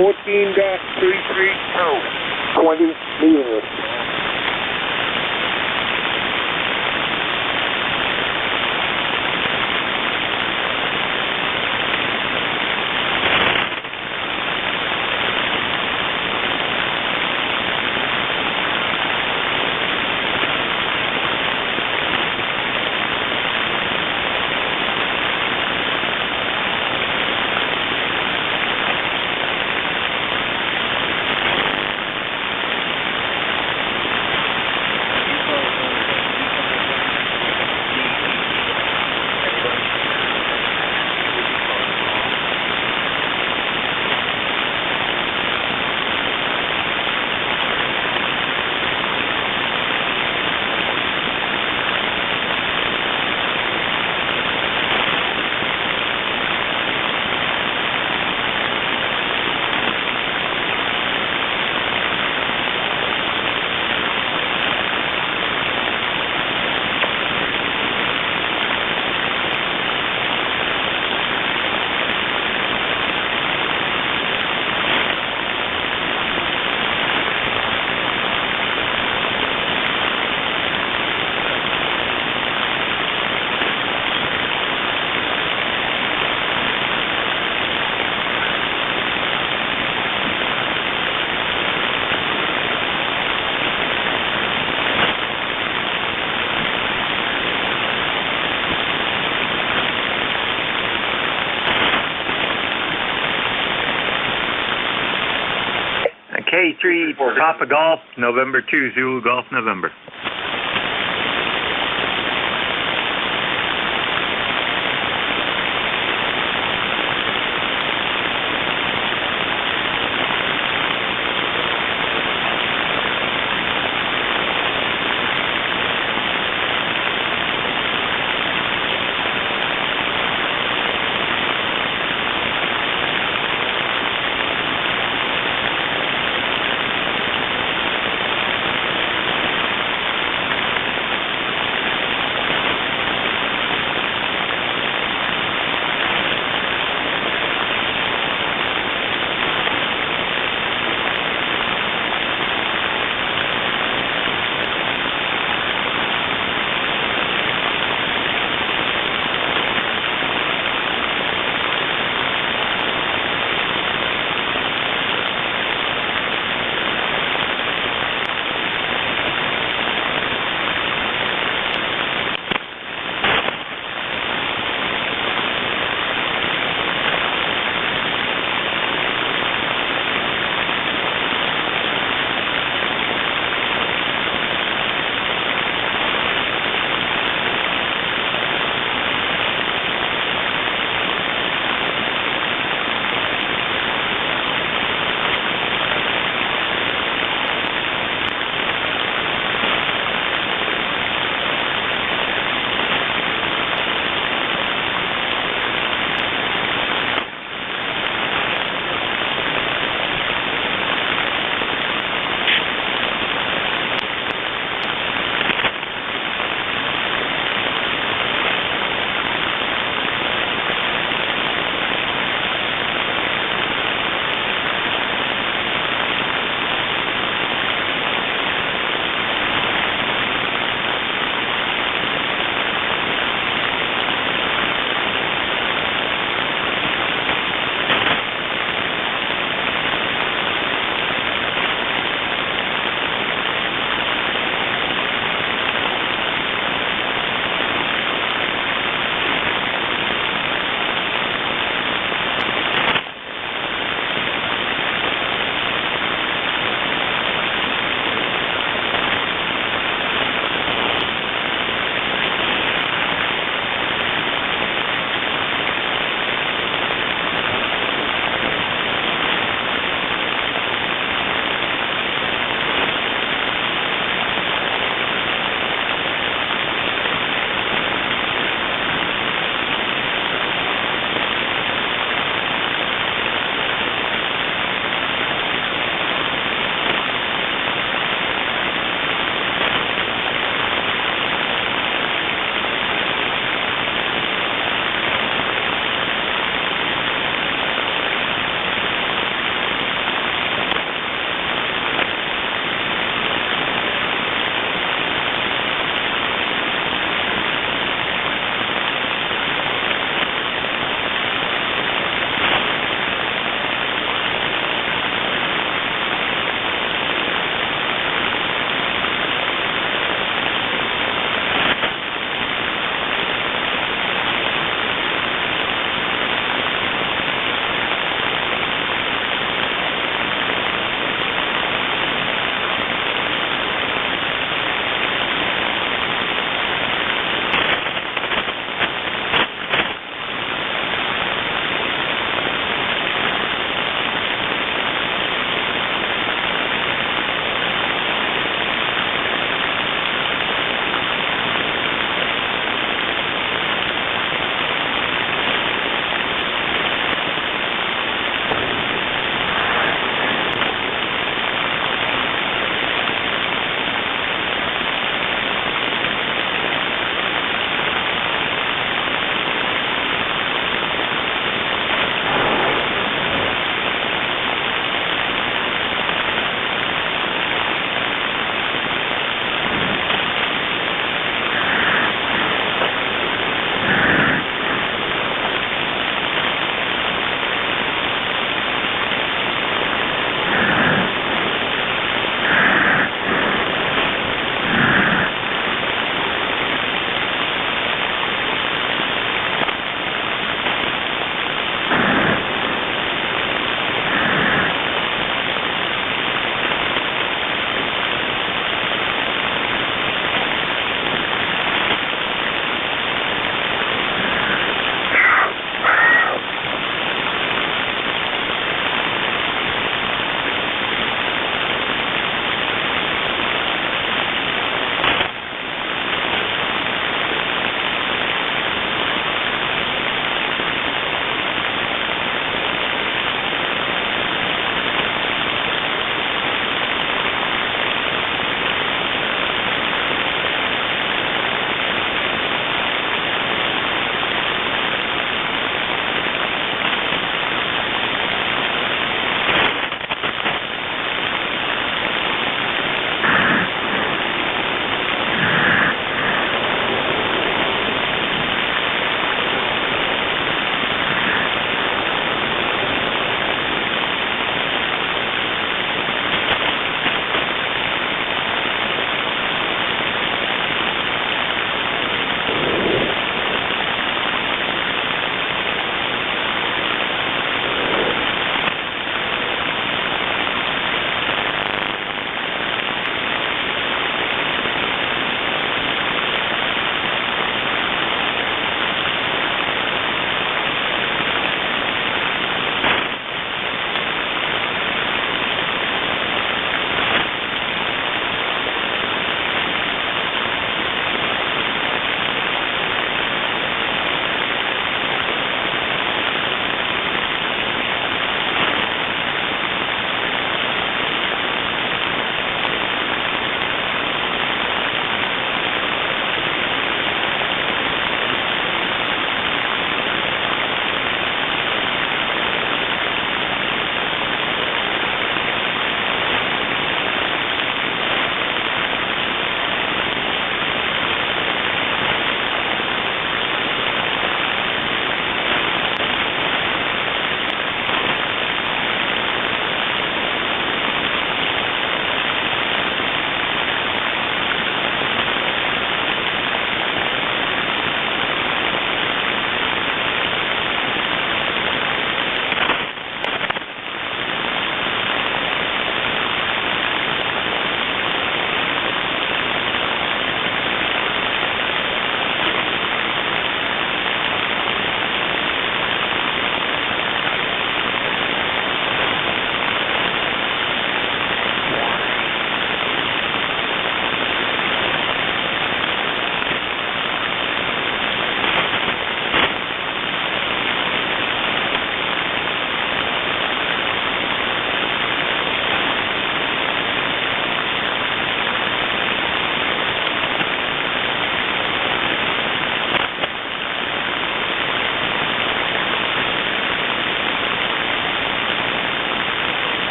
14.332. 20 meters. K3 Papa Golf, November 2, Zulu Golf, November.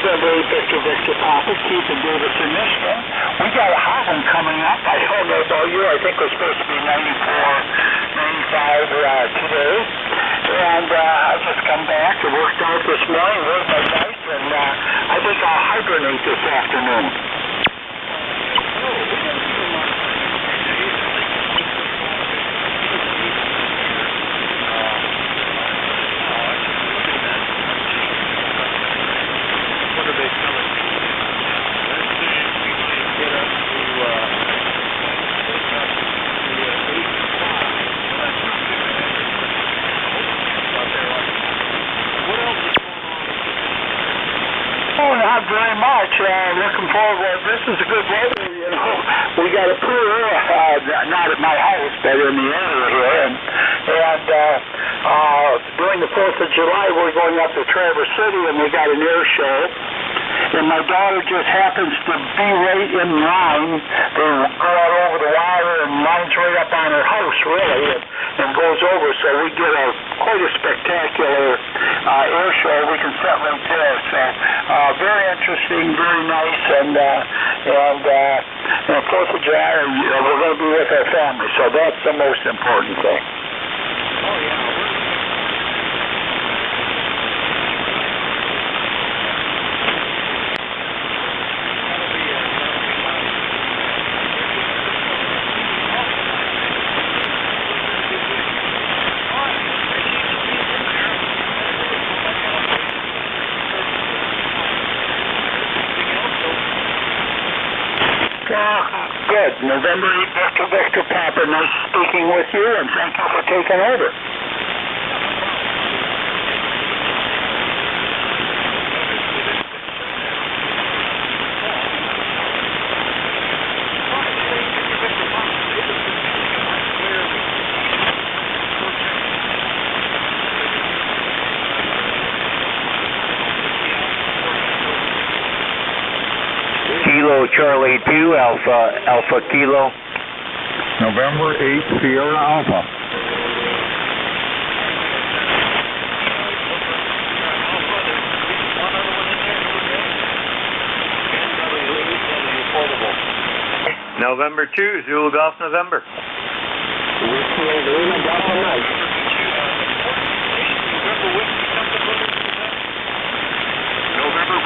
November 8th, Victor Papa, Keith and Davis in Michigan. We got a hot one coming up. I don't know about you. I think we're supposed to be 94, 95 today. And I just come back and worked out this morning, rode my bike, and I think I'll hibernate this afternoon. Not very much. Looking forward. This is a good weather. You know, we got a pool, not at my house, but in the area here, and during the 4th of July, we're going up to Traverse City, and we got an air show. And my daughter just happens to be right in line. They go out over the wire and lines right up on her house, really, and goes over. So we get quite a spectacular air show. We can sit right there. So very interesting, very nice, and 4th of July, we're going to be with our family. So that's the most important thing. Oh yeah. Good. November 8th, Victor Papa. Nice speaking with you, and thank you for taking over. Kilo Charlie 2 Alpha Kilo. November 8th, Sierra Alpha. November 2, Zulu Golf November. November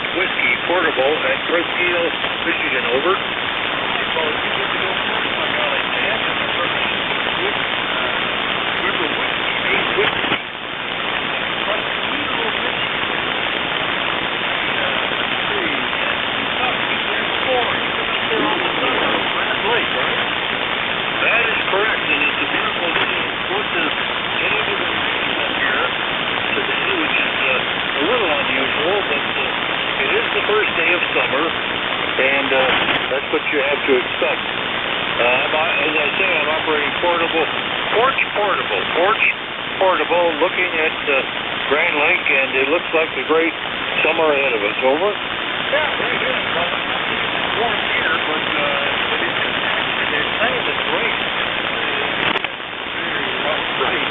Whiskey Portable at Fresno, Michigan, over. That is correct, and it's a beautiful day. It's supposed to get into the rain up here today, which is a little unusual, but it is the first day of summer, and that's what you have to expect. As I say, I'm operating porch portable, looking at Grand Lake, and it looks like a great summer ahead of us. Over. Yeah, very good. Well, it's warm here, but it's kind of great. Right.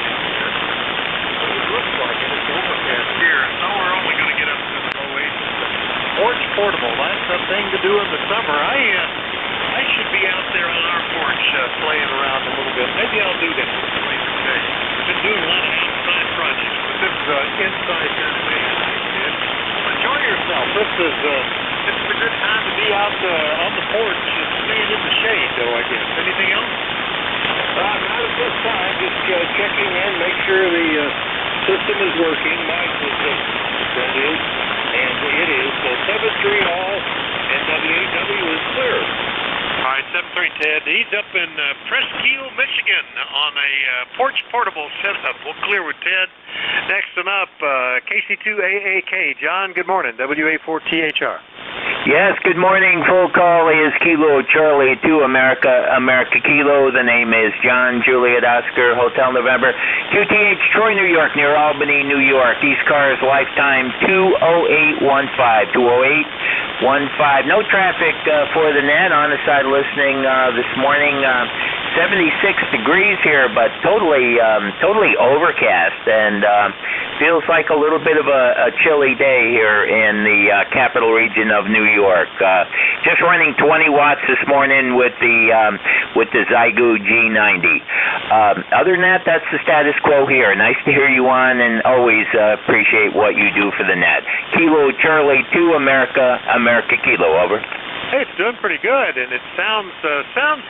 It looks like it. It's overcast here. So we're only going to get up to the low 80s. Porch portable. That's the thing to do in the summer. I should be out there on our porch playing around a little bit. Maybe I'll do that later today. Been doing a lot of outside projects, but this is inside here today. Enjoy yourself. This is a good time to be out on the porch and staying in the shade, though, I guess. Anything else? Not at this time. Just checking in, make sure the system is working. Mine is, that is, and it is. So 7-3 all, and WAW is clear. All right, 7-3 Ted. He's up in Presque, Michigan on a porch portable setup. We'll clear with Ted. Next one up, KC2AAK. John, good morning. WA4THR. Yes, good morning. Full call is Kilo Charlie 2 America Kilo. The name is John Juliet Oscar Hotel November. QTH Troy, New York, near Albany, New York. ECARS lifetime 20815. 20815. No traffic for the net. On the side listening this morning. 76 degrees here, but totally overcast, and feels like a little bit of a chilly day here in the capital region of New York. Just running 20 watts this morning with the Zygu G90. Other than that, that's the status quo here. Nice to hear you on, and always appreciate what you do for the net. Kilo Charlie 2 America Kilo, over. Hey, it's doing pretty good, and it sounds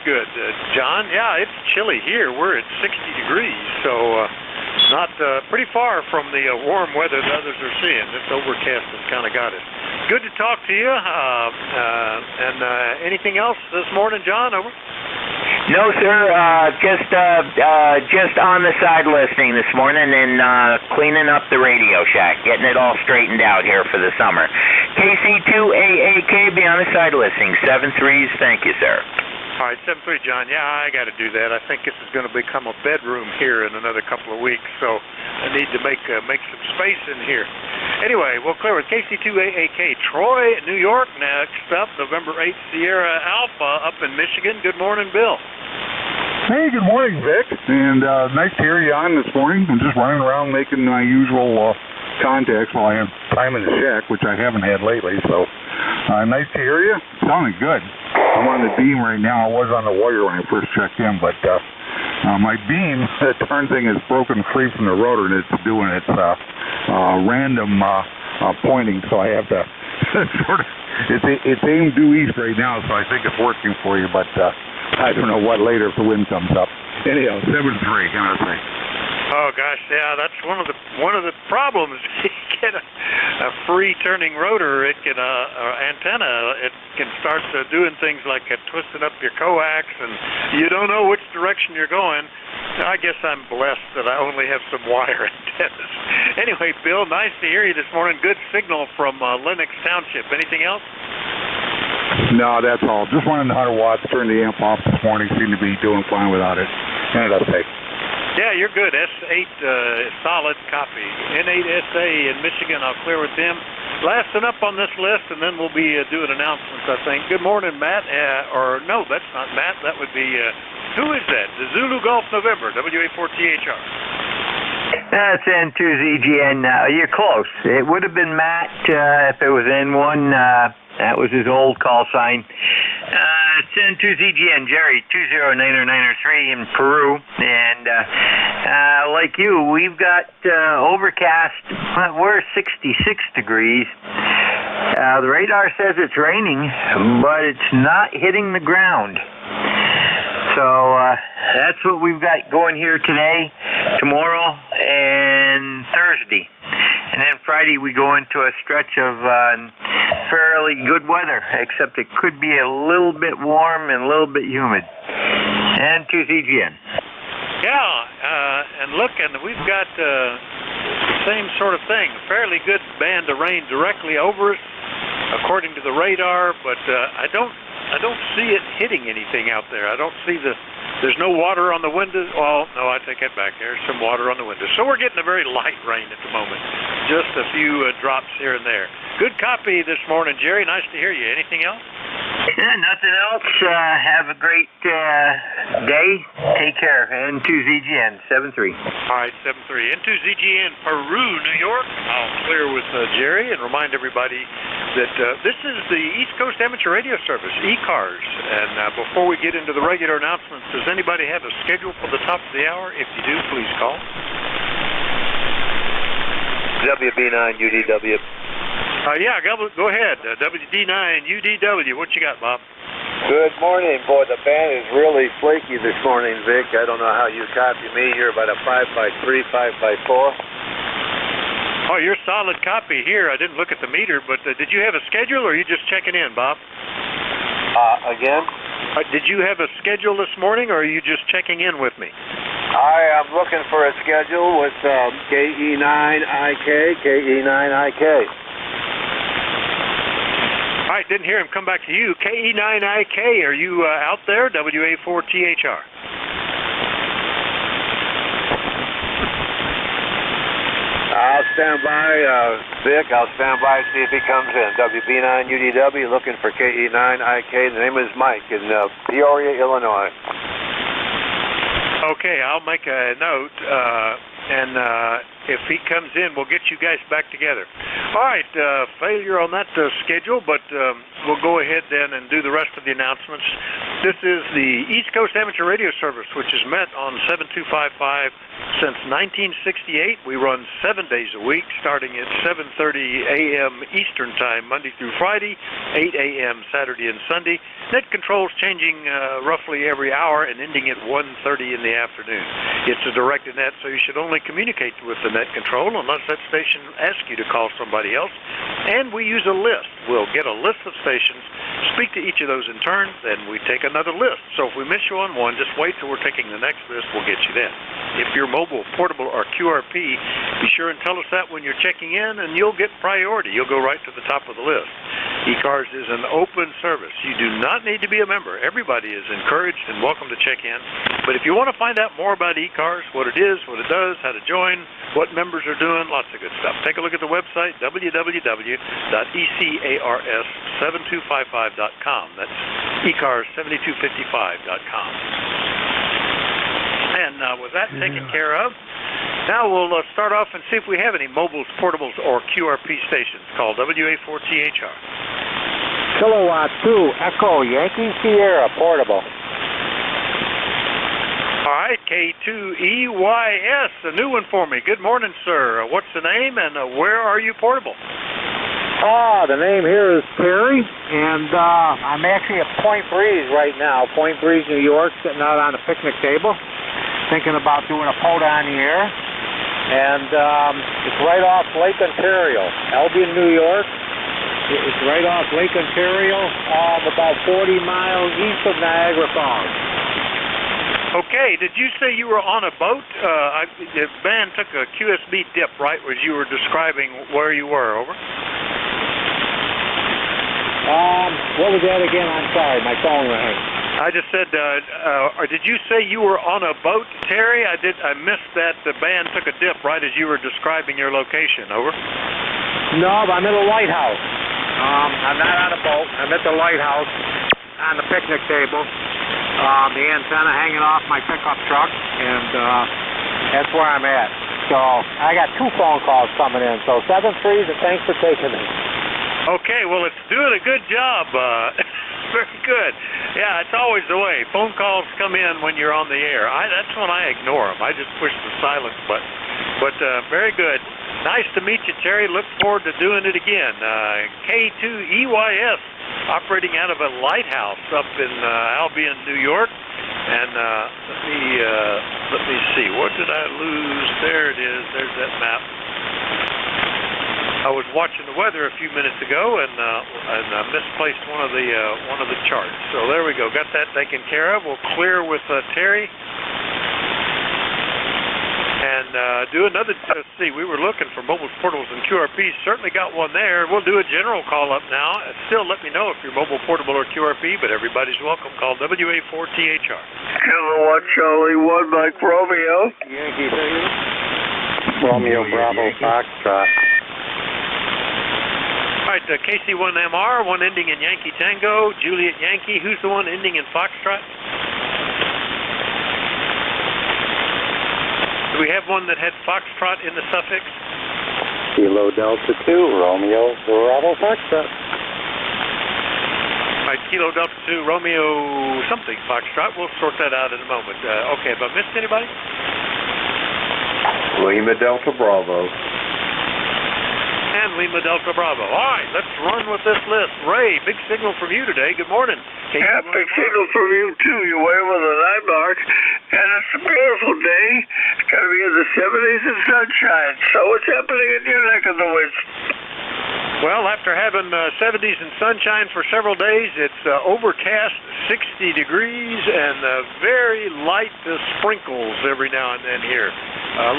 good, John. Yeah, it's chilly here. We're at 60 degrees, so not pretty far from the warm weather that others are seeing. This overcast has kind of got it. Good to talk to you. And anything else this morning, John? Over. No, sir. Just on the side listening this morning and cleaning up the Radio Shack, getting it all straightened out here for the summer. KC2AAK, be on the side listening. 7-3s. Thank you, sir. All right, 7-3, John. Yeah, I got to do that. I think this is going to become a bedroom here in another couple of weeks, so I need to make some space in here. Anyway, we'll clear with KC2AAK. Troy, New York, next up. November 8th, Sierra Alpha up in Michigan. Good morning, Bill. Hey, good morning, Vic. And nice to hear you on this morning. I'm just running around making my usual contacts while I have time in the shack, which I haven't had lately. So nice to hear you. Sounding good. I'm on the beam right now. I was on the wire when I first checked in, but my beam, the darn thing is broken free from the rotor, and it's doing its random pointing, so I have to sort of, it's aimed due east right now, so I think it's working for you, but I don't know what later if the wind comes up. Anyhow, 7-3, can I say? Oh gosh, yeah, that's one of the problems. You get a free turning rotor, it can or antenna, it can start doing things like twisting up your coax, and you don't know which direction you're going. I guess I'm blessed that I only have some wire antennas. Anyway, Bill, nice to hear you this morning. Good signal from Lenox Township. Anything else? No, that's all. Just running the 100 watts. Turned the amp off this morning. Seem to be doing fine without it. And that's okay. Yeah, you're good. S8 solid copy. N8SA in Michigan, I'll clear with them. Lasting up on this list, and then we'll be doing announcements, I think. Good morning, Matt. Or no, that's not Matt. That would be, who is that? The Zulu Golf November, WA4THR. That's N2ZGN. You're close. It would have been Matt if it was N1. That was his old call sign. It's N2ZGN, Jerry, 209093 in Peru. And like you, we've got overcast. We're 66 degrees. The radar says it's raining, but it's not hitting the ground. So that's what we've got going here today, tomorrow, and Thursday. And then Friday we go into a stretch of fairly good weather, except it could be a little bit warm and a little bit humid. And to CGN. Yeah, and look, and we've got the same sort of thing. Fairly good band of rain directly over us, according to the radar, but I don't see it hitting anything out there. I don't see there's no water on the windows. Well, no, I take that back. There's some water on the windows. So we're getting a very light rain at the moment. Just a few drops here and there. Good copy this morning, Jerry. Nice to hear you. Anything else? Yeah, nothing else. Have a great day. Take care. N2ZGN, 7-3. All right, 7-3. N2ZGN, Peru, New York. I'll clear with Jerry and remind everybody that this is the East Coast Amateur Radio Service, ECARS. And before we get into the regular announcements, does anybody have a schedule for the top of the hour? If you do, please call. WB9UDW. Yeah, go ahead. WD9UDW. What you got, Bob? Good morning. Boy, the band is really flaky this morning, Vic. I don't know how you copy me. You're about a 5x3, 5x4. Oh, you're solid copy here. I didn't look at the meter, but did you have a schedule, or are you just checking in, Bob? Again? Did you have a schedule this morning, or are you just checking in with me? I am looking for a schedule with KE9IK, KE9IK. All right, didn't hear him come back to you. KE9IK, are you out there? WA4THR. I'll stand by, Vic. I'll stand by, see if he comes in. WB9UDW, looking for KE9IK. The name is Mike in Peoria, Illinois. Okay, I'll make a note, and if he comes in, we'll get you guys back together. All right, failure on that schedule, but we'll go ahead then and do the rest of the announcements. This is the East Coast Amateur Radio Service, which has met on 7255 since 1968. We run 7 days a week, starting at 7:30 a.m. Eastern Time, Monday through Friday, 8 a.m. Saturday and Sunday. Net controls changing roughly every hour and ending at 1:30 in the afternoon. It's a directed net, so you should only communicate with the net control unless that station asks you to call somebody else. And we use a list. We'll get a list of stations, speak to each of those in turn, then we take another list. So if we miss you on one, just wait till we're taking the next list. We'll get you then. If you're mobile, portable, or QRP, be sure and tell us that when you're checking in, and you'll get priority. You'll go right to the top of the list. ECARS is an open service. You do not need to be a member. Everybody is encouraged and welcome to check in. But if you want to find out more about ECARS, what it is, what it does, how to join, what members are doing, lots of good stuff. Take a look at the website, www.ECARS7255.com. That's ECARS7255.com. And with that taken care of, now we'll start off and see if we have any mobiles, portables, or QRP stations. Call WA4THR. Kilowatt 2, Echo, Yankee Sierra, portable. All right, K2EYS, a new one for me. Good morning, sir. What's the name, and where are you portable? The name here is Terry, and I'm actually at Point Breeze right now. Point Breeze, New York, sitting out on a picnic table, thinking about doing a pod on the air. And it's right off Lake Ontario, Albion, New York. It's right off Lake Ontario, about 40 miles east of Niagara Falls. Okay, did you say you were on a boat? The band took a QSB dip, right, as you were describing where you were, over? What was that again? I'm sorry, my phone rang. I just said, did you say you were on a boat, Terry? I missed that the band took a dip right as you were describing your location, over? No, but I'm at a lighthouse. I'm not on a boat. I'm at the lighthouse on the picnic table. The antenna hanging off my pickup truck, and that's where I'm at. So I got 2 phone calls coming in. So 7-3, and thanks for taking it. Okay, well, it's doing a good job. Very good. Yeah, it's always the way. Phone calls come in when you're on the air. That's when I ignore them. I just push the silence button. But very good. Nice to meet you, Terry. Look forward to doing it again. K2EYS, operating out of a lighthouse up in Albion, New York. And let me see. What did I lose? There it is. There's that map. I was watching the weather a few minutes ago and misplaced one of the charts. So there we go. Got that taken care of. We'll clear with Terry. And do another, let's see, we were looking for mobiles, portables, and QRPs. Certainly got one there. We'll do a general call-up now. Still let me know if you're mobile, portable, or QRP, but everybody's welcome. Call WA4THR. Kilowatt Charlie 1, Mike Romeo. Yankee Romeo Bravo Foxtrot. All right, KC1MR, one ending in Yankee Tango. Juliet Yankee, who's the one ending in Foxtrot? Do we have one that had Foxtrot in the suffix? Kilo Delta 2, Romeo Bravo Foxtrot. All right, Kilo Delta 2, Romeo something Foxtrot. We'll sort that out in a moment. Okay, have I missed anybody? Lima Delta Bravo. And Lima Delta Bravo. All right, let's run with this list. Ray, big signal from you today. Good morning. Yeah, big signal from you, too. You're way with a landmark. And it's a beautiful day. It's going to be in the 70s and sunshine. So what's happening in your neck of the woods? Well, after having 70s and sunshine for several days, it's overcast, 60 degrees, and very light sprinkles every now and then here.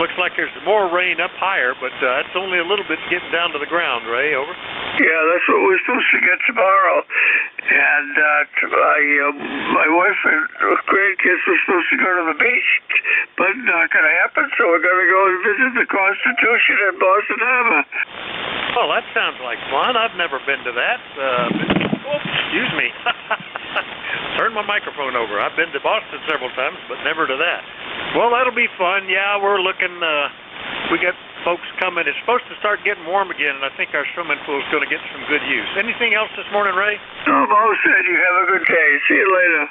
Looks like there's more rain up higher, but that's only a little bit getting down to the ground, Ray, over? Yeah, that's what we're supposed to get tomorrow. And my wife and grandkids were supposed to go to the beach, but not going to happen, so we're going to go and visit the Constitution in Boston Harbor. Oh, that sounds like fun. I've never been to that. Excuse me. Turn my microphone over. I've been to Boston several times, but never to that. Well, that'll be fun. Yeah, we're looking, we got folks coming. It's supposed to start getting warm again, and I think our swimming pool is going to get some good use. Anything else this morning, Ray? No, Bo said you have a good day. See you later.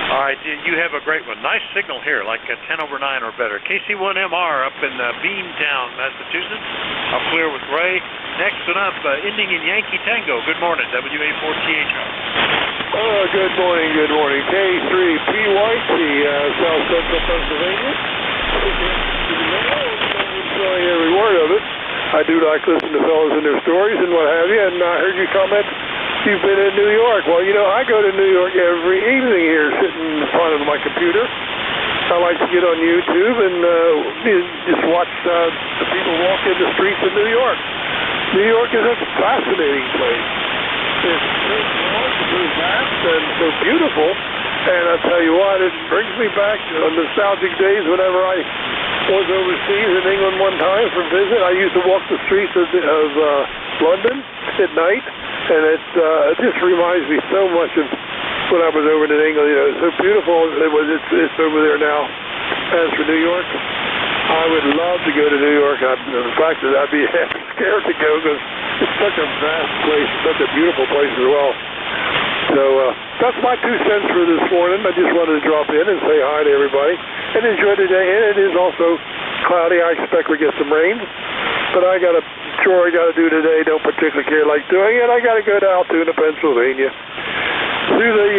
All right, you have a great one. Nice signal here, like a 10 over 9 or better. KC1MR up in Beantown, Massachusetts. I'll clear with Ray. Next one up, ending in Yankee Tango. Good morning, WA4THR. Good morning. K3PYT, South Central Pennsylvania. Enjoying every word of it. I do like listening to fellows and their stories and what have you, and I heard you comment you've been in New York. Well, you know, I go to New York every evening here, sitting in front of my computer. I like to get on YouTube and just watch the people walk in the streets of New York. New York is a fascinating place. It's so vast and so beautiful, and I tell you what, it brings me back to nostalgic days whenever I was overseas in England one time for a visit. I used to walk the streets of London at night, and it just reminds me so much of when I was over in England. You know, it's so beautiful. It's over there now. As for New York, I would love to go to New York. In fact, I'd be half scared to go because it's such a vast place, such a beautiful place as well. So that's my 2 cents for this morning. I just wanted to drop in and say hi to everybody and enjoy the day. And it is also cloudy. I expect we get some rain, but I got a chore I got to do today. Don't particularly care like doing it. I got to go to Altoona, Pennsylvania, to the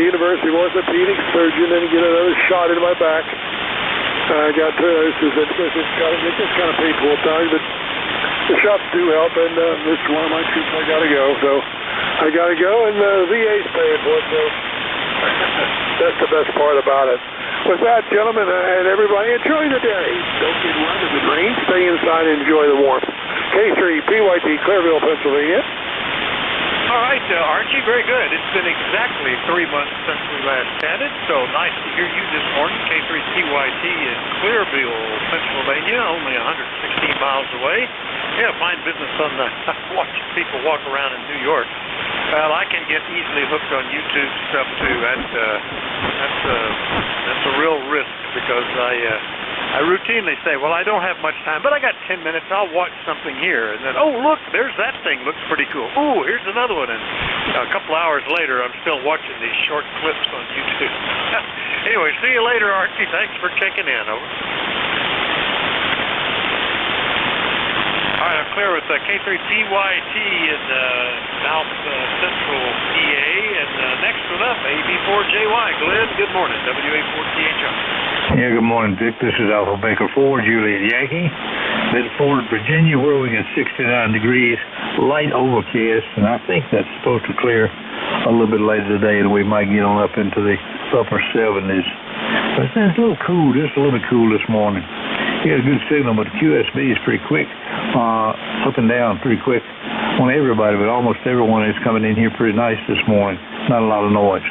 University of Orthopedic Surgeon and get another shot in my back. I got turnosis. It's just kind of painful at times, but the shots do help, and this is one of my trips I got to go. So I got to go, and the VA's paying for it, so that's the best part about it. With that, gentlemen, and everybody, enjoy the day. Don't get wet if it rains. Stay inside and enjoy the warmth. K3PYT, Clearville, Pennsylvania. All right, Archie, very good. It's been exactly 3 months since we last chatted, so nice to hear you this morning. K3PYT in Clearville, Pennsylvania, only 116 miles away. Yeah, fine business on watching people walk around in New York. Well, I can get easily hooked on YouTube stuff too. That's a real risk because I routinely say, well, I don't have much time, but I got 10 minutes. I'll watch something here, and then, oh, look, there's that thing. Looks pretty cool. Oh, here's another one. And a couple hours later, I'm still watching these short clips on YouTube. Anyway, see you later, Archie. Thanks for checking in. Over. All right, I'm clear with K3PYT in South Central PA. And next one up, AB4JY. Glenn, good morning. WA4THR. Yeah, good morning, Dick. This is Alpha Baker 4, Juliet Yankee. Bedford, Virginia, we're at 69 degrees, light overcast, and I think that's supposed to clear a little bit later today, and we might get on up into the upper 70s. But it's a little cool, just a little bit cool this morning. He had a good signal, but the QSB is pretty quick, up and down pretty quick on everybody, but almost everyone is coming in here pretty nice this morning. Not a lot of noise.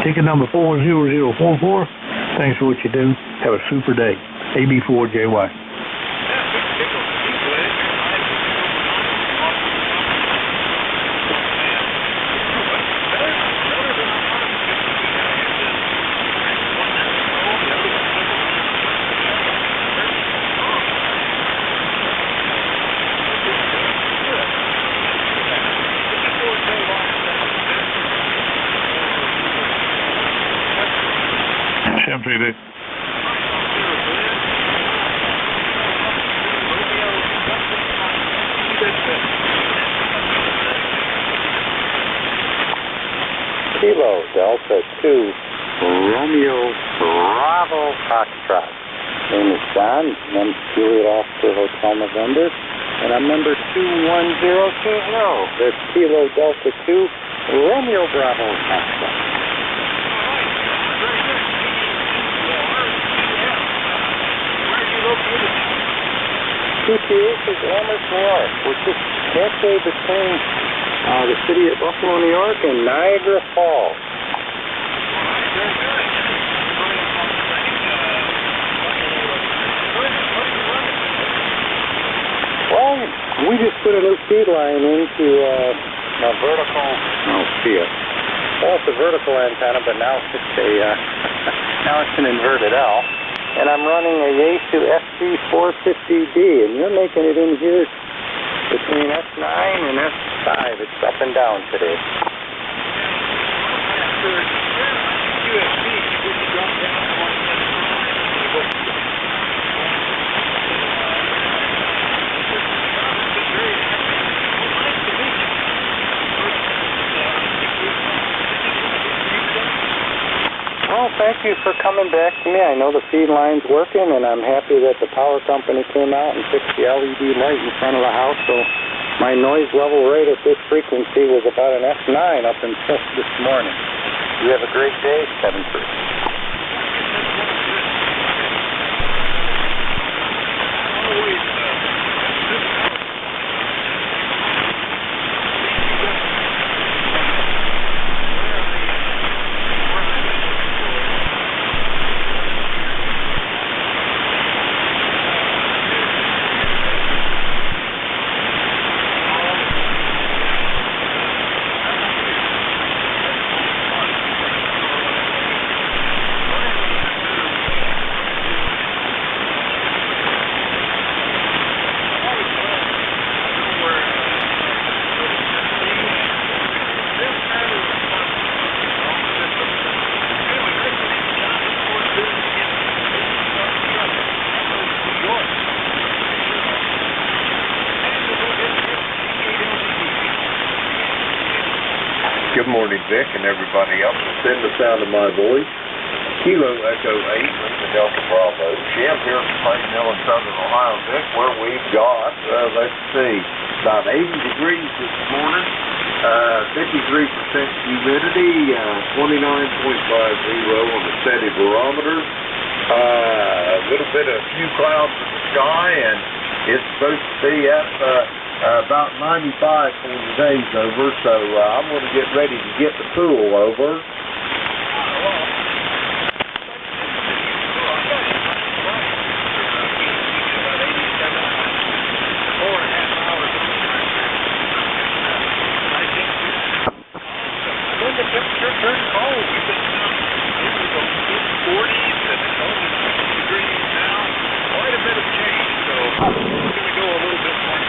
Ticket number 40044. Thanks for what you do. Have a super day. AB4JY. Simply Kilo Delta 2 Romeo Bravo Foxtrot. Name is John, I'm Juliet Oscar Hotel November, and I'm number 21020. That's Kilo Delta 2 Romeo Bravo Foxtrot. QTH is Amherst, New York, which is halfway between the city of Buffalo, New York, and Niagara Falls. Well, we just put a new feed line into a vertical. Oh, see it. Well, it's a vertical antenna, but now it's a Now it's an inverted L. And I'm running a Yaesu SC450D, and you're making it in here between S9 and S5. It's up and down today. Well, thank you for coming back to me. I know the feed line's working, and I'm happy that the power company came out and fixed the LED light in front of the house, so my noise level right at this frequency was about an S9 up in Fisk this morning. You have a great day, 7-3. Good morning, Vic, and everybody else within the sound of my voice. Kilo Echo 8, Lima Delta Bravo. Jim here from Plain Mill in Southern Ohio, Vic, where we've got, let's see, about 80 degrees this morning, 53% humidity, 29.50 on the steady barometer, a little bit of a few clouds in the sky, and it's supposed to be up about 95 for the day's over, so I'm going to get ready to get the pool over. When the temperature turned cold, we've been into the mid-40s and it's only 60 degrees now. Quite a bit of change, so we're going to go a little bit more.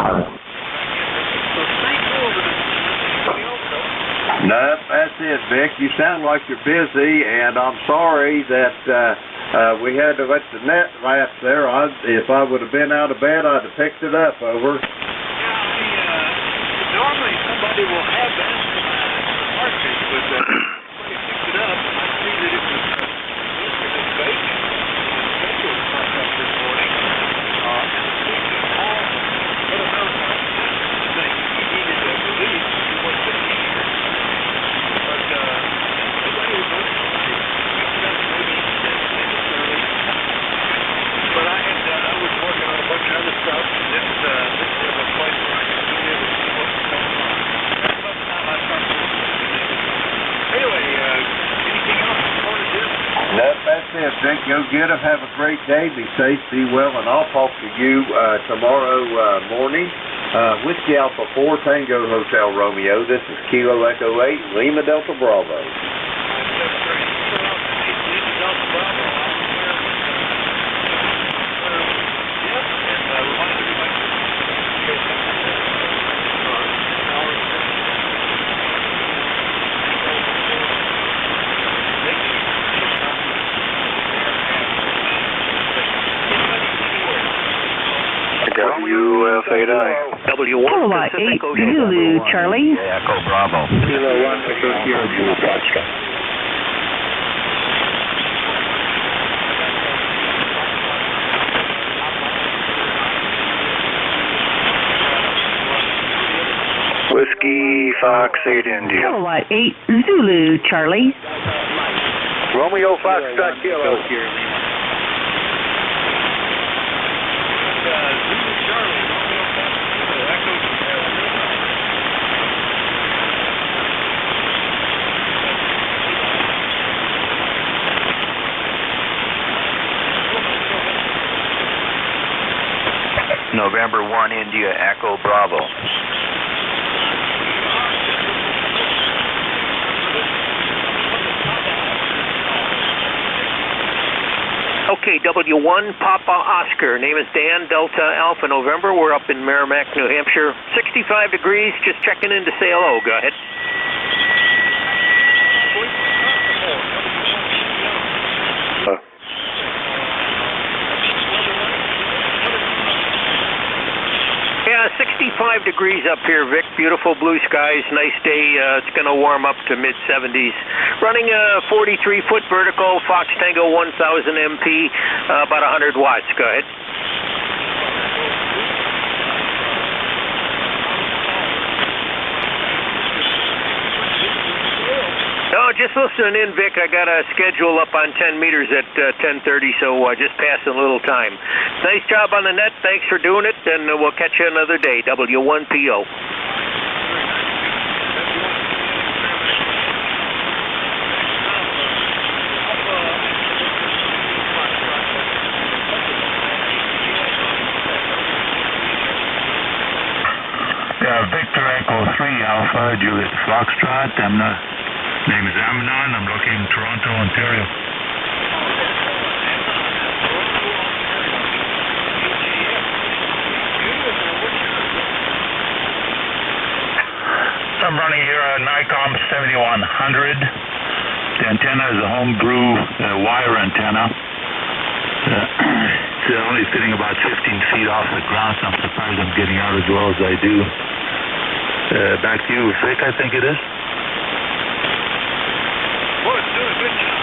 Nope, that's it, Vic. You sound like you're busy, and I'm sorry that we had to let the net lapse there. If I would have been out of bed, I'd have picked it up. Over. Normally somebody will have that market, but somebody picked it up, and I see that it was listed as vacant. Schedule was up this morning, and the police had called, put a note on it, saying he needed a release. He wasn't in here. But nobody was notified. Picked it up maybe 10 minutes early. But I was working on a bunch of other stuff, and this was a place where I could get in and see what was going on. By the time I started anyway, anything else you want to do? Nope, that's it, Vic. Go get them. Have a great day. Be safe, be well, and I'll talk to you tomorrow morning. Whiskey Alpha 4, Tango Hotel Romeo. This is Kilo Echo 8, Lima Delta Bravo. That's great. Lima Delta Bravo. Yep, and remind everybody. WF8I. W1 Pacific 8 Zulu Charlie. Echo Bravo. Kilo 1 Echo Sierra Zulu Foxtrot. Whiskey Fox 8 India. Kilowatt 8 Zulu Charlie. Romeo Foxtrot Kilo. November 1 India Echo Bravo. Okay, W1 Papa Oscar. Name is Dan, Delta Alpha November. We're up in Merrimack, New Hampshire. 65 degrees, just checking in to say hello. Go ahead. Yeah, 65 degrees up here, Vic. Beautiful blue skies, nice day. It's going to warm up to mid-70s. Running a 43-foot vertical, Fox Tango 1000 MP, about 100 watts. Go ahead. No, just listening in, Vic. I got a schedule up on 10 meters at 10:30, so just passing a little time. Nice job on the net. Thanks for doing it, and we'll catch you another day. W1PO. Victor Echo 3 Alpha, Juliet Foxtrot. Name is Amnon. I'm located in Toronto, Ontario. I'm running here a Nikon 7100. The antenna is a homebrew wire antenna. It's only sitting about 15 feet off the ground, so I'm surprised I'm getting out as well as I do. Back to you, Vic, I think it is. Well, it's doing a good job.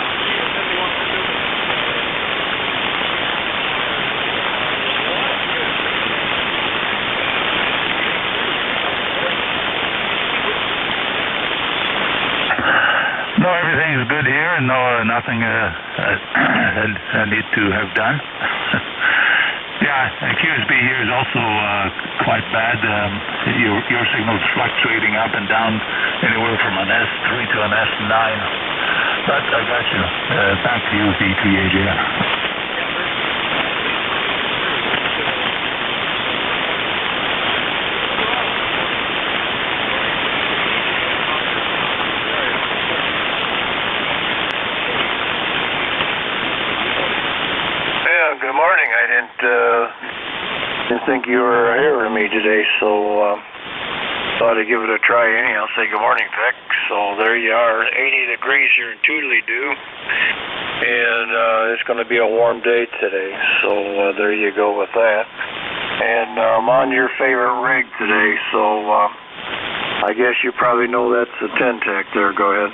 No, everything's good here, and nothing I need to have done. Yeah, QSB here is also quite bad. Your signal's fluctuating up and down anywhere from an S3 to an S9. But I got you. Back to you, V3AJ. Good morning. I didn't think you were hearing me today, so thought I'd give it a try anyhow. Say good morning, Vic. So there you are, 80 degrees here in Toodaloo, and it's going to be a warm day today. So there you go with that. And I'm on your favorite rig today, so I guess you probably know that's a 10-tech there. Go ahead.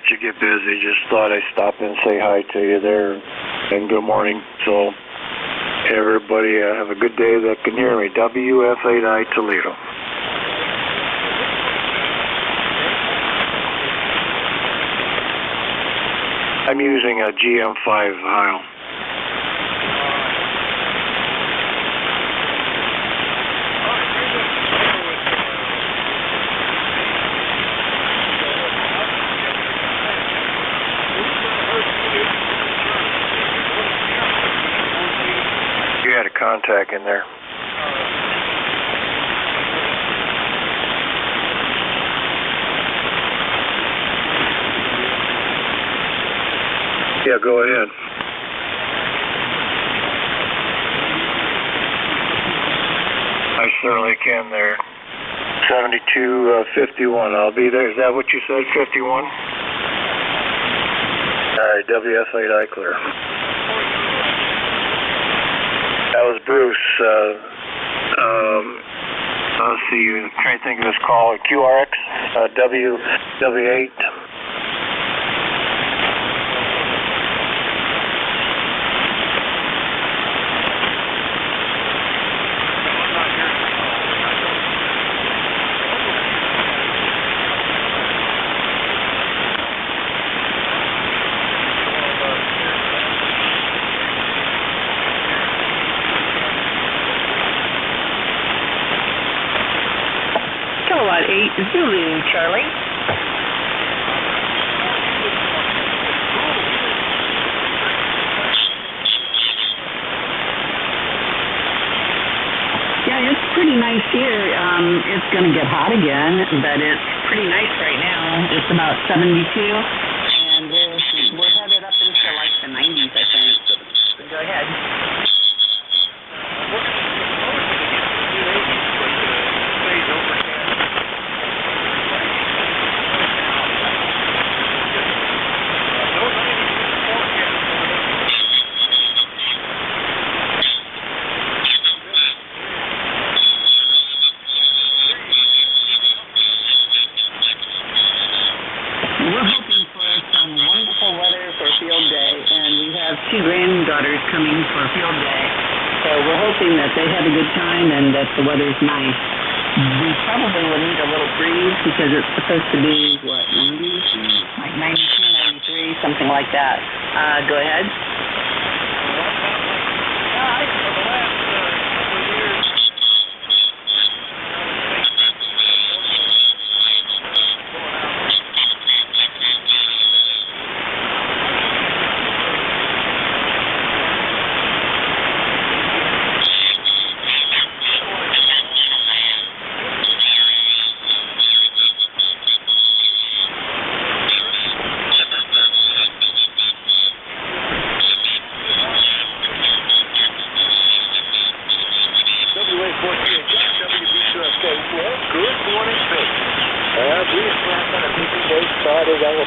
You get busy, just thought I'd stop in and say hi to you there, and good morning. So everybody have a good day that can hear me. WF8I Toledo. I'm using a GM5 Heil. Contact in there. Yeah, go ahead. I certainly can there. 7251. I'll be there. Is that what you said? 51? All right, WF8I clear. That was Bruce. Let's see, I'm trying to think of his call. QRX, W8. Zulu, Charlie. Yeah, it's pretty nice here. It's going to get hot again, but it's pretty nice right now. It's about 72, and we're headed up into like the 90s, I think. So go ahead. We're hoping for some wonderful weather for field day, and we have 2 granddaughters coming for field day. So we're hoping that they have a good time and that the weather's nice. We probably will need a little breeze because it's supposed to be, what, 90s? Like 92, 93, something like that. Go ahead.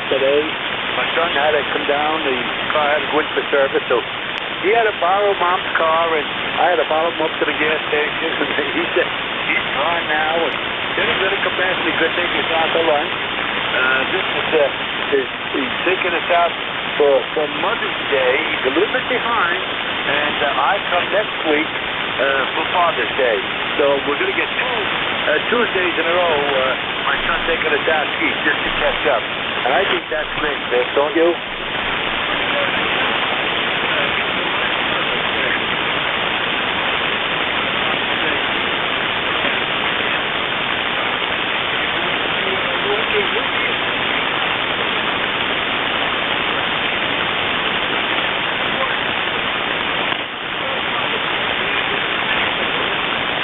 Today, my son had to come down. The car had to go in for service, so he had to borrow Mom's car, and I had to follow him up to the gas station. And he said he's gone now, and then he's going to come back and he's going to take us out to lunch. He's taking us out for Mother's Day. He's a little bit behind, and I come next week for Father's Day. So we're going to get 2 Tuesdays in a row. My son taking us out east just to catch up. And I think that's great, Vic, don't you?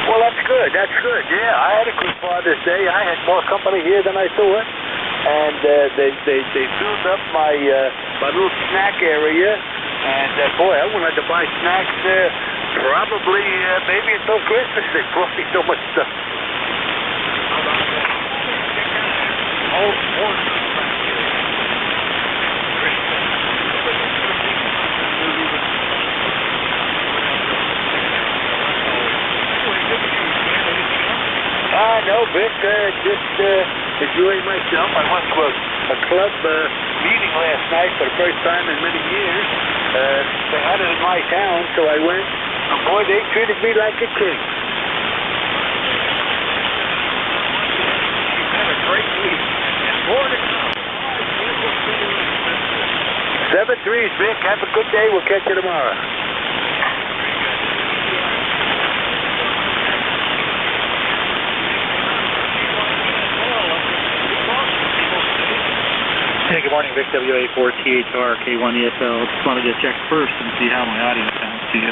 Well, that's good. That's good. Yeah, I had a good Father's Day. I had more company here than I thought. And they filled up my little snack area, and boy, I wouldn't have to buy snacks probably maybe until Christmas. They brought me so much stuff. No, Vic, just enjoying myself. I went to a club meeting last night for the first time in many years. They had it in my town, so I went. And boy, they treated me like a king. You've had a great week. And more to come. 7-3, Vic. Have a good day. We'll catch you tomorrow. Hey, good morning, Vic, WA4THR, K1ESL. Just wanted to check first and see how my audio sounds to you.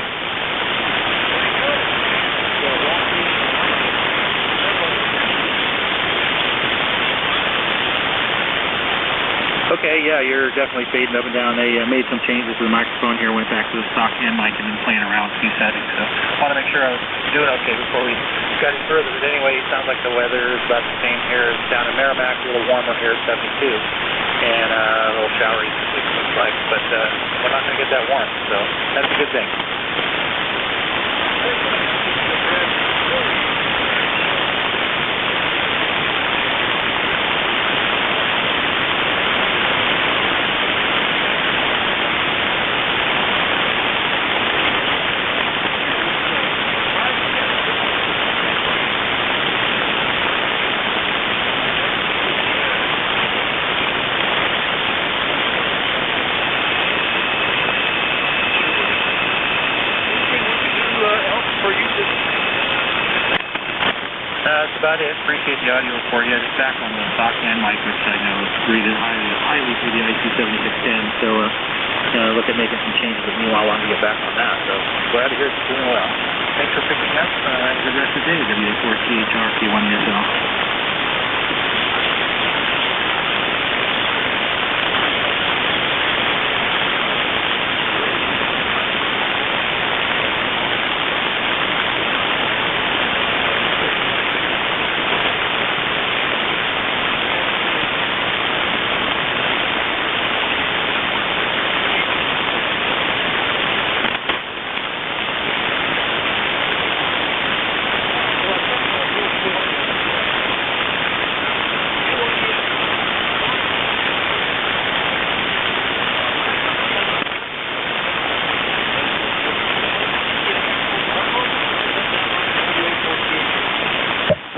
Okay, yeah, you're definitely fading up and down. They made some changes to the microphone here, went back to the stock hand mic, and been playing around with a few settings. So I want to make sure I was doing okay before we got any further. But anyway, it sounds like the weather is about the same here. It's down in Merrimack, a little warmer here at 72. And a little showery, it looks like. But we're not going to get that warm, so that's a good thing. about it. Appreciate the audio report. Yeah, just back on the stock hand mic, which I know is rated highly through the IC7610. So look at making some changes, but meanwhile, I want to get back on that. So glad to hear it's doing well. Thanks for picking up. Have a good rest of the day. WA4CHR P1ESL.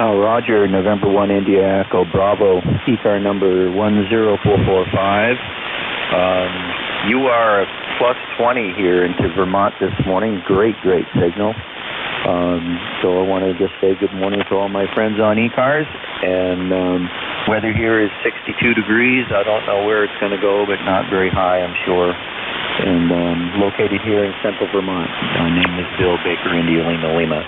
Roger, November 1 India Echo Bravo, ECAR number 10445. You are plus 20 here into Vermont this morning. Great signal. So I want to just say good morning to all my friends on ECARS. And weather here is 62 degrees. I don't know where it's going to go, but not very high, I'm sure. And located here in central Vermont. My name is Bill Baker, India Lima Lima.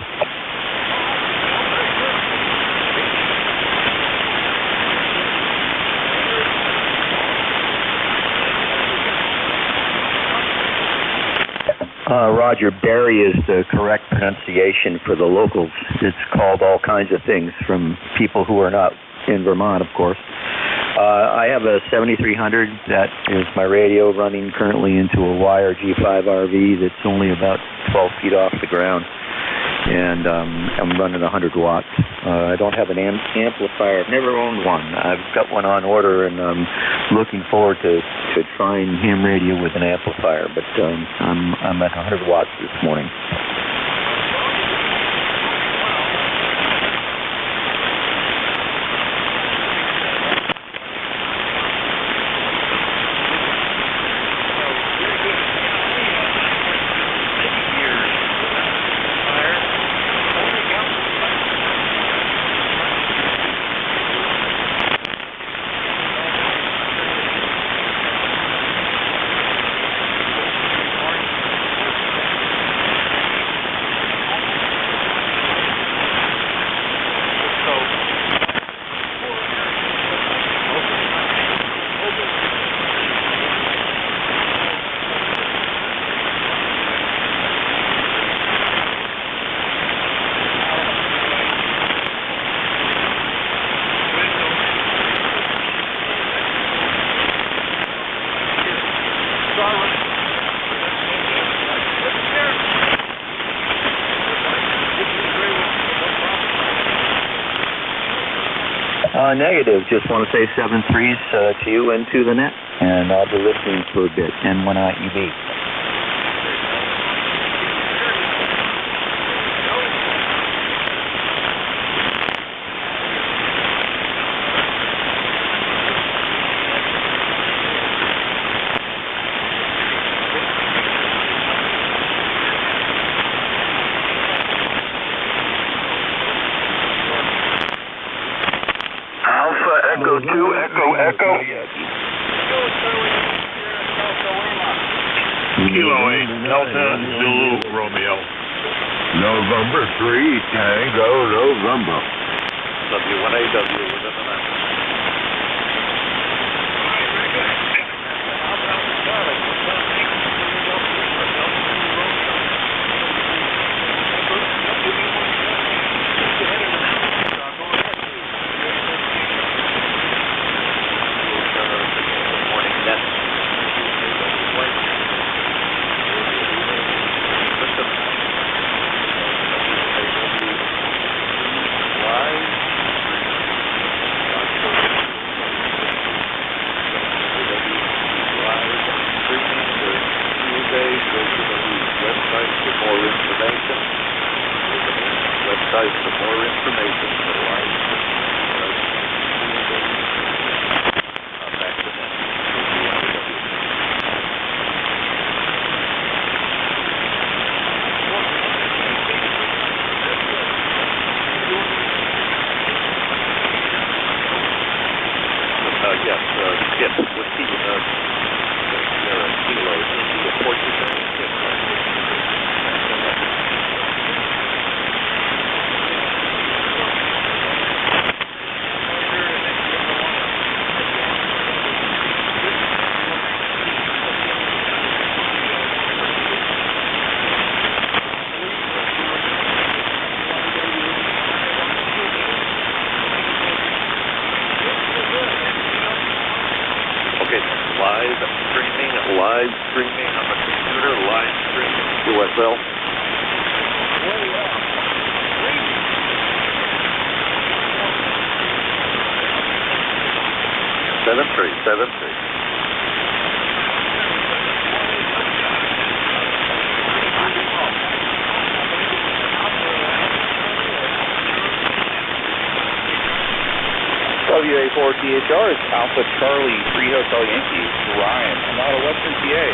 Roger, Barry is the correct pronunciation for the locals. It's called all kinds of things from people who are not in Vermont, of course. I have a 7300. That is my radio running currently into a wire G5 RV that's only about 12 feet off the ground. And I'm running 100 watts. I don't have an amplifier. I've never owned one. I've got one on order, and I'm looking forward to trying ham radio with an amplifier. But I'm at 100 watts this morning. Negative. Just want to say 7-3s to you and to the net. And I'll be listening for a bit. N1IEB. Echo 2, Echo. Kilo 8, Delta Zulu Romeo. November 3, Tango, November. W1AW within the net. Yes, skip. Whiskey, kilo. India, 1476. Live streaming on the computer, live streaming USL. 7373. WA4THR is Alpha Charlie 3 Hotel Yankee. Ryan. I'm out of Western PA.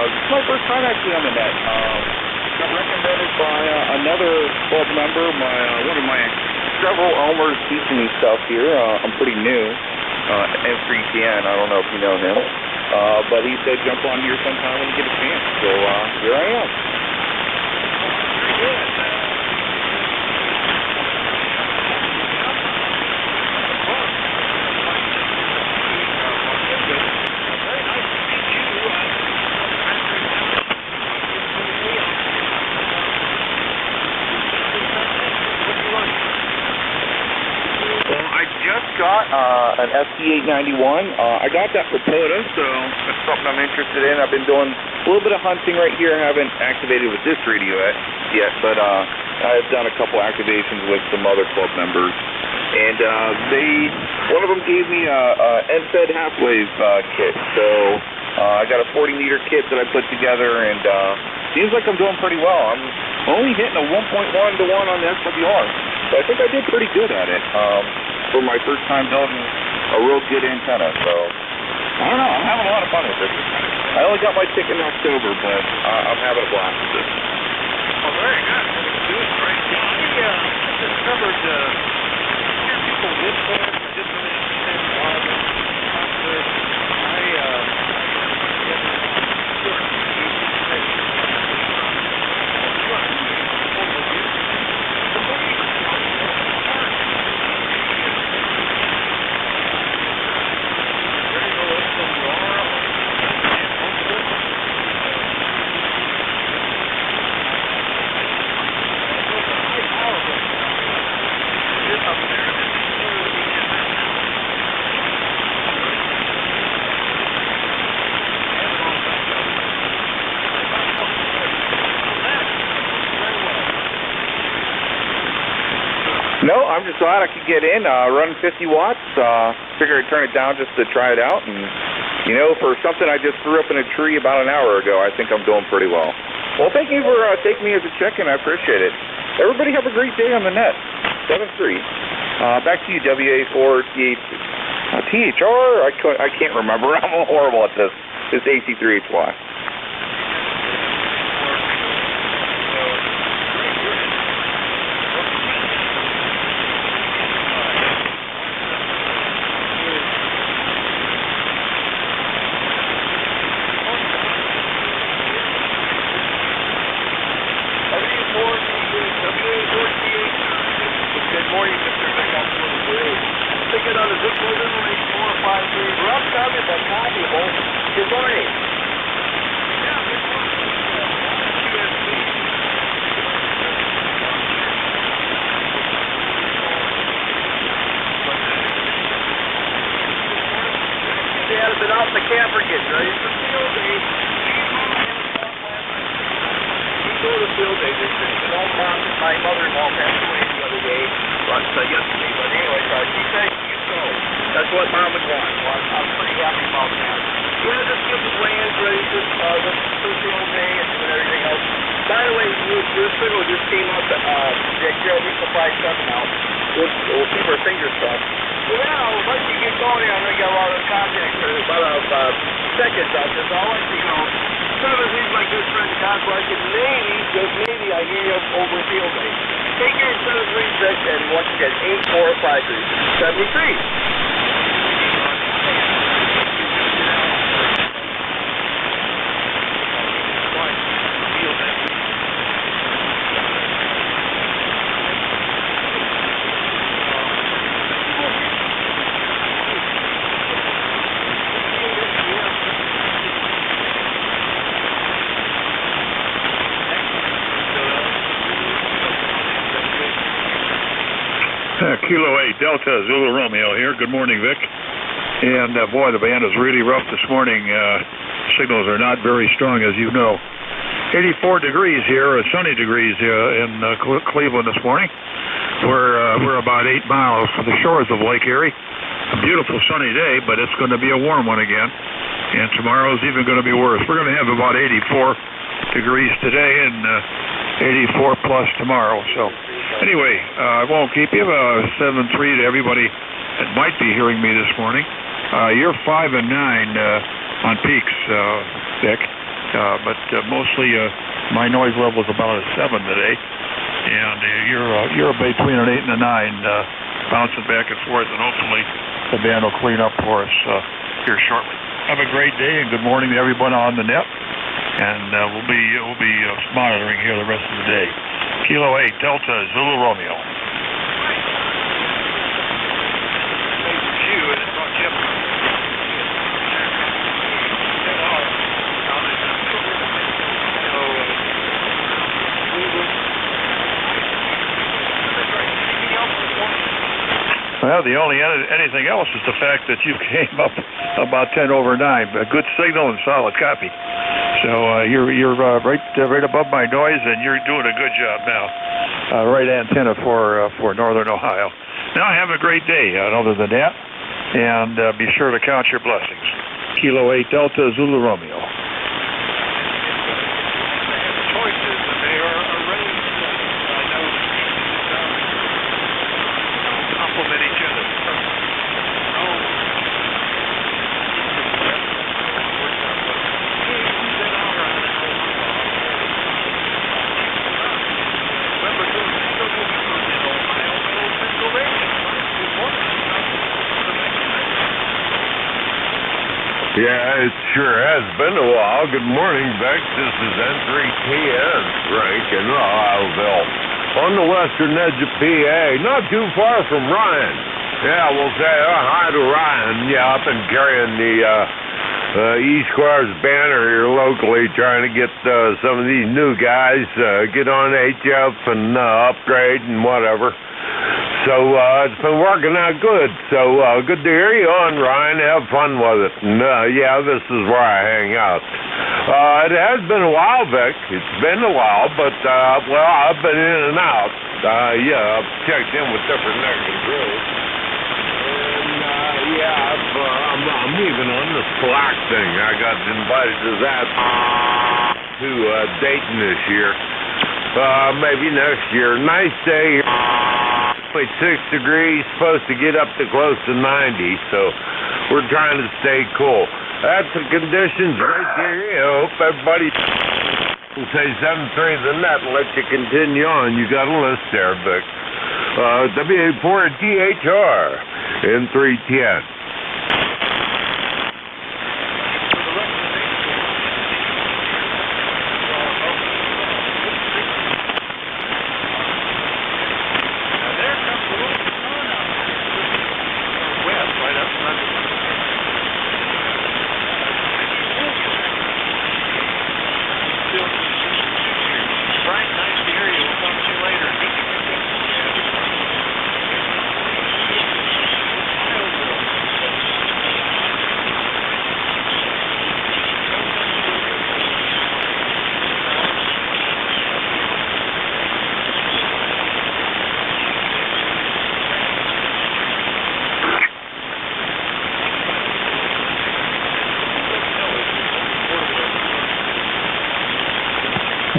This is my first time actually on the net. Got recommended by another club member. One of my several Elmers teaching me stuff here. I'm pretty new. M3TN. I don't know if you know him. But he said jump on here sometime when you get a chance. So here I am. Very good. Got an ST891. I got that for POTA, so that's something I'm interested in. I've been doing a little bit of hunting right here. I haven't activated with this radio yet, but I've done a couple activations with some other club members. And one of them gave me a NFED half-wave kit. So I got a 40-meter kit that I put together, and seems like I'm doing pretty well. I'm only hitting a 1.1 to 1 on the SWR. So I think I did pretty good at it. For my first time building a real good antenna, so I don't know, I'm having a lot of fun with it. I only got my ticket in October, but I'm having a blast with it. Well, very good. Doing great. Yeah, I discovered people with that. I just really understand a lot of it. No, I'm just glad I could get in, run 50 watts. Figured I'd turn it down just to try it out. And, you know, for something I just threw up in a tree about an hour ago, I think I'm doing pretty well. Well, thank you for taking me as a check-in. I appreciate it. Everybody have a great day on the net. 7-3. Back to you, WA4THR. I can't remember. I'm horrible at this. It's AC3HY. And once again, 8453 73. Kilo 8 Delta Zulu Romeo here. Good morning, Vic. And boy, the band is really rough this morning. Signals are not very strong, as you know. 84 degrees here, sunny degrees in Cleveland this morning. We're about 8 miles from the shores of Lake Erie. A beautiful sunny day, but it's going to be a warm one again. And tomorrow's even going to be worse. We're going to have about 84 degrees today and 84 plus tomorrow. So anyway, I won't keep you. 7-3 to everybody that might be hearing me this morning. You're 5 and 9 on peaks, Vic. But mostly my noise level is about a 7 today. And you're between an 8 and a 9, bouncing back and forth, and hopefully the band will clean up for us here shortly. Have a great day, and good morning to everyone on the net. And we'll be monitoring here the rest of the day. Kilo 8 Delta Zulu Romeo. Well, the only anything else is the fact that you came up about 10 over 9. A good signal and solid copy. So you're right above my noise, and you're doing a good job now. Right antenna for Northern Ohio. Now have a great day. Other than that, and be sure to count your blessings. Kilo 8 Delta Zulu Romeo. Yeah, it sure has been a while. Good morning, Beck. This is N3TN, Frank in Ohioville, on the western edge of PA, not too far from Ryan. Yeah, we'll say hi to Ryan. Yeah, I've been carrying the ECARS banner here locally, trying to get some of these new guys get on HF and upgrade and whatever. So it's been working out good. So good to hear you on, Ryan. Have fun with it. And yeah, this is where I hang out. It has been a while, Vic. It's been a while, but well, I've been in and out. Yeah, I've checked in with different neck and crews. And yeah, I'm even on the Slack thing. I got invited to that to Dayton this year. Maybe next year. Nice day. 6 degrees, supposed to get up to close to 90, so we're trying to stay cool. That's the conditions right there. I hope everybody will say 7-3 the net and let you continue on. You got a list there, Vic. WA4THR N310.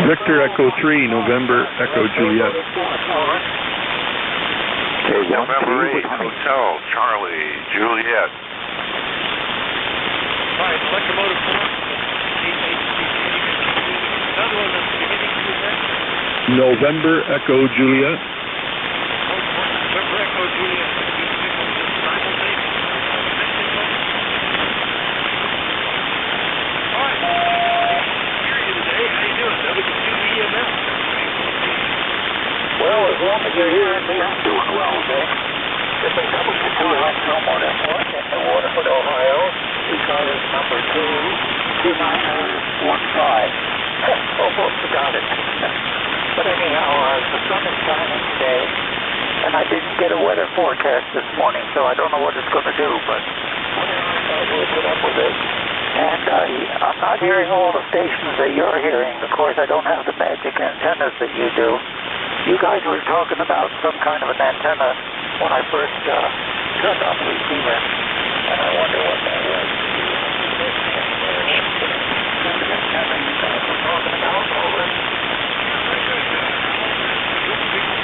Victor Echo 3, November Echo Juliet. November 8, Hotel Charlie Juliet. Right, locomotive 4. November Echo Juliet. November Echo Juliet. Well, as long as you're here, I'm doing well, Vic. If they double to Elmore Airport in Waterford, Ohio, ECARS number 22915. Almost forgot it. But anyhow, the sun is shining today. and I didn't get a weather forecast this morning, so I don't know what it's going to do, but we'll put up with it. And I'm not hearing all the stations that you're hearing. Of course, I don't have the magic antennas that you do. You guys were talking about some kind of an antenna when I first turned on the receiver, and I wonder what that is.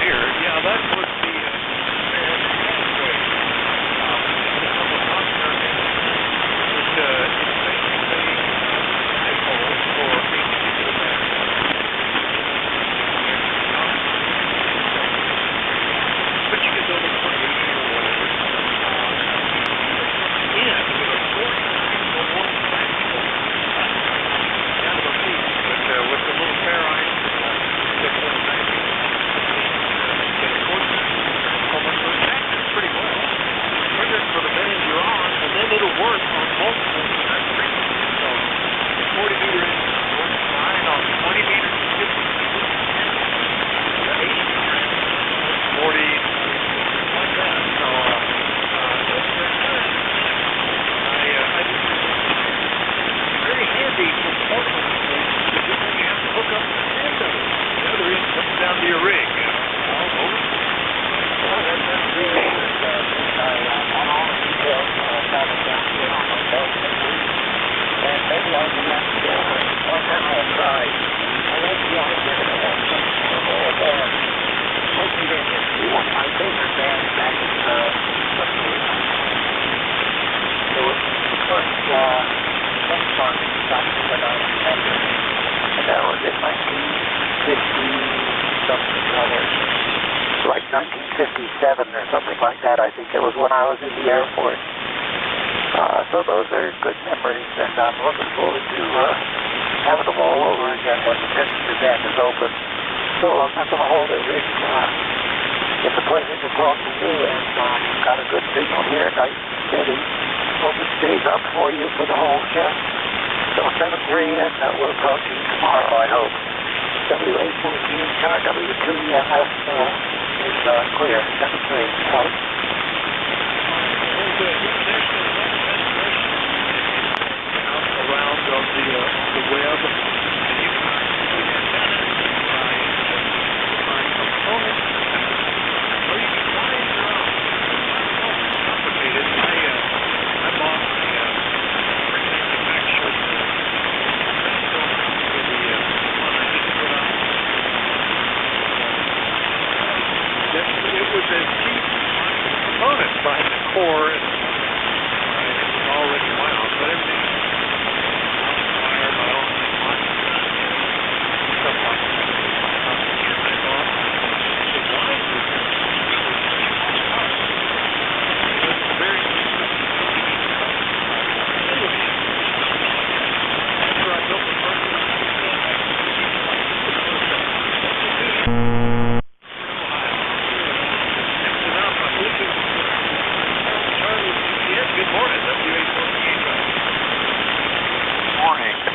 Here, yeah, that would be like 1957 or something like that. I think it was when I was in the Air Force. So those are good memories, and I'm looking forward to having them all over again when the Picture Band is open. So I'm not going to hold it, Rick. It's a pleasure to talk to you, and you've got a good signal here, nice and steady. Hope it stays up for you for the whole show. So 7-3, and we'll talk to you tomorrow, I hope. WA14, W2EMS is clear. 7-3. Out. Around on the web, and you can see the antenna by components, or you can find complicated. I bought a manufactured for the one I just put on. It was a cheap component behind the core, and it was already wound, but everything.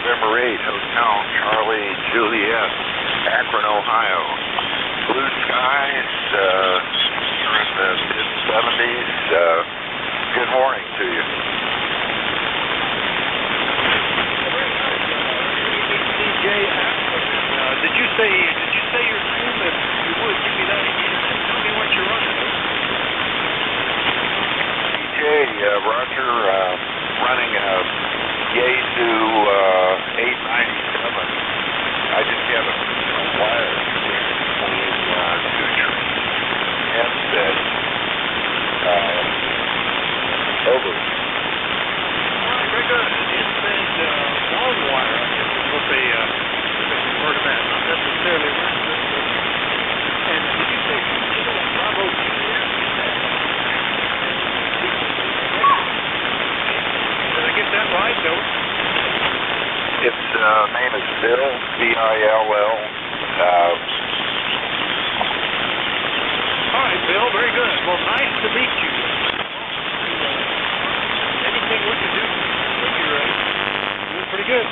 November 8, Hotel Charlie Juliet, Akron, Ohio. Blue skies, you're in the mid-70s. Good morning to you. DJ Akron, did you say your name? If you would, give me that again. Tell me what you're running. DJ Roger, running a Yaesu 897. I just have a wire between two headset over. Very good. Inside long wire, I guess is what they refer to that. Not necessarily wireless. And did you say Bravo Juliet? Did I get that right, though? Its name is Bill, B-I-L-L. All right, Bill, very good. Well, nice to meet you. Anything we can do, you're doing pretty good.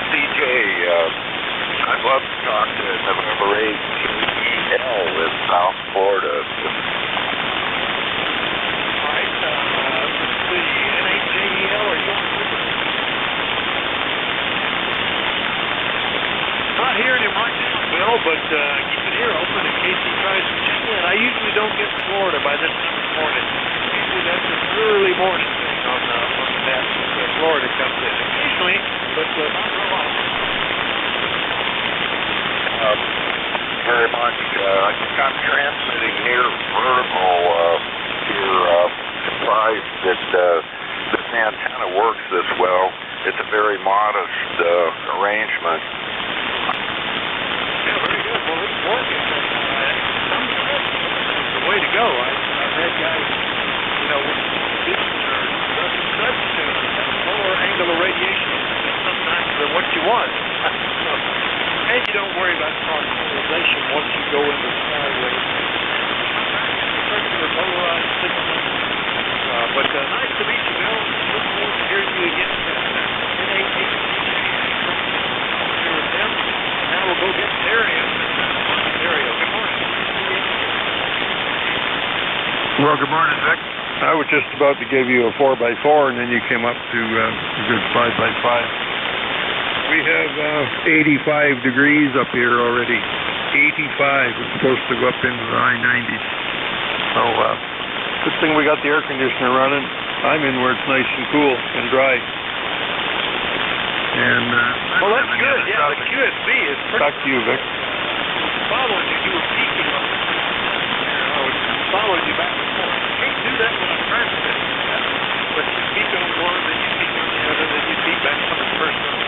CJ, I'd love to talk to November 8th I'm transmitting near vertical here. Surprised that this antenna works this well. It's a very modest arrangement. Yeah, very good. Well, it's working. Sometimes it's the way to go. I've had guys, you know, when conditions are such to have lower angle of radiation sometimes than what you want. And you don't worry about cross polarization once you go into skyway. Regular polarized signal. But nice to meet you, Bill. Look forward to hearing you again. Here with them. Now we'll go get Terry up in Ontario. Good morning. Well, good morning, Vic. I was just about to give you a 4x4, and then you came up to a good 5x5. We have 85 degrees up here already. 85. It's supposed to go up into the high 90s. So, good thing we got the air conditioner running. I'm in where it's nice and cool and dry. And well, that's good. Yeah, the QSB is pretty. Back to you, Vic. Following you, you were peeking on. I was following you back and forth. I can't do that when I'm transmitting. But you peek on one, then you peek on the other, then you peek back on the first one.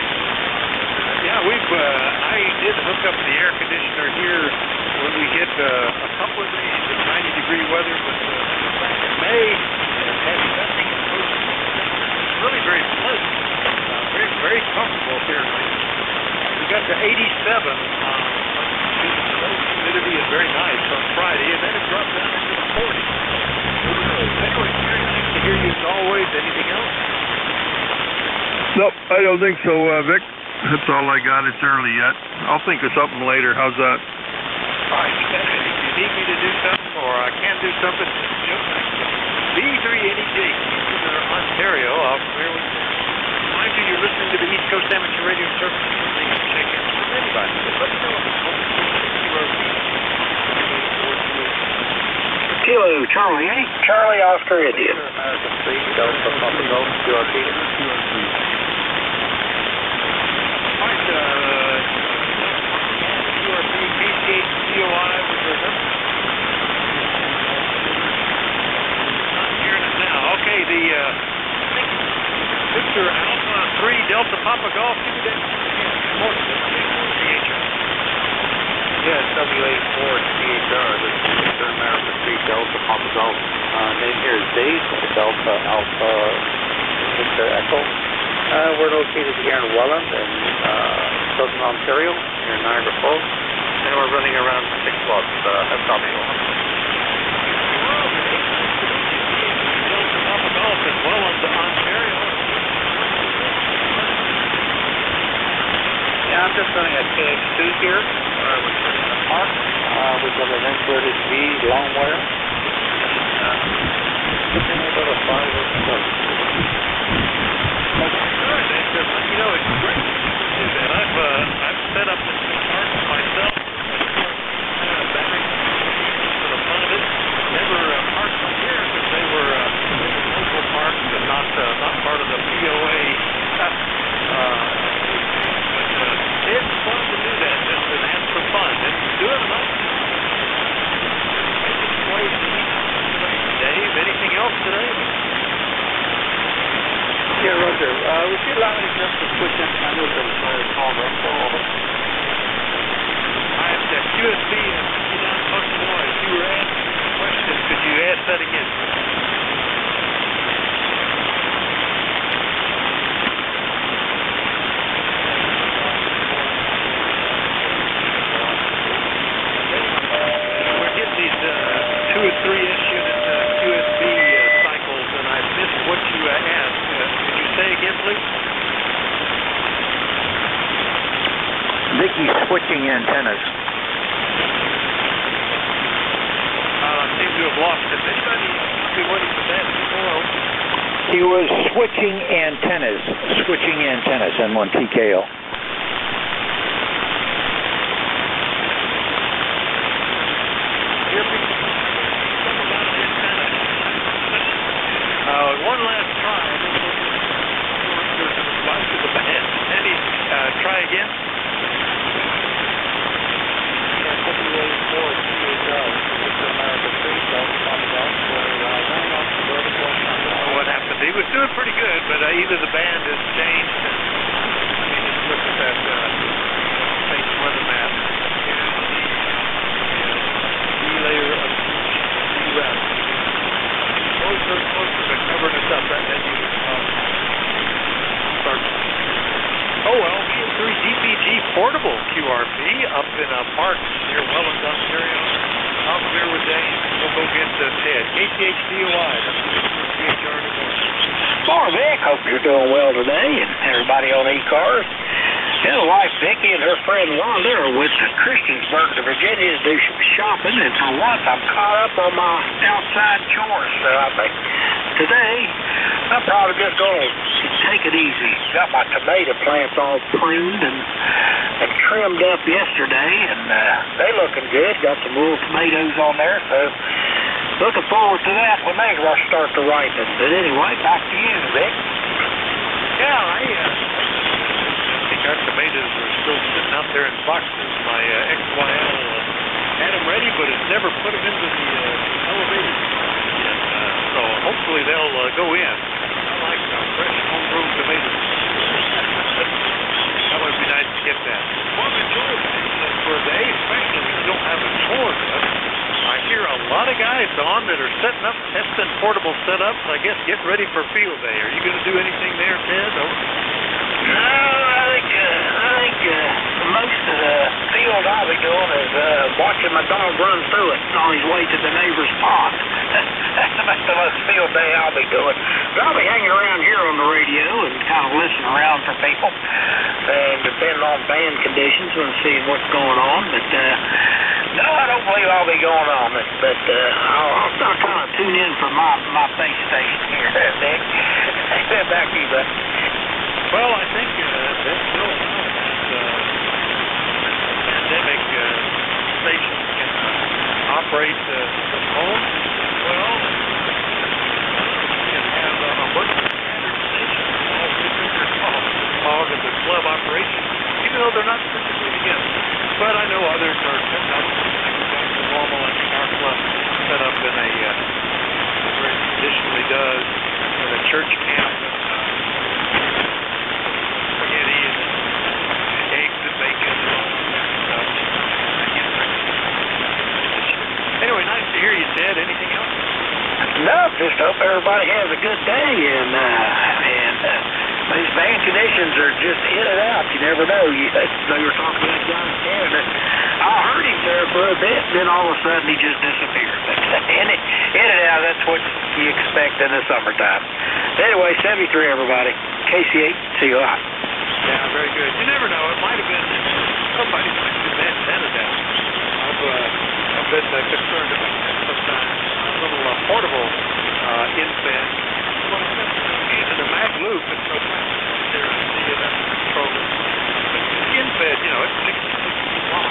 Yeah, I did hook up the air conditioner here when we hit a couple of days of 90-degree weather, but back in May, and had nothing in most. It's really very pleasant. Very, very comfortable apparently. We got to 87. Humidity is very nice on Friday, and then it dropped down into the 40s. Anyway, very nice to hear you as always. Anything else? Nope, I don't think so, Vic. That's all I got. It's early yet. I'll think of something later. How's that? All right. If you need me to do something or I can do something, B3NEJ, Ontario. I'll clear with you. Mind you, you're listening to the East Coast Amateur Radio Service. They can check in with anybody. Let me know if it's home. Kilo Charlie, eh? Charlie Oscar India. American 3, Delta Papa Golf, QRP. All right, QRP, KCH, COI, was there nothing? Not hearing it now. Okay, the Victor Alpha 3 Delta Papa Golf, give me that. Yes, W84 CHR. This is Victor America 3 Delta Papa Golf. Name here is Dave, Delta Alpha Victor Echo. We're located here in Welland in Southern Ontario, near Niagara Falls. And we're running around 6 watts. That's copy. Delta Papa Golf in Welland, Ontario. Yeah, I'm just running a KX2 here. We're running in the park. We've got an inverted V long wire. Looking about a 5 or 7. You know, it's great to do that. I've set up this park myself. Battery for the fun of it. Never parked them here because they were local parks and not part of the POA. It's fun to do that, just to have some fun. And do it enough. Dave, anything else today? Yeah, Roger. Would you allow me just to switch antennas and try to call them for over? I have that QSB and you down much noise. You were asking a question. Could you ask that again? We're getting these 2 and 3S unit QSB cycles, and I missed what you asked. Could you say again, please? Vicky's switching antennas. I seem to have lost it. Anybody see what he was asking for? He was switching antennas, N1 TKO. One last try. To the band. Andy, try again. Yeah, W84 CHR. doing pretty good, but either the band has changed. And, I mean, just look at that page weather map. Layer of U.S. Closer and closer to covering us up. That you start. Oh well, V3 DPG portable QRP up in a park near Welland, Ontario. Out there with Dane. We'll go get Ted. KCHDOI. Morning, Vic. Hope you're doing well today, and everybody on ECARS. His wife Vicki and her friend Wanda are with Christiansburg to Virginia to do some shopping, and for once I'm caught up on my outside chores. So I think today I'm probably just going to take it easy. Got my tomato plants all pruned and trimmed up yesterday, and they looking good. Got some little tomatoes on there, so looking forward to that when they start to ripen. But anyway, back to you, Vic. Yeah, our tomatoes are still sitting out there in boxes. My XYL had them ready, but has never put them into the elevator yet. So hopefully they'll go in. I like fresh homegrown tomatoes. That would be nice to get that. Well, enjoy it for a day, especially when you don't have a chore. I hear a lot of guys on that are setting up, testing portable setups. I guess getting ready for field day. Are you going to do anything there, Ted? No, I think most of the field I'll be doing is watching my dog run through it on his way to the neighbor's pond. That's the most field day I'll be doing. But I'll be hanging around here on the radio and kind of listening around for people, and depending on band conditions and seeing what's going on. But no, I don't believe I'll be going on it. But I'll start kind of tune in from my base station here, Nick. Back to you, bud. Well, I think that's still pandemic stations can operate from home. Well, you can have emergency standard stations all within their fog of the club operation, even though they're not physically together. But I know others are set up back to normal. I think our club set up in a where it traditionally does in a church camp. Anyway, nice to hear you, Ted. Anything else? No, just hope everybody has a good day, and these band conditions are just in and out. You never know. You were talking about John in Canada. I heard him there for a bit, then all of a sudden he just disappeared. in and out, that's what you expect in the summertime. Anyway, 73, everybody. KC8, see you out. Yeah, very good. You never know. It might have been somebody might have been antenna down. I've been concerned about that sometimes. A little portable in-bed. Well, using a mag loop, it's so fast there to see the controller. But in-bed, it's 6 feet long.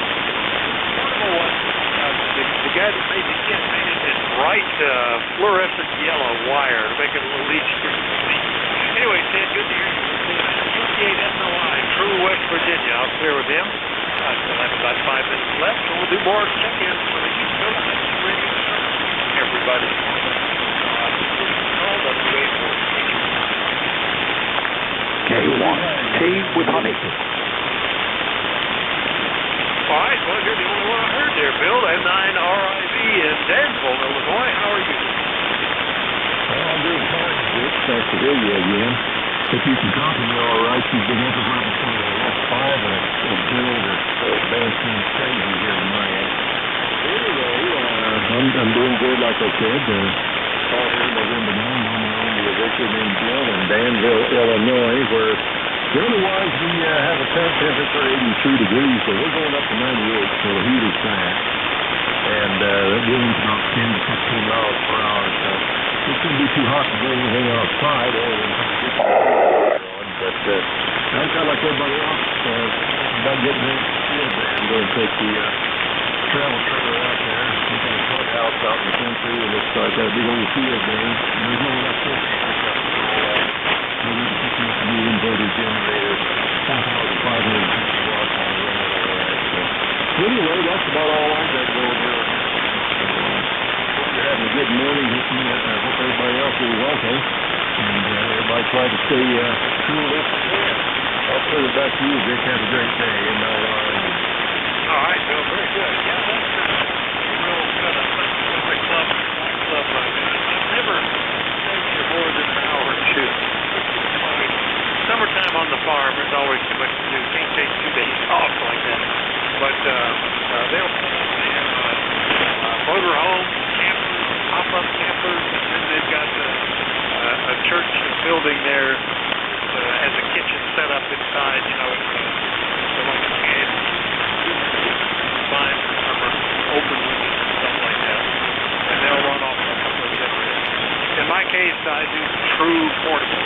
Portable one, the guy that made the kit made it in bright fluorescent yellow wire to make it a little easier to see. Anyway, Ted, good to hear you. 58 SOI, True West Virginia. I'll clear with him. I still have about 5 minutes left, so we'll do more check-ins for the East Coast. Everybody. K1T with honey. All right, well, you're the only one I heard there, Bill. M9RIV in Danville, Illinois. How are you? Well, I'm doing fine, Dick. Nice to hear you again. If you can copy me all right, you've been everywhere between the last 5 and a bill that band seems crazy here in my end. Anyway, I'm doing good, like I said. Call here November 9, I'm with Richard named Bill in Danville, Illinois, where weather-wise we have a current temperature 83 degrees, so we're going up to 98, so the heat is fast. And the wind's about 10 to 15 miles per hour, so it shouldn't be too hot to do anything outside, other than but I'm kind of like everybody else, about getting in the field there. I'm going to take the travel trailer out there. We got a clubhouse out in the country, and it's got a big old field there. And there's no electricity pickup at all. We need to pick up a new inverter generator, 1,550 watts on the run and all that. So anyway, that's about all I got going here. Hope you're having a good morning. I hope everybody else is also. And everybody try to stay cooled up. I'll turn it back to you, Vic. Have a great day. And All right, Bill, very good. Yeah, that's a real kind of summer club, I've never stayed here more than an hour or two. Summertime on the farm, there's always too much to do. Can't take 2 days off like that. But they'll have motorhomes, campers, pop-up campers, and then they've got a church building there that has a kitchen set up inside. You know, it's like a can fine for summer, open windows and stuff like that. And they'll run off a couple of generators. In my case, I do true portable,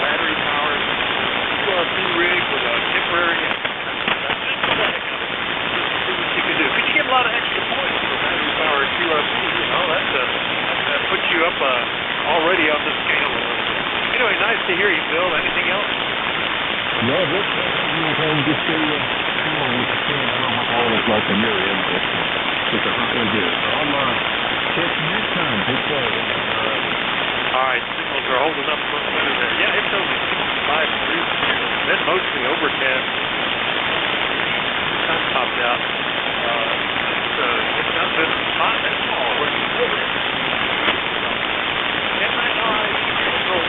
battery powered, QRP rig with a temporary. You can do. But you get a lot of extra points for battery powered QRP. You know, that puts you up already on the scale a little bit. Anyway, nice to hear you, Bill. Anything else? no, Vic, just stay cool with the can. I don't know how it's like on your end, but it's a hot one here. I'll catch you next time. Take care. All right, signals are holding up a little better there. Yeah, it's only 65 degrees. Then mostly overcast. Sun popped out. It's not been hot at all.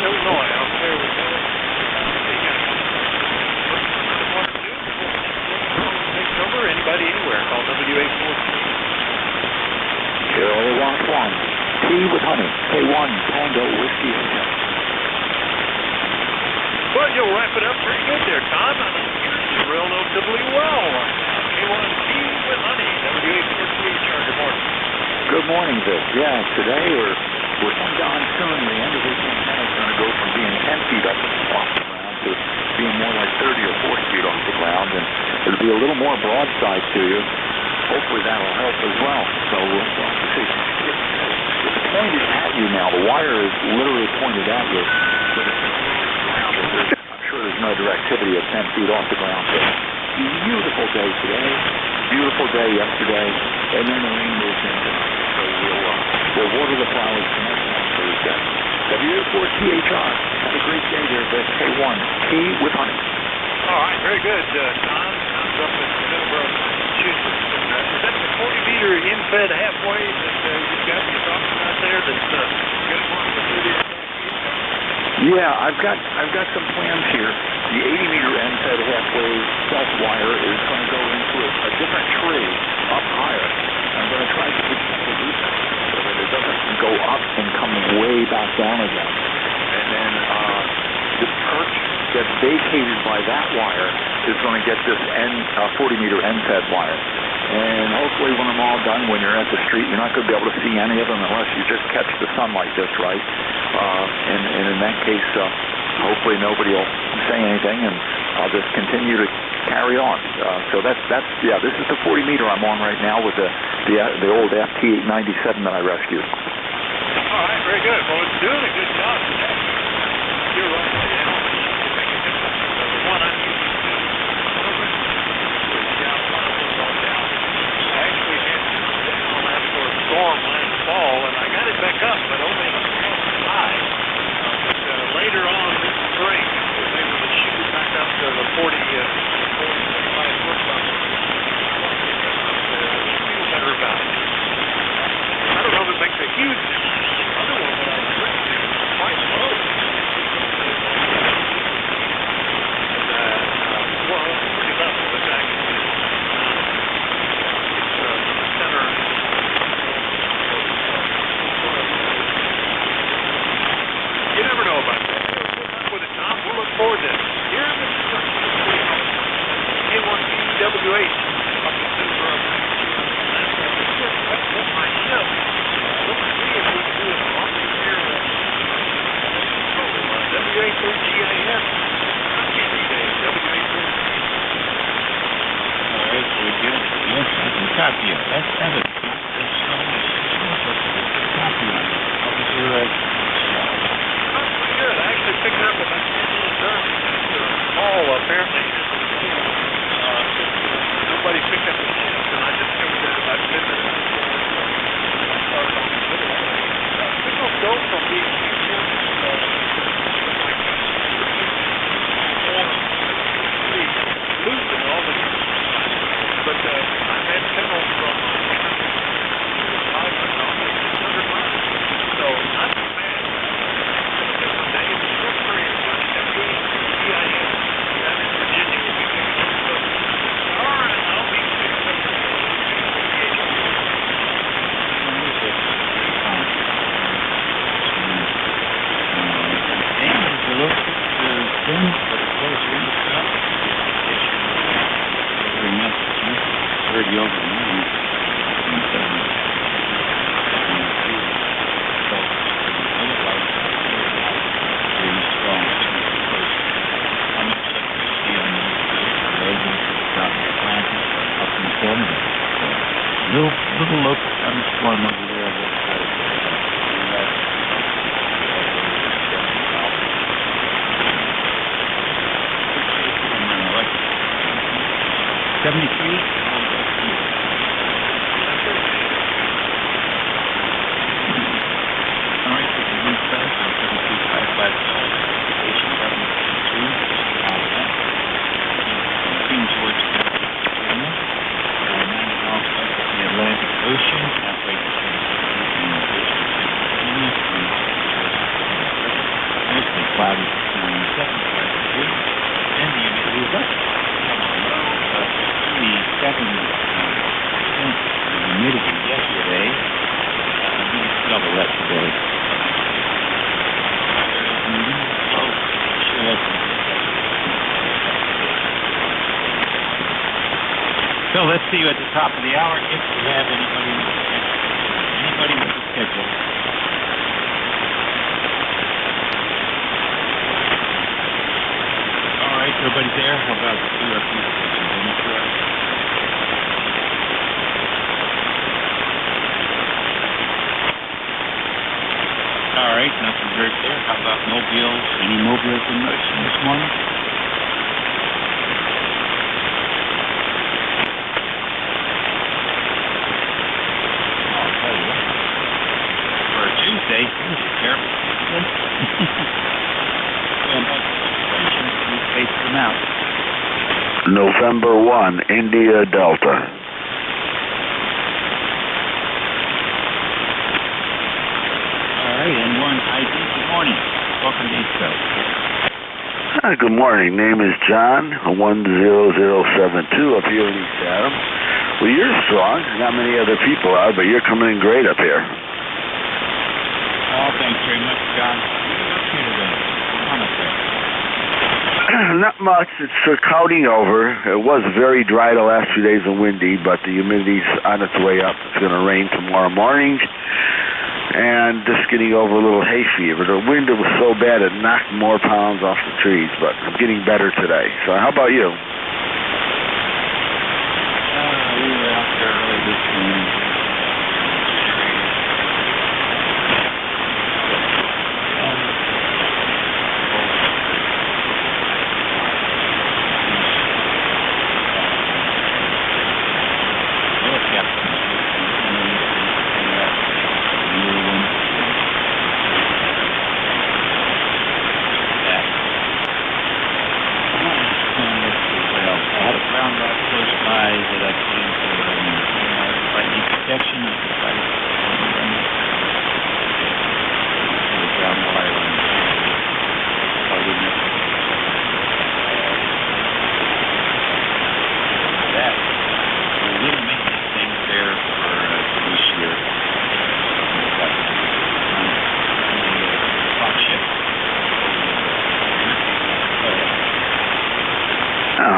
Illinois, out there with takes over. Anybody anywhere, call WA14. You only want one. Tea with honey. K1 Tango Whiskey. Well, you'll wrap it up pretty good there, Tom. I think you're relatively well right now. K1 Tea with honey. WA14 Charger morning. Good morning, Vic. Yeah, today we're some darn soon. The end of this antenna is going to go from being 10 feet up off the ground to being more like 30 or 40 feet off the ground, and it'll be a little more broadside to you. Hopefully that'll help as well. So we'll have to see. It's pointed at you now. The wire is literally pointed at you. But I'm sure there's no directivity at 10 feet off the ground. But beautiful day today. Beautiful day yesterday. And then the rain moves in tonight. So we'll water the flowers tonight on Thursday. WA4THR. Have a great day there, Vic. K1. Tea with honey. All right, very good, Tom. Tom's up in Middleborough, Massachusetts. Is that the 40-meter in-fed halfway that you've got your talking out there that's going to want the 30? Yeah, I've got some plans here. The 80-meter end-fed halfway self wire is going to go into a different tree up higher. I'm going to try to protect the root so that it doesn't go up and come way back down again. And then the perch that's vacated by that wire is going to get this 40-meter end-fed wire. And hopefully when I'm all done, when you're at the street, you're not going to be able to see any of them unless you just catch the sunlight just right. And in that case, hopefully nobody will say anything, and I'll just continue to carry on. So this is the 40-meter I'm on right now with the old FT897 that I rescued. All right, very good. Well, it's doing a good job today. You're right. The one I'm using storm last fall, and I got it back up, but only high. Later on this spring, I was able to shoot it back up to the 45 foot level. Feel better about it. I don't know if it makes a huge difference. The other one that I was cloudy this morning. Second wind, and the humidity is up. Low of 87% humidity yesterday. Smell the wet today. Sure has some. So let's see you at the top of the hour if we have anybody with the schedule. Anybody with the schedule? All right, nobody's there. How about do a few questions for us? All right, nothing heard there. How about mobiles? Any mobiles in motion this morning? I'll tell you. For a Tuesday, this is terrible. Going back to suspension, we spaced them out. November 1, India Delta. N1 ID, good morning. Welcome to East Coast. Hi, good morning. Name is John, 10072 up here in East Adam. Well, you're strong. Not many other people are, but you're coming in great up here. Oh, thanks very much, John. What about you today? Come up there. Not much. It's clouding over. It was very dry the last few days and windy, but the humidity's on its way up. It's going to rain tomorrow morning. And just getting over a little hay fever. The wind was so bad it knocked more pounds off the trees, but I'm getting better today. So how about you? We were out there early this morning.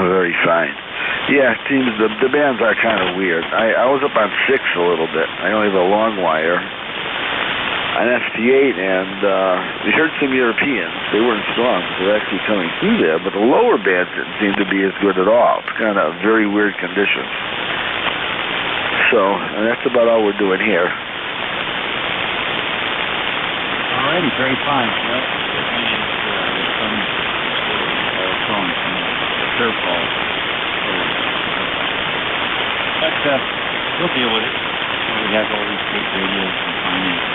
Very fine. Yeah, it seems the bands are kind of weird. I was up on 6 a little bit. I only have a long wire on FT8, and we heard some Europeans. They weren't strong. They're actually coming through there, but the lower bands didn't seem to be as good at all. It's kind of very weird conditions. So that's about all we're doing here. Alrighty, very fine. Well, certainly is some songs from curveballs. But we'll deal with it. We have all these great radios and finance.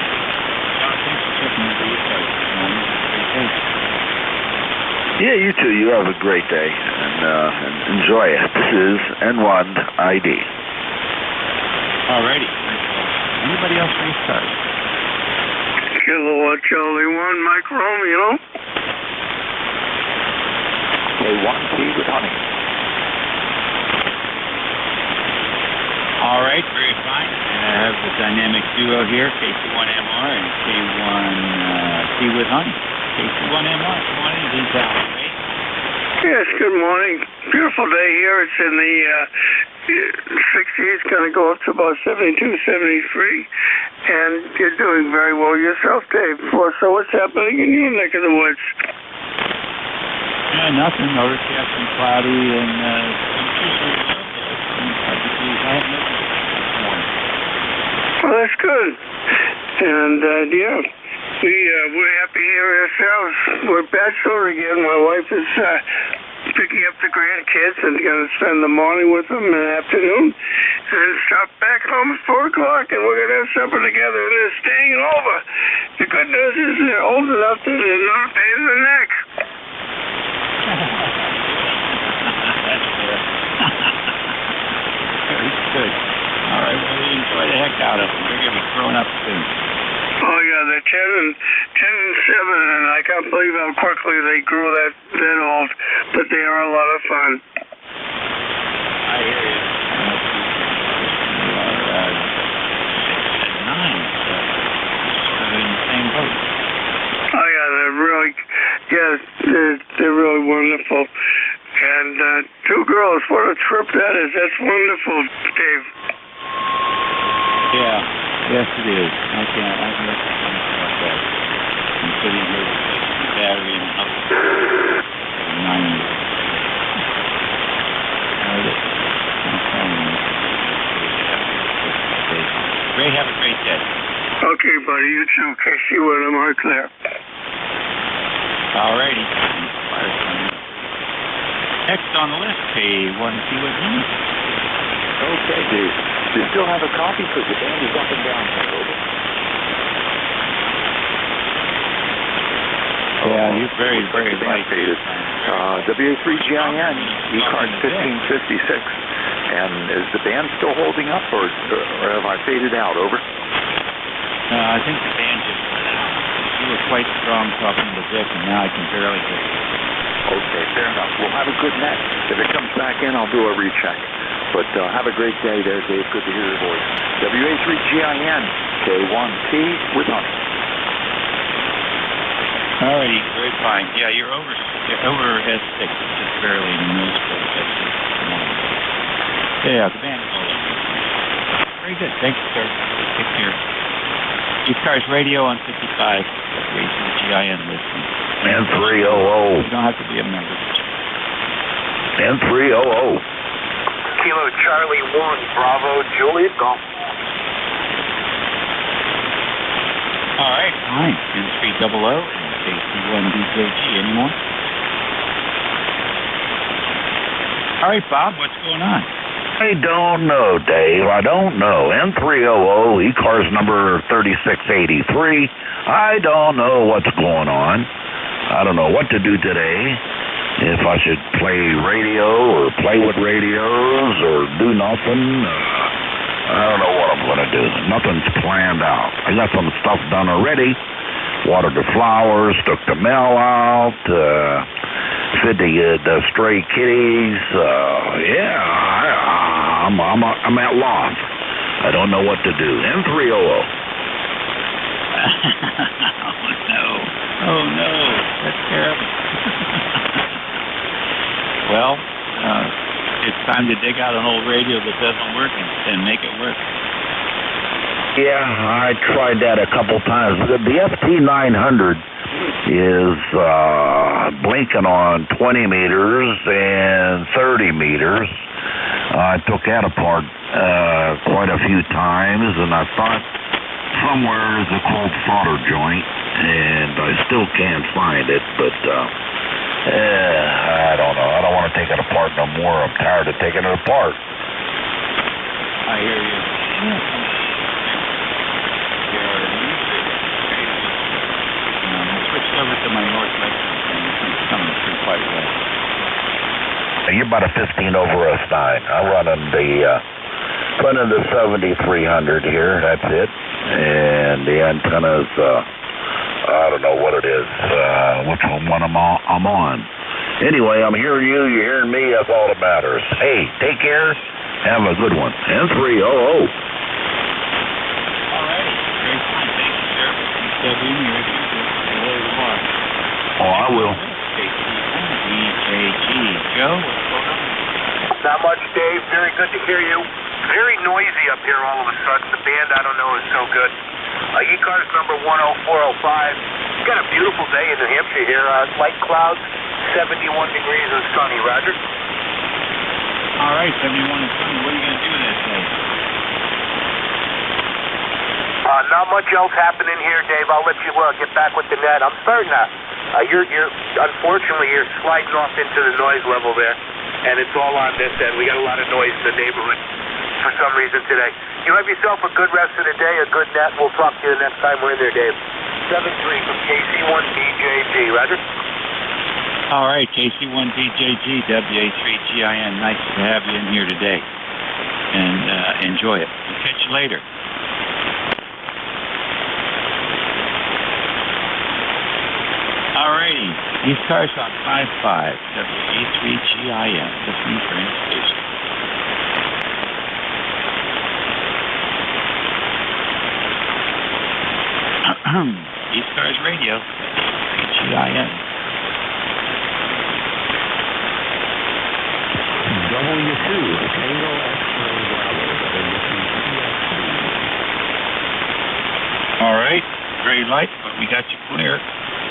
John, thanks for checking into your site this morning. Great day. Yeah, you too. You have a great day, and enjoy it. This is N1 ID. Alrighty. Anybody else restart? Kilowatt Charlie 1, Mike Romeo. K1T with honey. All right, very fine. And I have the dynamic duo here, KC1MR and K1T with honey. KC1MR, good morning. It is Alan, right? Yes, good morning. Beautiful day here. It's in the 60s, going to go up to about 72, 73. And you're doing very well yourself, Dave. So what's happening in your neck of the woods? Nothing. Overcast and cloudy, and temperatures are 25 degrees. I have no this morning. Well, that's good. And yeah, we're happy here ourselves. We're bachelor again. My wife is picking up the grandkids and going to spend the morning with them in the afternoon, and stop back home at 4 o'clock, and we're going to have supper together. And they're staying over. The good news is they're old enough that they're not a pain in the neck. That's fair. Very good. All right, well, enjoy the heck out of them. They're going to be growing up soon. Oh, yeah, they're 10 and 7, and I can't believe how quickly they grew that old. But they are a lot of fun. I hear you. Oh yeah, they're really wonderful. And 2 girls, what a trip that is. That's wonderful, Dave. Yeah, yes it is. I can about that. I'm sitting here replacing the battery in the house. 9 years. Great, have a great day. Okay, buddy, you too. Casey Woodham, Art Claire. All righty. Next on the list, K1T with me. Okay, Dave. Do you still have a copy? Because the band is up and down here, over. Yeah, you're very, very light. WA3GIN, ECARS 1556. And is the band still holding up, or have I faded out? Over. I think the band just went out. You were quite strong talking to Vic, and now I can barely hear you. Okay, fair enough. We'll have a good net. If it comes back in, I'll do a recheck. But have a great day there, Dave. Good to hear your voice. WA3GIN, K1T with Hunter. All righty, very fine. Yeah, you're over S6, just barely in the nose plate. That's it. Yeah, the band is all over. Very good. Thank you, sir. Take care. ECARS Radio on 55. WA3GIN listening. N300. You don't have to be a member. N300. Kilo Charlie 1, Bravo, Juliet, Golf. All right, fine. N300 and KC1BJG. Any more? All right, Bob, what's going on? I don't know, Dave. I don't know. N300, ECARS number 3683. I don't know what's going on. I don't know what to do today. If I should play radio or play with radios or do nothing. I don't know what I'm going to do. Nothing's planned out. I got some stuff done already. Watered the flowers, took the mail out, fed the stray kitties. I'm at loss. I don't know what to do. N300. Oh no, that's terrible. Well, it's time to dig out an old radio that doesn't work and make it work. Yeah, I tried that a couple times. The FT900 is blinking on 20 meters and 30 meters. I took that apart quite a few times, and I thought somewhere is a cold solder joint, and I still can't find it, but I don't know. I don't want to take it apart no more. I'm tired of taking it apart. I hear you. I switched over to my Northwest, and it's coming through quite well. You're about a 15 over a Stein. I'm running the 7300 here. That's it. And the antenna's, I don't know what it is, which one I'm on. Anyway, I'm hearing you, you're hearing me, that's all that matters. Hey, take care. Have a good one. N300. All right. Very fine. Thank you, sir. Oh, I will. KC1BJG. Joe, what's going on? Not much, Dave. Very good to hear you. Very noisy up here all of a sudden. The band, I don't know, is so good. ECARS number 10405. It's got a beautiful day in New Hampshire here. Light clouds, 71 degrees and sunny. Roger. All right, 71 and sunny. What are you going to do with that day? Not much else happening here, Dave. I'll let you get back with the net. I'm starting to. Unfortunately, you're sliding off into the noise level there, and it's all on this end. We got a lot of noise in the neighborhood for some reason today. You have yourself a good rest of the day, a good net. We'll talk to you the next time we're in there, Dave. 7-3 from KC1BJG. Roger. All right, KC1BJG, WA3GIN. Nice to have you in here today, and enjoy it. We'll catch you later. ECARS on 5.5, WA3GIN, listening for any station. ECARS Radio, WA3GIN. W2, Tango X-Ray Bravo, WTSB. All right, very light, but we got you clear.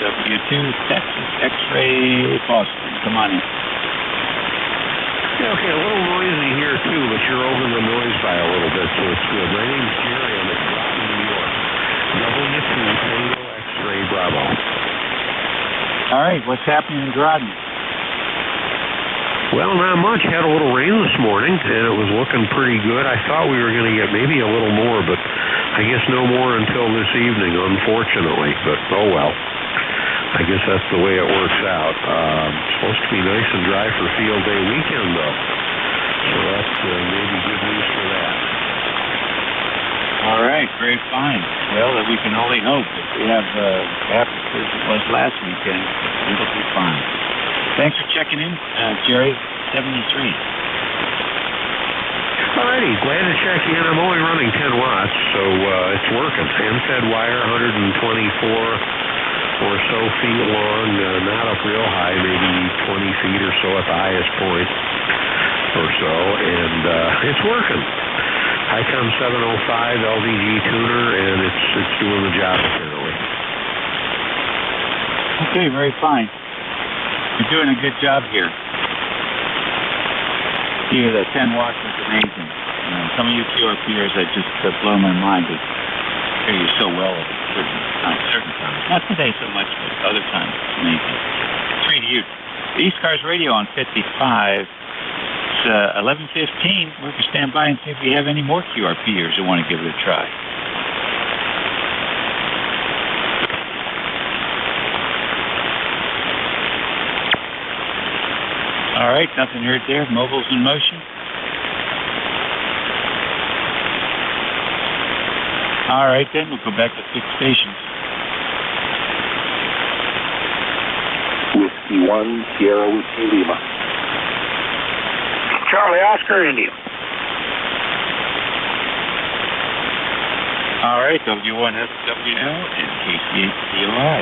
W2, Texas X-Ray Boston. Come on in. Yeah, okay, a little noisy here too, but you're over the noise by a little bit, so it's good. My name's Jerry. I'm at Groton, New York. W2, Tango X-Ray Bravo. All right, what's happening in Groton? Well, not much. Had a little rain this morning, and it was looking pretty good. I thought we were going to get maybe a little more, but I guess no more until this evening, unfortunately. But, oh well. I guess that's the way it works out. Supposed to be nice and dry for field day weekend, though. So that's maybe good news for that. All right, very fine. Well, we can only hope. If we have half as it was last weekend, it'll be fine. Thanks for checking in, Jerry, 73. Alrighty, glad to check in. I'm only running 10 watts, so it's working. Hand-fed wire, 124 or so feet long, not up real high, maybe 20 feet or so at the highest point or so, and it's working. ICOM 705 LVG tuner, and it's doing the job apparently. Okay, very fine. You're doing a good job here. Here, the 10 watts is amazing. Some of you QRPers that just blow my mind. They hear you so well at certain times. Not today so much, but other times it's amazing. 3 to you. The ECARS Radio on 55. It's 11:15. We're going to stand by and see if we have any more QRPers who want to give it a try. All right, nothing heard there. Mobile's in motion. All right, then we'll go back to fixed stations. Whiskey 1, Sierra Whiskey Lima. Charlie Oscar, India. All right, W1SWL and KC8COI.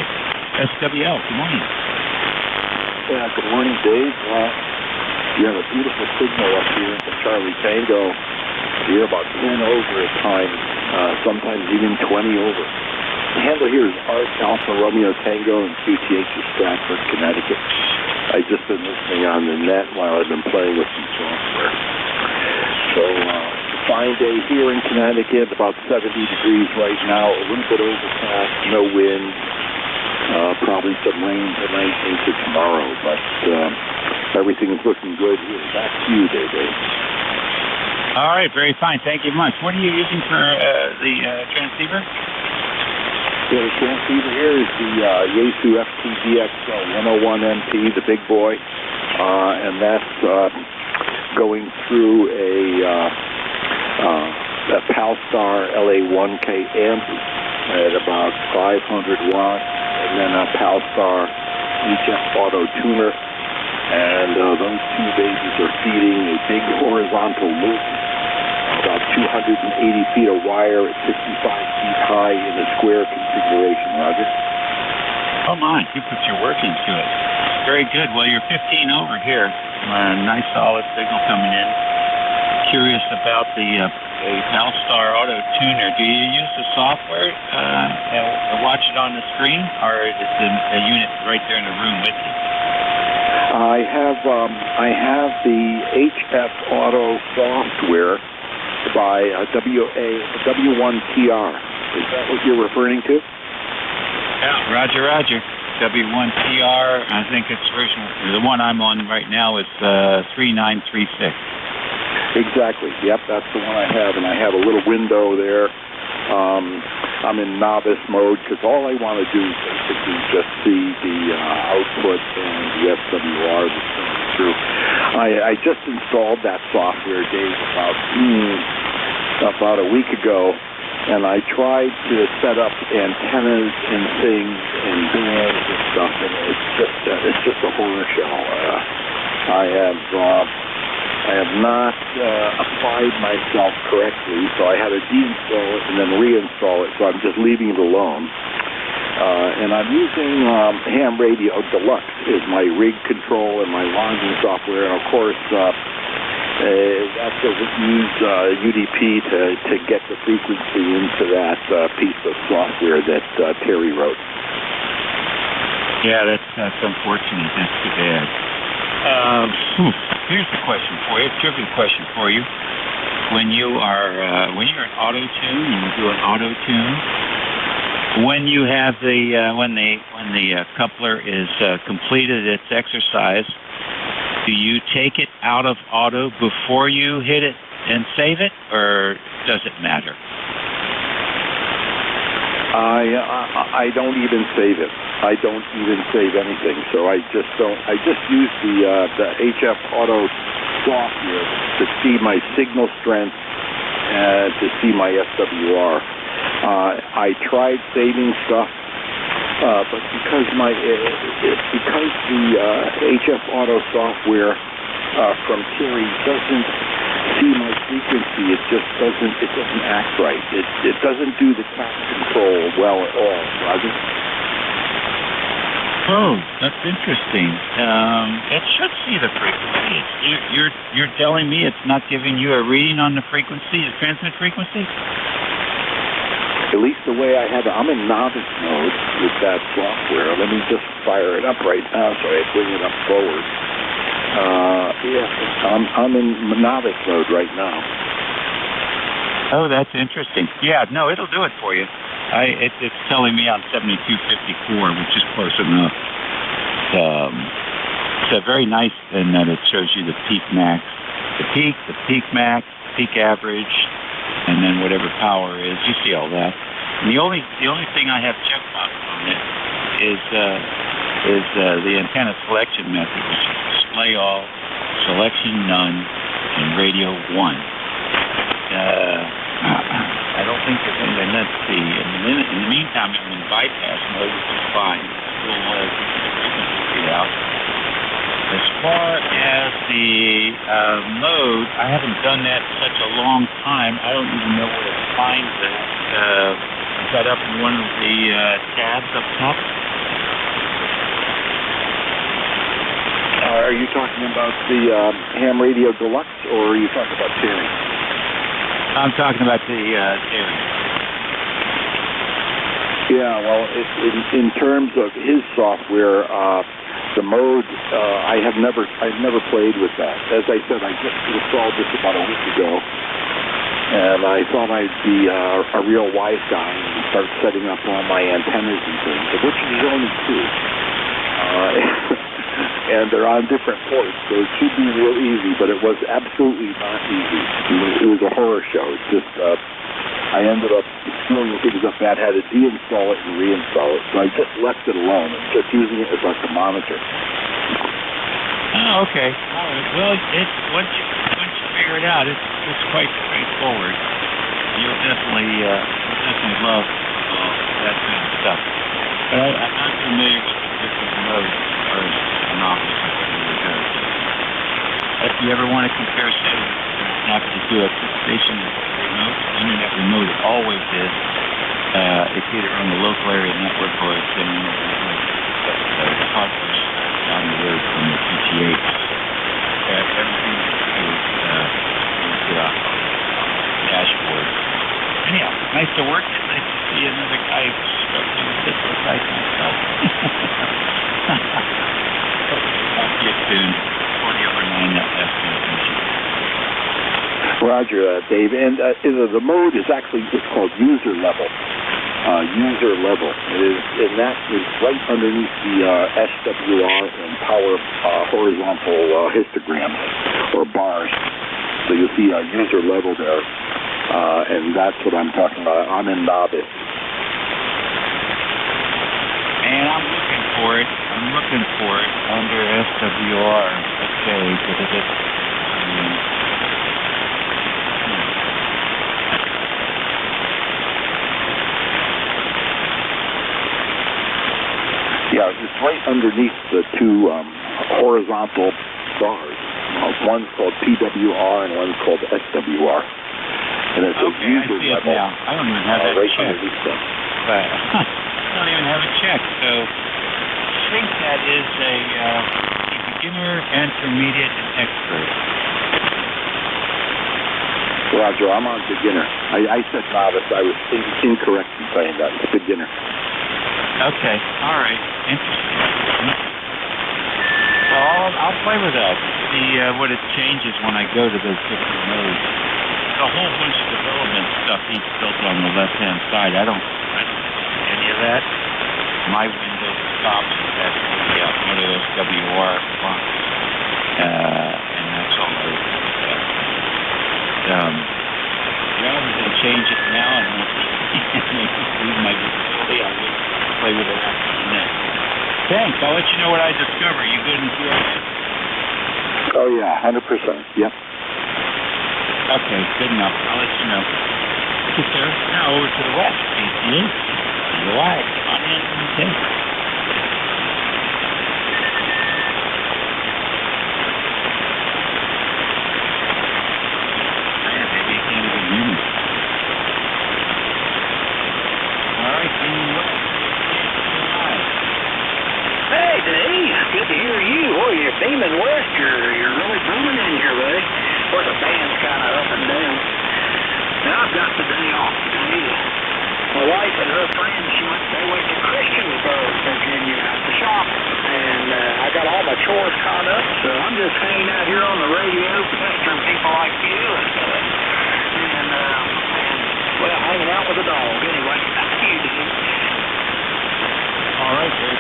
SWL, good morning. Yeah, good morning, Dave. You have a beautiful signal up here in the Charlie Tango. You're about 10 over at times, sometimes even 20 over. The handle here is Art Alpha Romeo Tango in QTH of Stratford, Connecticut. I've just been listening on the net while I've been playing with some software. So, fine day here in Connecticut, about 70 degrees right now, a little bit overcast, no wind, probably some rain tonight into tomorrow, but everything is looking good here. Back to you, Dave. All right, very fine. Thank you much. What are you using for the transceiver? Yeah, the transceiver here is the Yaesu FTDX 101MP, the big boy, and that's going through a Palstar LA1K amp at about 500 watts, and then a Palstar HF Auto Tuner. And those two babies are feeding a big horizontal loop, about 280 feet of wire at 65 feet high in a square configuration, Roger. Come on, you put your work into it. Very good. Well, you're 15 over here. Nice solid signal coming in. Curious about the Palstar Auto Tuner. Do you use the software and watch it on the screen, or is it a unit right there in the room with you? I have the HF Auto software by W1TR. Is that what you're referring to? Yeah, Roger. W1TR, I think it's version, the one I'm on right now is 3936. Exactly. Yep, that's the one I have, and I have a little window there. I'm in novice mode because all I want to do is basically just see the output and the SWR that's coming through. I just installed that software, Dave, about a week ago, and I tried to set up antennas and things and bands and stuff, and it's just a horror show. I have not applied myself correctly, so I had to deinstall it and then reinstall it, so I'm just leaving it alone. And I'm using Ham Radio Deluxe as my rig control and my logging software, and of course that doesn't use UDP to get the frequency into that piece of software that Terry wrote. Yeah, that's unfortunate. That's too bad. Here's the question for you. Trivia question for you. When you're in auto tune and you do an auto tune, when you have when the coupler is completed its exercise, do you take it out of auto before you hit it and save it, or does it matter? I don't even save it. I don't even save anything. So I just don't. I just use the HF Auto software to see my signal strength and to see my SWR. I tried saving stuff, but because the HF Auto software from Terry doesn't see my frequency, it doesn't act right. It doesn't do the track control well at all, Roger. Oh, that's interesting. It should see the frequency. You're telling me it's not giving you a reading on the frequency, the transmit frequency? At least the way I have it, I'm in novice mode with that software. Let me just fire it up right now so I bring it up forward. I'm in novice mode right now. Oh, that's interesting. Yeah, no, it'll do it for you. It's telling me I'm 7254, which is close enough. It's very nice in that it shows you the peak max, the peak max, peak average, and then whatever power is. You see all that. And the only thing I have checkbox on it is the antenna selection method, which is display all, selection none, and radio 1. I don't think there's anything. Let's see. In the meantime, I'm in bypass mode, which is fine. We'll frequency readout. As far as the mode, I haven't done that in such a long time. I don't even know where to find it. Is that up in one of the tabs up top? Are you talking about the Ham Radio Deluxe, or are you talking about Terry? I'm talking about the Terry. Yeah, well, in terms of his software, the mode, I've never played with that. As I said, I just installed this about a week ago, and I thought I'd be a real wise guy and start setting up all my antennas and things, which is only 2. And they're on different ports, so it should be real easy, but it was absolutely not easy. It was a horror show. It's just, I ended up screwing things up bad, had to deinstall it and reinstall it, so I just left it alone. I'm just using it as like a monitor. Oh, okay. All right. Well, once you figure it out, it's quite straightforward. You'll definitely love that kind of stuff. But I'm not familiar with the different modes as far as novice goes. If you ever want to compare settings, I'm happy to do a station remote. Internet remote, it always is. It's either on the local area network or it's in the conference down the road from the PTH. Everything is dashboard. Anyhow, nice to work. It's nice to see another guy who's struggling with this like myself. Talk to you soon. 40/9 transmission. Roger, Dave. And the mode is actually, it's called user level. User level. It is, and that is right underneath the SWR and power horizontal histograms or bars. So you'll see user level there. And that's what I'm talking about. I'm in novice. And I'm looking for it. Under SWR. Okay. Yeah, it's right underneath the two horizontal bars. One's called PWR and one's called SWR. And it's okay, I see it now. I don't even have that right checked. underneath them. But I don't even have it checked. So I think that is a beginner, intermediate, and expert. Roger, I'm on beginner. I said novice. I was incorrect in saying that. It's beginner. Okay, all right. Interesting. Well, I'll play with that. See what it changes when I go to those different modes. A whole bunch of development stuff he's built on the left-hand side. I don't see any of that. My window stops at the Moto SWR box, and that's all I got. Rather than change it now and leave my visibility, I will play with it after the next. Thanks. I'll let you know what I discover. You good and feel? Oh yeah, 100%. Yep. Okay, good enough. I'll let you know. Okay, sir. Now over to the west. ACH. You're live. Come on in. Okay. Man, maybe you can't even hear me. All right, Dean West. Hey, Dave. Good to hear you. Boy, you're beaming west. You're really booming in here, buddy. Of course, the band's kind of up and down. Now, I've got the day off today. My wife and her friends, they went to Christiansburg, Virginia, to shop. And I got all my chores caught up, so I'm just hanging out here on the radio, pestering people like you, and well, hanging out with the dog. Anyway, back to you, Dave. All right, Dave.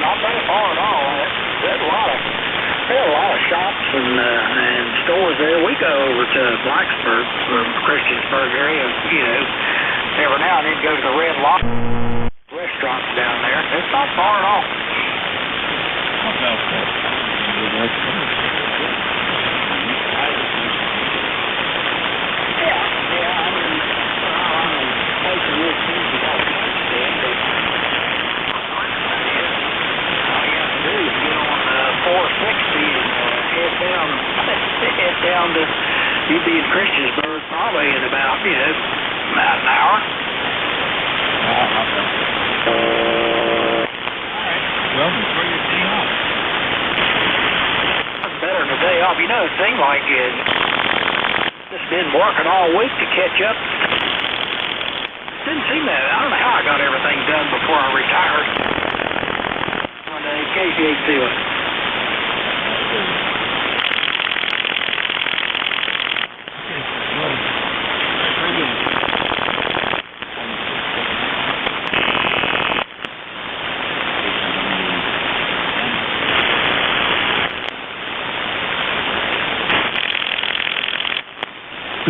Not very far at all. There's a lot of shops and stores there. We go over to Blacksburg, or Christiansburg area, you know, every now and then go to the Red Lock restaurants down there. It's not far at all. How about that? Yeah, I mean, place in which things we got to get on 460 and head down to, you'd be in Christiansburg probably in about, about an hour. Well, enjoy your day off. That's better than a day off. You know, it seemed like just been working all week to catch up. Didn't seem that. I don't know how I got everything done before I retired. On the KCH2.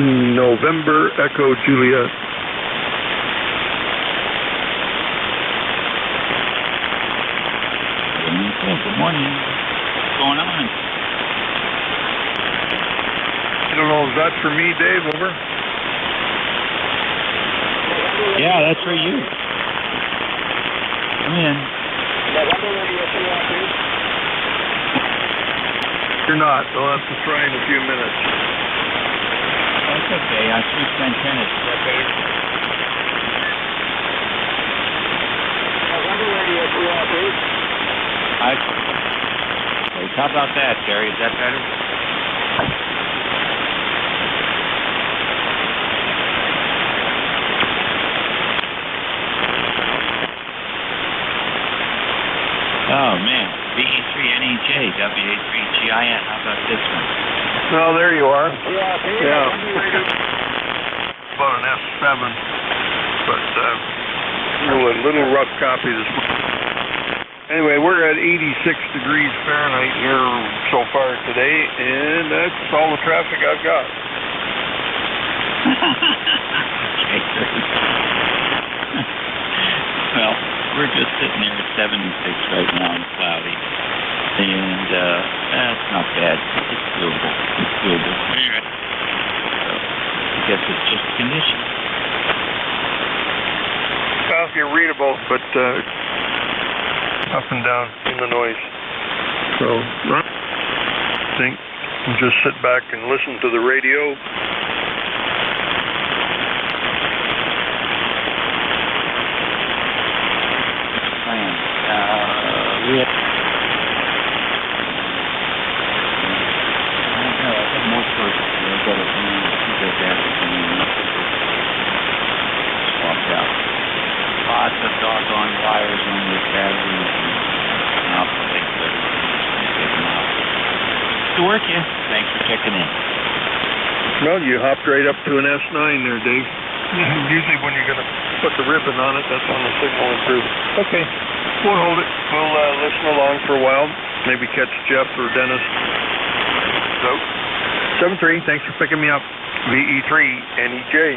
November Echo Juliet. Good morning. What's going on? I don't know, is that for me, Dave? Over? Yeah, that's for you. Come in. You're not. I'll have to try in a few minutes. That's okay. I switched antennas. Is that better? How about that, Terry? Is that better? Oh, man. BE3NEJ, WA3GIN. How about this one? No, there you are. Yeah. About an F7, but a little rough copy this morning. Anyway, we're at 86 degrees Fahrenheit here so far today, and that's all the traffic I've got. Well, we're just sitting here at 76 right now and cloudy. And that's not bad. It's doable. It's doable. So, guess it's just conditions. Well, you're readable, but up and down in the noise. So, I think just sit back and listen to the radio. We had, I don't know, I had more first. I got a few swapped out. Lots of doggone wires on this battery. To work you. Thanks for checking in. Well, you hopped right up to an S9 there, Dave. Usually when you're going to put the ribbon on it, that's when the signal improves. Okay, won't hold it. We'll listen along for a while. Maybe catch Jeff or Dennis. So, 7-3, thanks for picking me up. VE3, NEJ.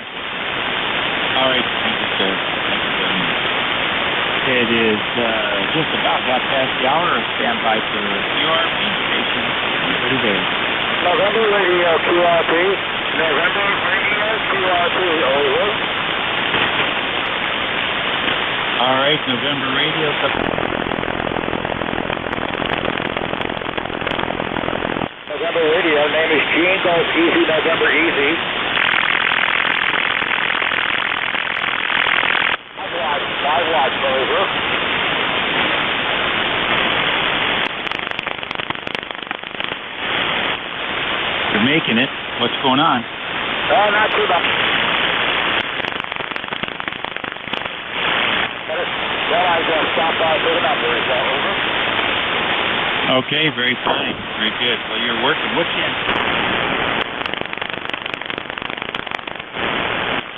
All right, thank you, sir. Thank you very much. It is just about half past the hour. Stand by for QRP station. Everybody there. November Radio QRP. November Radio QRP. Over. All right, November Radio. November Radio. Name is Gene. Golf Easy. November Easy. 5 watts. Over. You're making it. What's going on? Not too much. Well, I just stopped by for the number. Is that over? Okay, very fine. Very good. Well, you're working. What's in?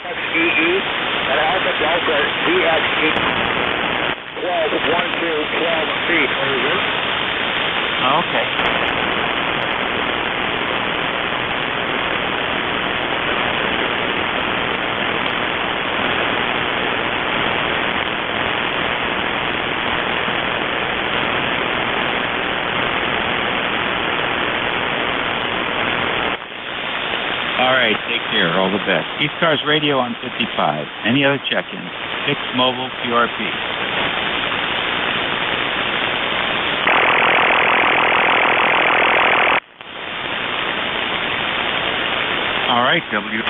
XEE and Alpha Delta VXE 12 feet. Over. Okay. All right, take care. All the best. ECARS Radio on 55. Any other check-ins? Fixed Mobile QRP. All right, W.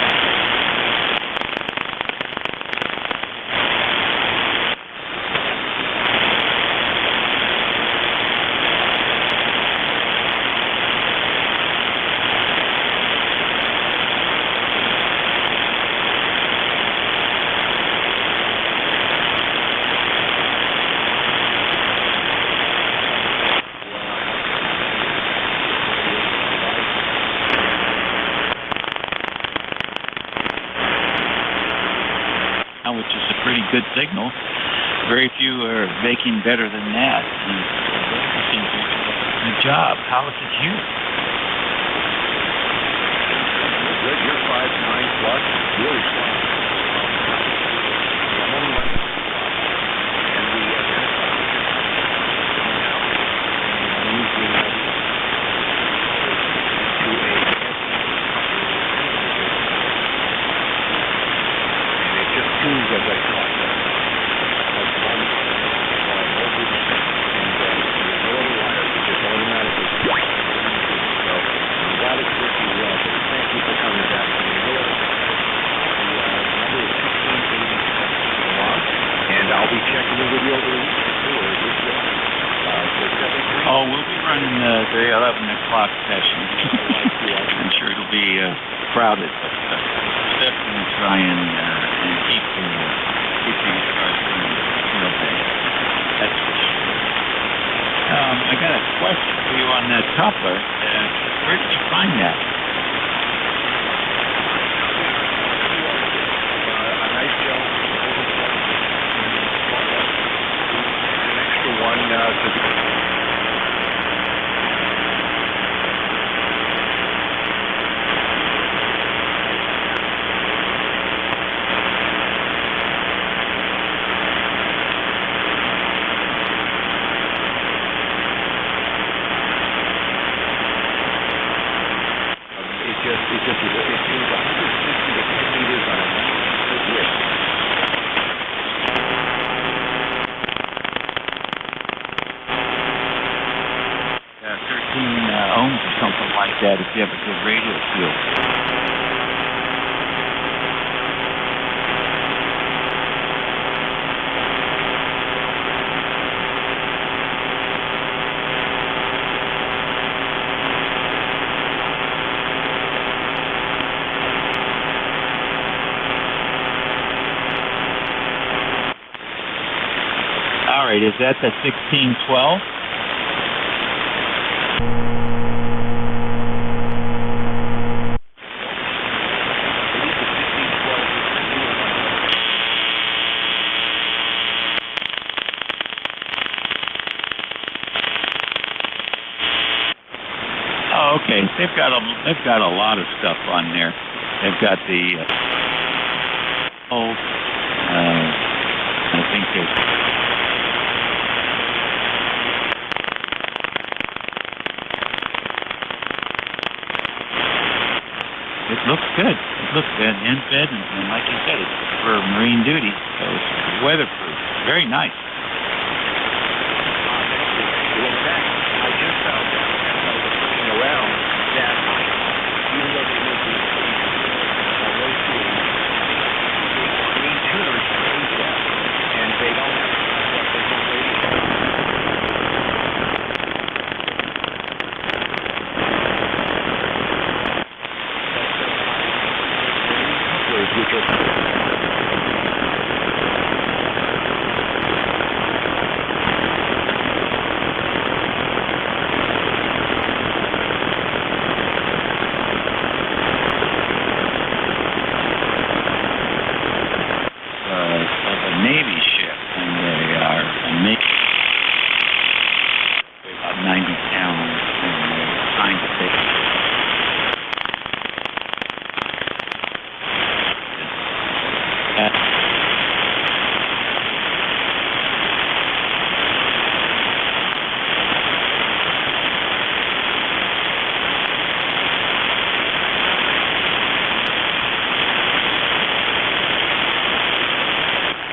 Which is a pretty good signal. Very few are making better than that. And good job. How is it you? Good. You're 5'9" plus. Really strong. As I talk, just automatically. So, that is working well. But thank you for coming back. The number is 1680 and I'll be checking in with you over the weekend. Oh, we'll be running the 11 o'clock session. I'm sure it'll be crowded, but definitely try and keep these cars real big. That's for sure. I got a question for you on that coupler. Where did you find that? A nice gel. An extra one to you have a good radio field. All right, is that the 1612? Oh, okay. They've got a lot of stuff on there. They've got the I think there's it looks good. It looks good, in-fed, and like you said, it's for marine duty, so it's weatherproof. Very nice. Well, in fact, I just found out as I was looking around that even though they make these those two marine tuners for Asia, and they don't have their own radio. Which are of a Navy ship, and they are about 90 pounds, and they're trying to take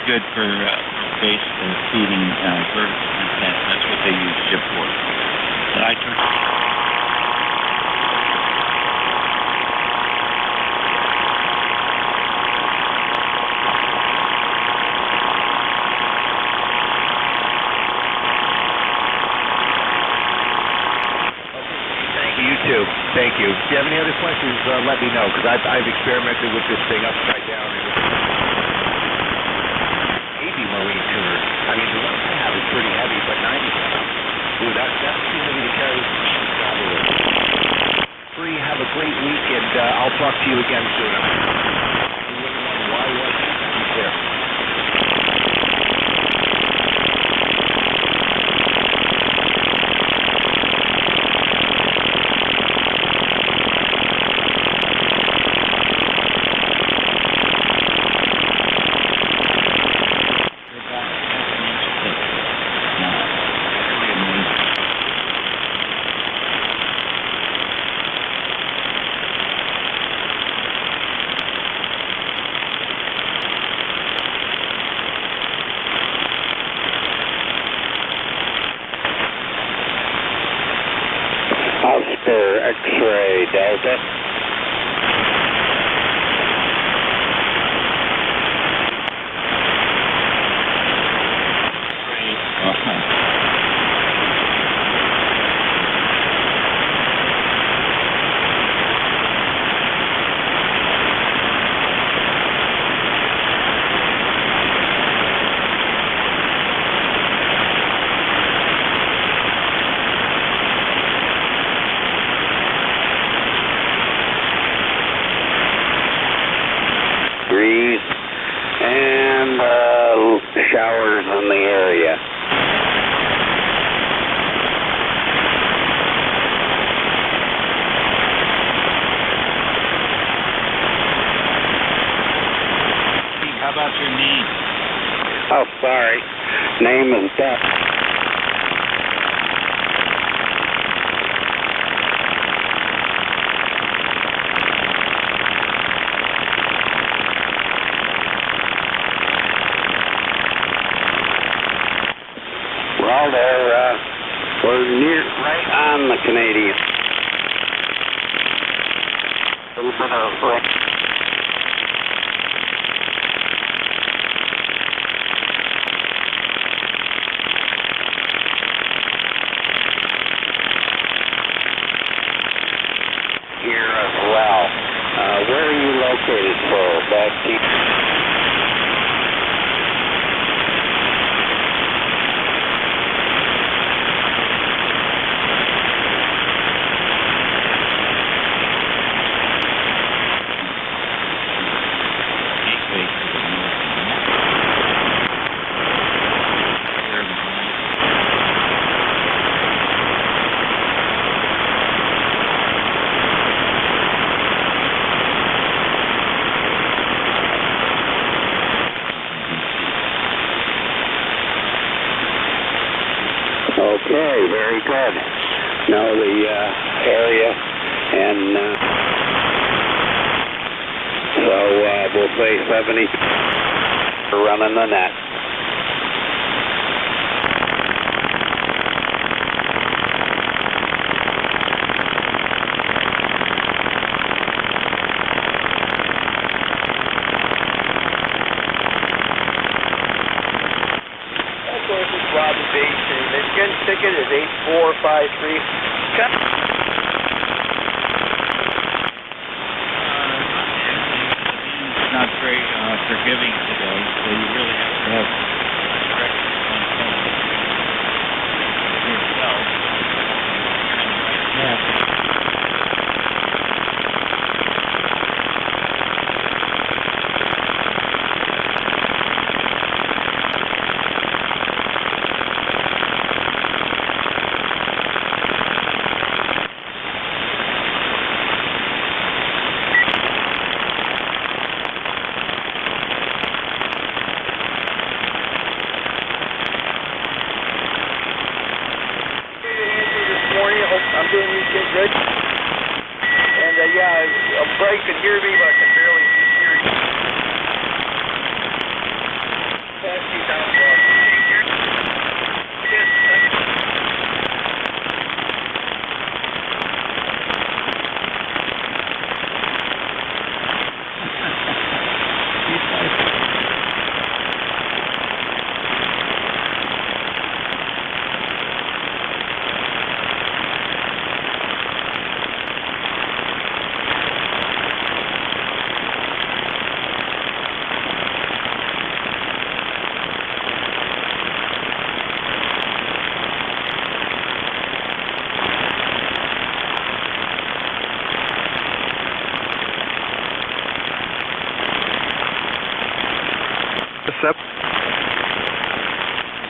good for base feeding vertical content. That's what they use ship for. But I took Thank you, you too. Thank you. If you have any other questions, let me know, because I've experimented with this thing upside down. Navy marine tuner. I mean, the one I have is pretty heavy, but 90 pounds. Ooh, that's too heavy to carry with travel with. Free, have a great week, and I'll talk to you again soon. Why was it there? Oscar X-ray Delta. And showers in the area. How about your name? Oh, sorry. Name is Duck. Well, we're right on the Canadian. for back seat. Okay, very good. Know the area, and so we'll say 70 for running the net. Ticket is 8453. It's not very forgiving today, so you really have to have direct yourself. Yeah. I'm doing good. And yeah, I'm glad you can hear me, but I can barely hear you. Pass you down the block.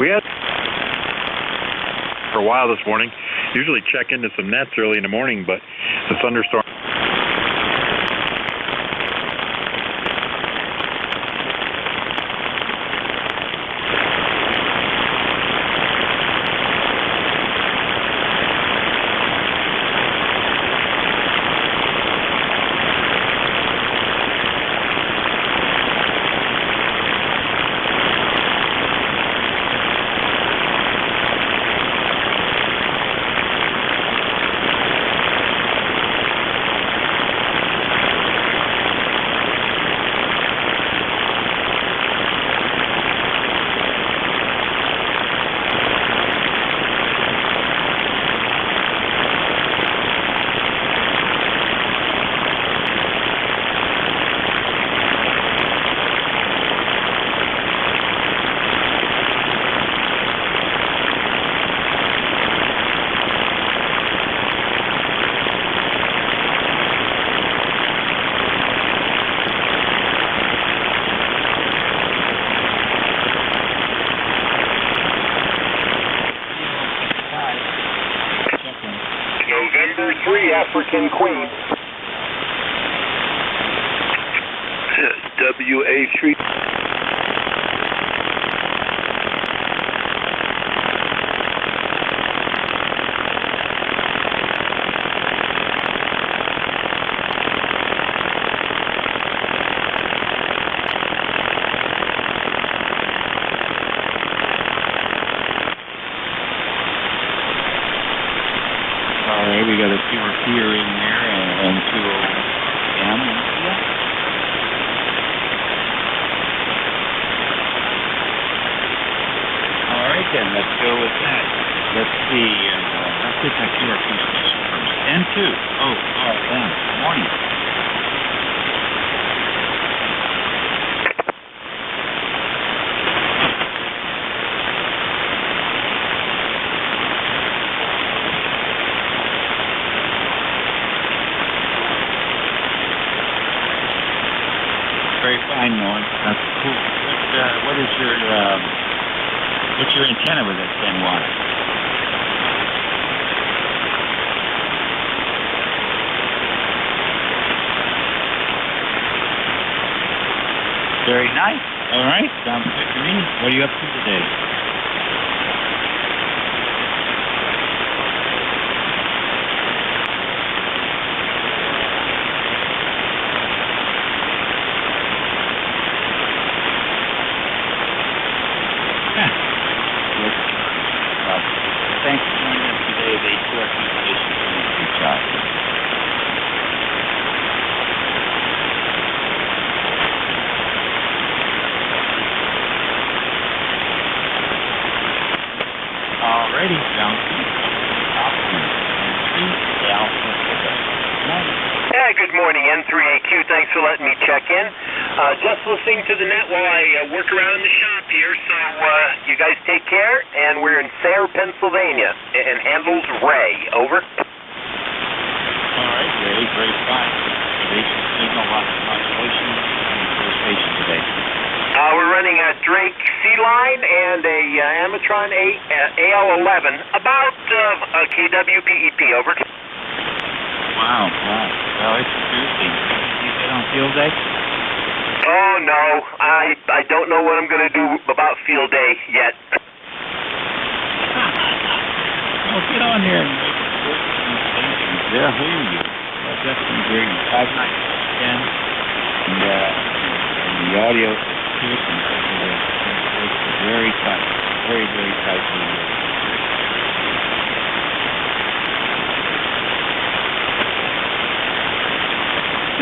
We had for a while this morning. Usually check into some nets early in the morning, but the thunderstorm. November 3 African Queen. WA3. Alright, we got a fewer in there and 2M. Alright then, let's go with that. Let's see, let's get that QRP first. N2, ORM, good morning. Very fine, Norm. That's cool. What's your antenna with that 10 watts? Very nice. All right. Sounds good to me. What are you up to today? Thanks for joining us today at ECARS Communications. Good job. Alrighty, sounds good. Yeah, good morning, N3AQ. Thanks for letting me check in. Just listening to the net while I work around in the shop here, so you guys take care, and we're in Sayre, Pennsylvania, and handles Ray. Over. Alright, Ray, very fine. Station signal, lots of modulation on the first station today. We're running a Drake C-Line and a Amatron AL11, about a KW PEP, over. Wow. Well, it's interesting. Did you get on field day? Oh, no. I don't know what I'm going to do about field day yet. Well, get on there and make it work for these stations. They'll hear you. They'll definitely hear you. 59610. And the audio system is very tight. Very, very tight radio.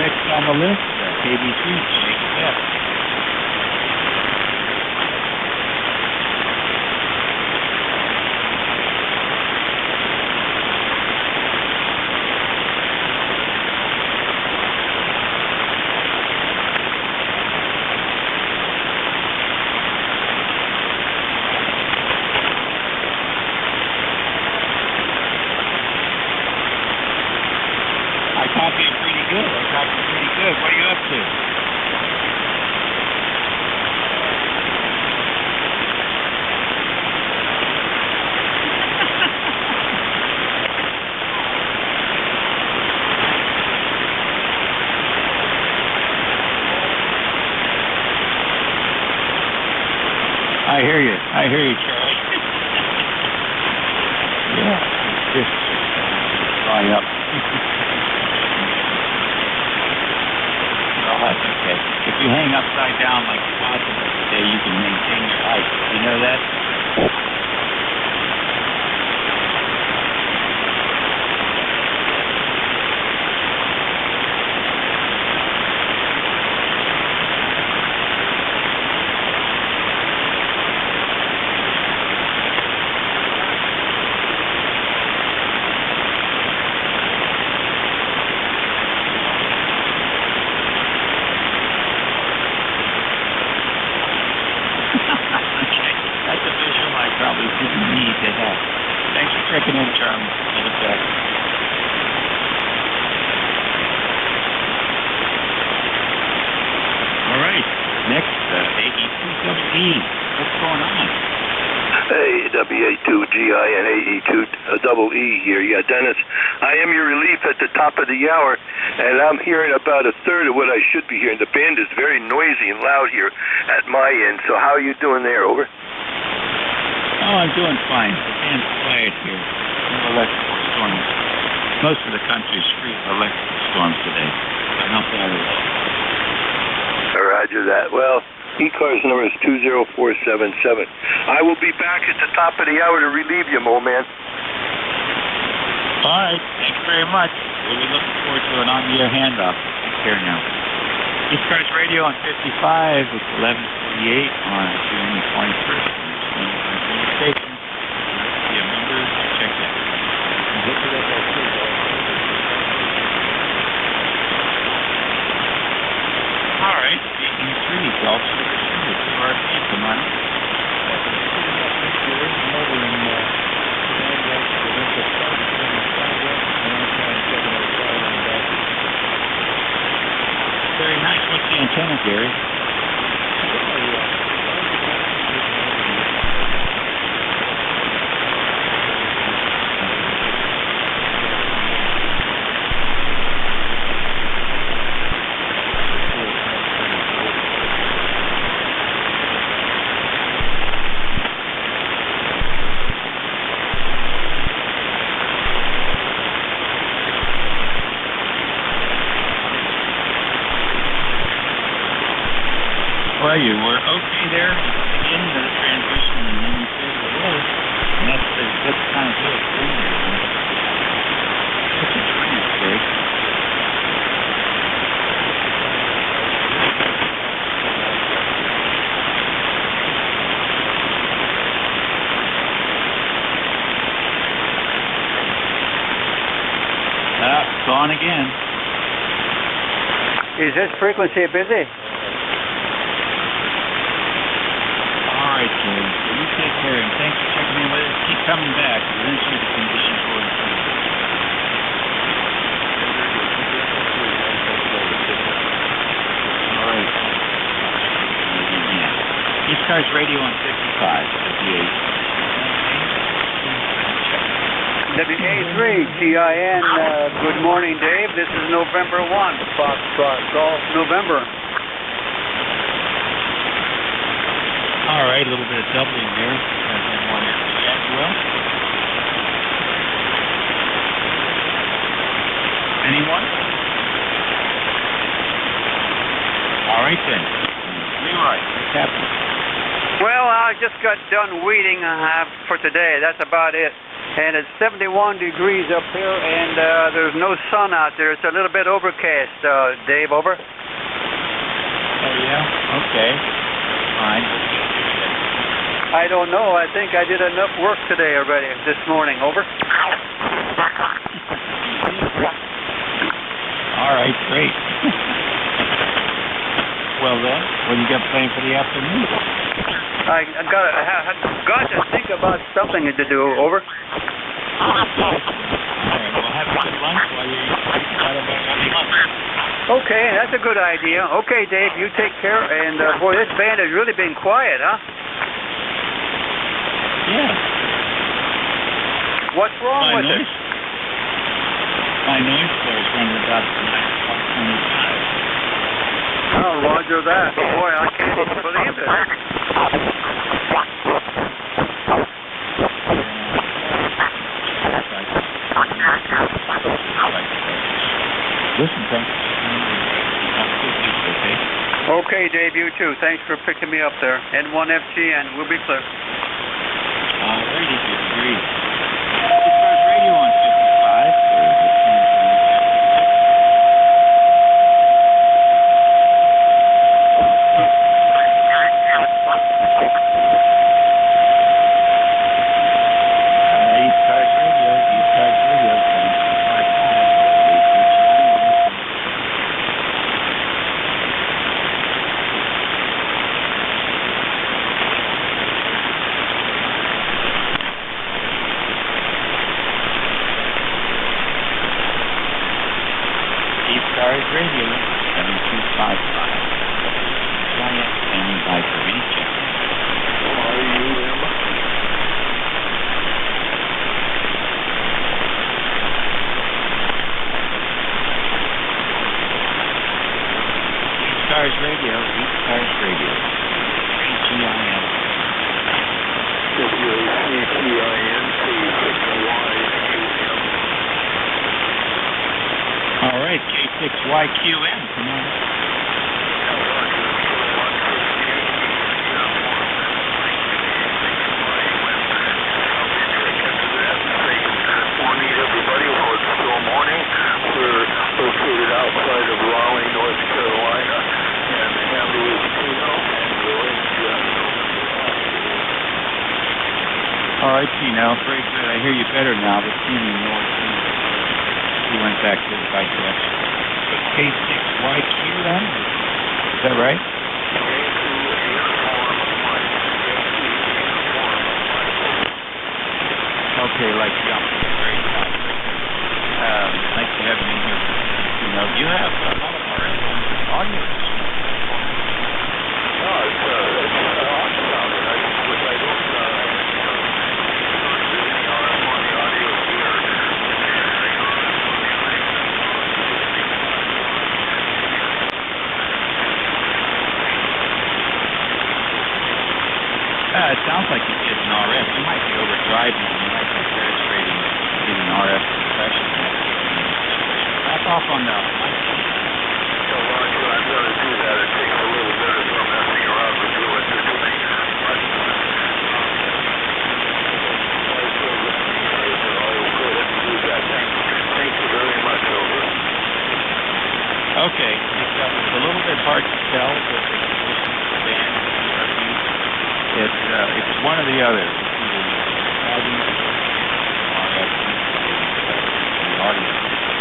Next on the list, KBC, JF. I copy it pretty good. What are you up to? I hear you, Charlie. Yeah, just dry up. Well, that's okay. If you hang upside down like the possible today, you can maintain your height. You know that? Probably didn't need to have. Thanks for checking in, Charlie. Have a check. All right. Next, AE2EE. What's going on? Hey, WA2GI and AE2EE here. Yeah, Dennis, I am your relief at the top of the hour, and I'm hearing about a third of what I should be hearing. The band is very noisy and loud here at my end. So how are you doing there? Over. Oh, I'm doing fine. The band's quiet here. No electrical storms. Most of the country's free of electrical storms today. So not bad at all. Roger that. Well, ECARS number is 20477. I will be back at the top of the hour to relieve you, old man. All right. Thanks very much. We'll be looking forward to an on-the-air handoff. Take care now. ECARS Radio on 55. It's 11:48 on June the 21st. Station. Be a member, check it. All right, AE3, Golf Sugar Sugar, QRP, come on. Very nice. What's the antenna, Gary? Gary. Well, you were okay there at the beginning of the transmission, and then you faded away. And that's kind of good thing there. Such a trance break. Gone again. Is this frequency busy? All right, Jerry. So you take care, and thanks for checking in with us. Keep coming back. Eventually, the conditions will improve. All right. Yeah. ECARS radio on 55. WA3 GIN. Good morning, Dave. This is November 1. Foxtrot Golf November. All right, a little bit of doubling there. And one as well. Anyone? All right then. Leroy, what's happening? Well, I just got done weeding for today. That's about it. And it's 71 degrees up here, and there's no sun out there. It's a little bit overcast, Dave, over. Oh, yeah? Okay. Fine. I don't know. I think I did enough work today already, this morning, over. All right, great. Well then, what do you got planned for the afternoon? I got to think about something to do, over. All right, well, have a good lunch while you're out of lunch. Okay, that's a good idea. Okay, Dave, you take care. And, boy, this band has really been quiet, huh? Yeah. What's wrong with it? My noise floor is running about 9.25. Oh, roger that. But boy, I can't even believe it. Listen, thanks. Have a good week, okay? Okay, Dave, you too. Thanks for picking me up there. N1FGN, we'll be clear. Alrighty, good grief. ECARS radio on 55. ECARS radio 7255. Giant standing by for any check. How are you, Emma? ECARS radio, ECARS radio. GIN. All right, K6YQM, come on. Morning, everybody. Well, it's still morning. We're located outside of Raleigh, North Carolina, and the handle is Tino, and we're in All right, Tino, very good. I hear you better now, but seeming north. You went back to the right direction. So K6YQM, is that right? Okay, like great. Nice to have you in here. You know, you have a lot of our audio. sounds like you get an RF. You might be overdriving. You might be penetrating, getting RF compression. Back off on the mic. So, Roger, I'm going to do that. It takes a little bit of messing around with fluid to do it. Thank you very much, over. Okay, it's a little bit hard to tell with the conditions of the band. It's one or the other. It's either driving or RF the audio.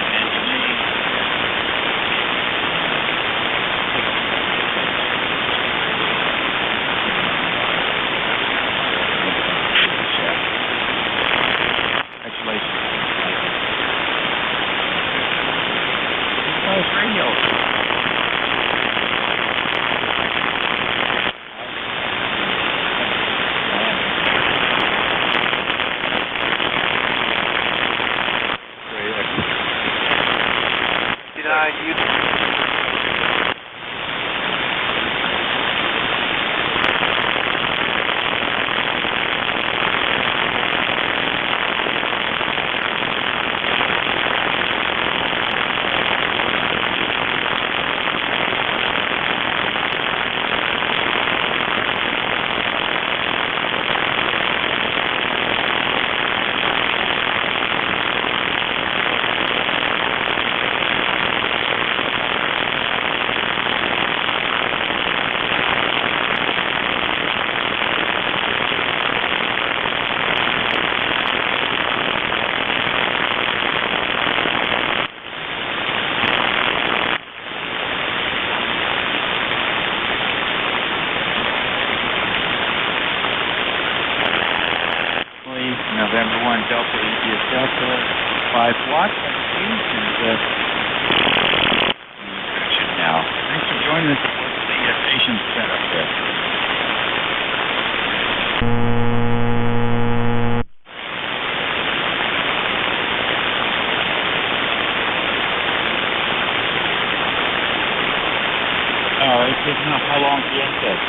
And you may congratulations. Radio. November 1 Delta ECARS Delta 5 watts on the fuse and now. Thanks for joining us for the station setup there. It's taking off. How long the end set?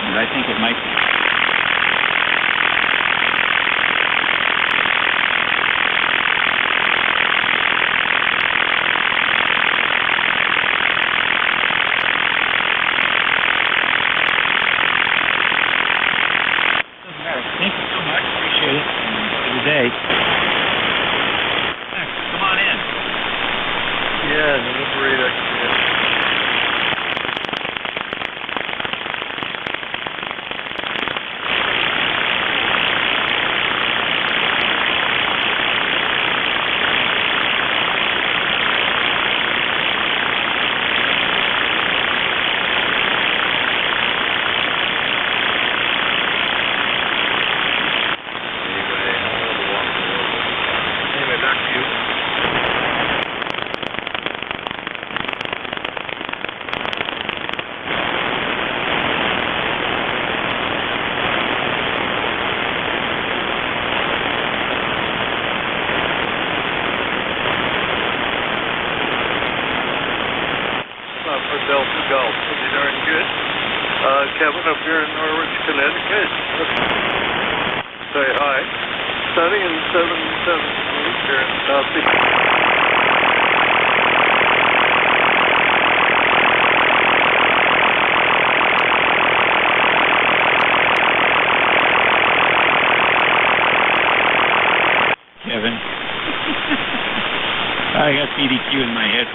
I think it might be. Doesn't matter. Thank you so much. Appreciate it. And enjoy the day. Thanks. Come on in. Yeah, the liberator. Yeah. Delta Golf. Pretty darn good. Kevin up here in Norwich, Connecticut. Say hi. Sunny and 77 degrees here in Southeast. Kevin. I got PDQ in my head.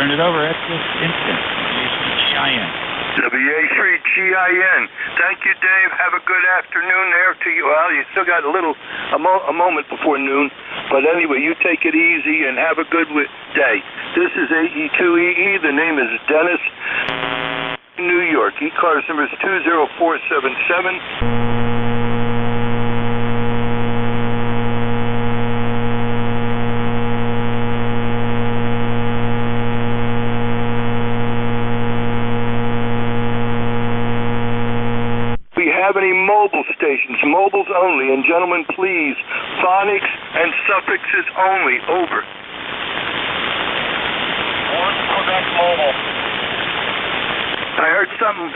turn it over at this instant. WA3GIN. WA3GIN. Thank you, Dave. Have a good afternoon there to you. Well, you still got a moment before noon. But anyway, you take it easy and have a good day. This is AE2EE. The name is Dennis, New York. ECARS number is 20477. Have any mobile stations, mobiles only, and gentlemen, please, phonics and suffixes only. Over. One Quebec mobile. I heard something.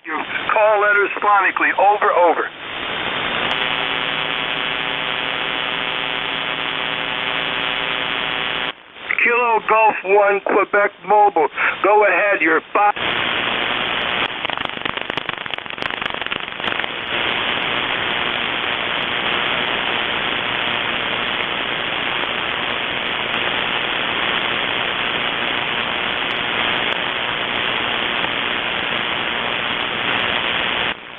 Your call letters phonically. Over, over. Kilo Golf 1 Quebec Mobile. Go ahead, you're fine.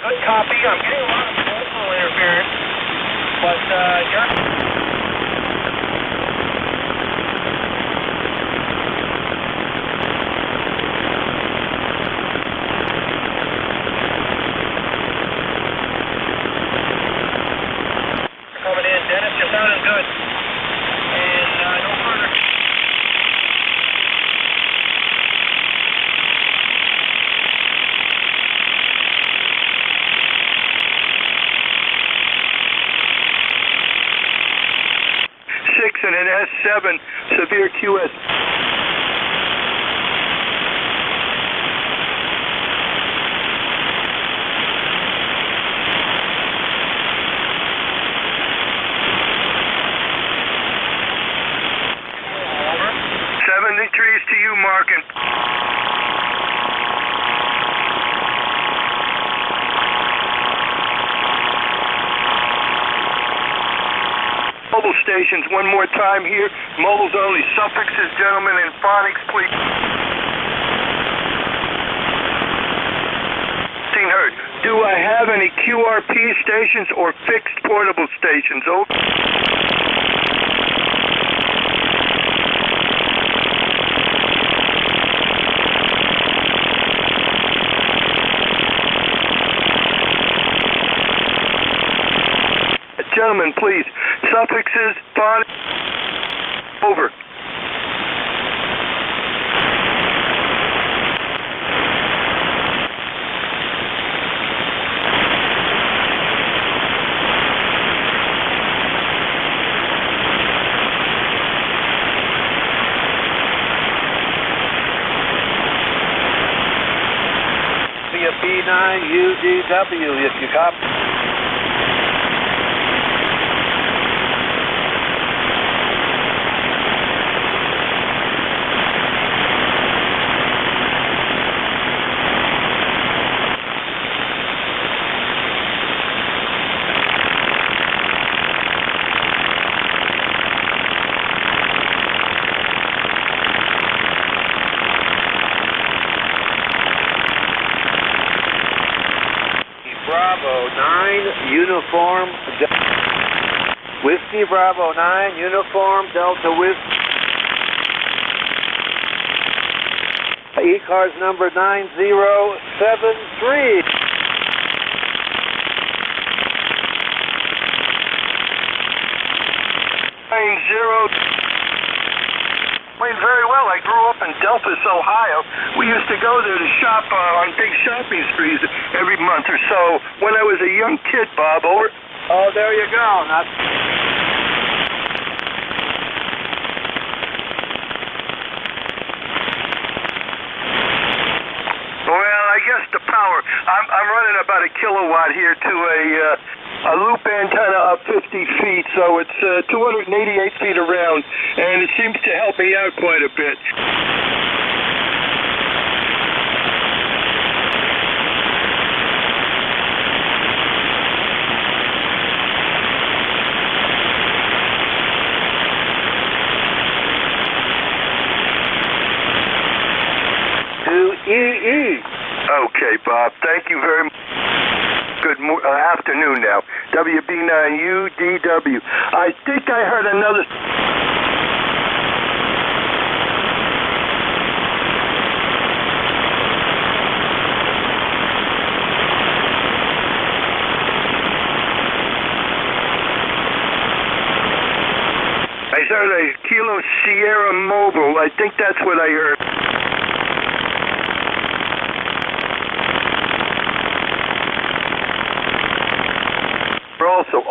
Good copy. I'm getting a lot of vocal interference, but you're... Coming in, Dennis, you're sounding good. And no further. Six and an S7 severe QS. Trees to you, Markin. Mobile stations, one more time here. Mobiles only. Suffixes, gentlemen, and phonics, please. Heard. Do I have any QRP stations or fixed portable stations? Over. Gentlemen, please. Suffixes, phonics. Over. Be a B9UDW if you copy. Bravo 9, Uniform, Whiskey Bravo 9, Uniform, Delta Whiskey. ECARS number 9073. 90. Very well. I grew up in Delphus, Ohio. We used to go there to shop on big shopping sprees every month or so when I was a young kid, Bob. Over. Oh, there you go. Not... Well, I guess the power. I'm running about a kilowatt here to a loop antenna up 50 feet, so it's 288 feet around, and it seems to help me out quite a bit. Okay, Bob. Thank you very much. Good afternoon now. WB9UDW. I think I heard another... I heard a Kilo Sierra Mobile. I think that's what I heard. Also,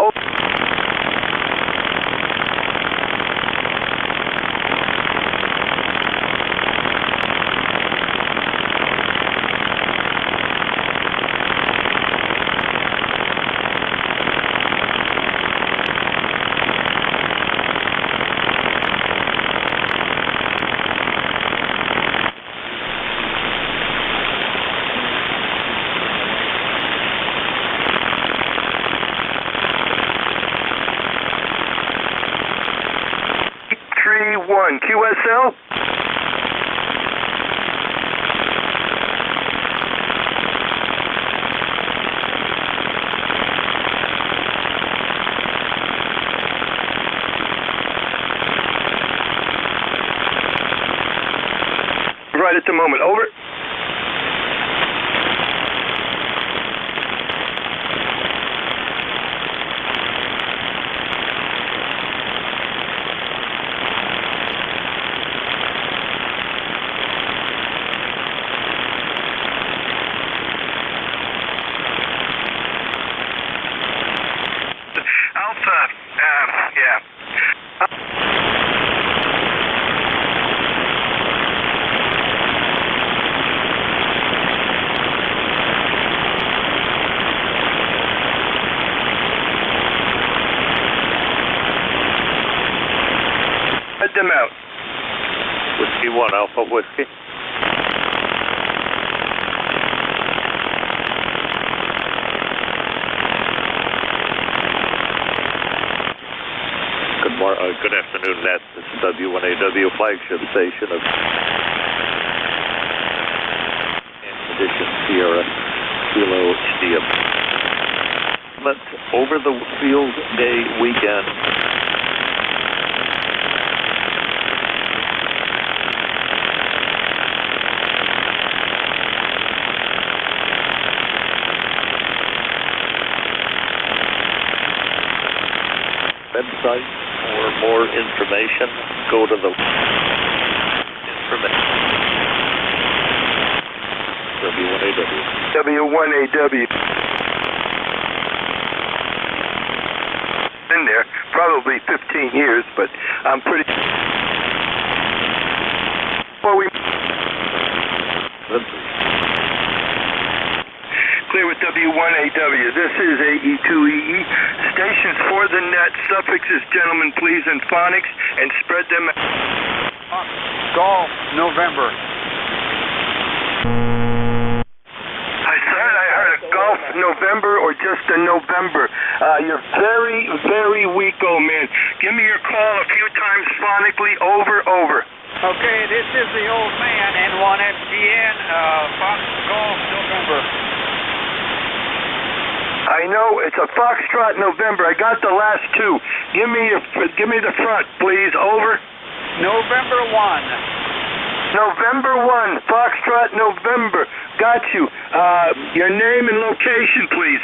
QSL? Right at the moment. Over. Let them out. Whiskey 1, Alpha Whiskey. Good afternoon, Nat. This is W1AW flagship station of Expedition Sierra Kilo India. Over the field day weekend. Website for more information, go to the information. W1AW. W1AW. In there, probably 15 years, but I'm pretty... Well, we... Clear with W1AW. This is AE2EE. Stations for the net. Suffixes, gentlemen, please, and phonics, and spread them out. Golf, November. I heard a Golf November or just a November. You're very, very weak, old man. Give me your call a few times phonically. Over. Okay, this is the old man, N1FGN, Fox Golf, November. I know it's a Foxtrot November. I got the last two. Give me the front, please. Over. November 1. November 1. Foxtrot November. Got you. Your name and location, please.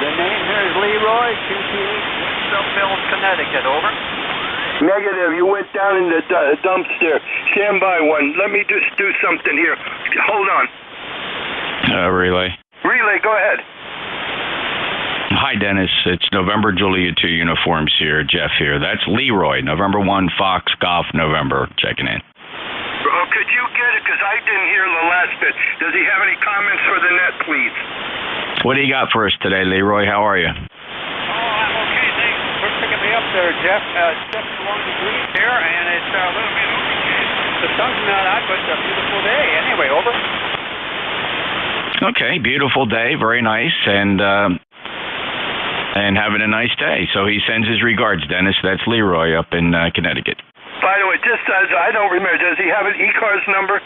The name here is Leroy, 228 West Mills, Connecticut. Over. Negative. You went down in the dumpster. Stand by one. Let me just do something here. Hold on. Relay. Relay, go ahead. Hi, Dennis. It's November Julia 2 uniforms here. Jeff here. That's Leroy. November 1 Fox Golf November. Checking in. Could you get it? Because I didn't hear the last bit. Does he have any comments for the net, please? What do you got for us today, Leroy? How are you? Oh, I'm okay. Thanks for picking me up there, Jeff. 71 degrees here, and it's a little bit overcast. The sun's not out, but it's a beautiful day. Anyway, over. Okay, beautiful day, very nice, and having a nice day. So he sends his regards, Dennis. That's Leroy up in Connecticut. By the way, just as I don't remember, does he have an ECARS number?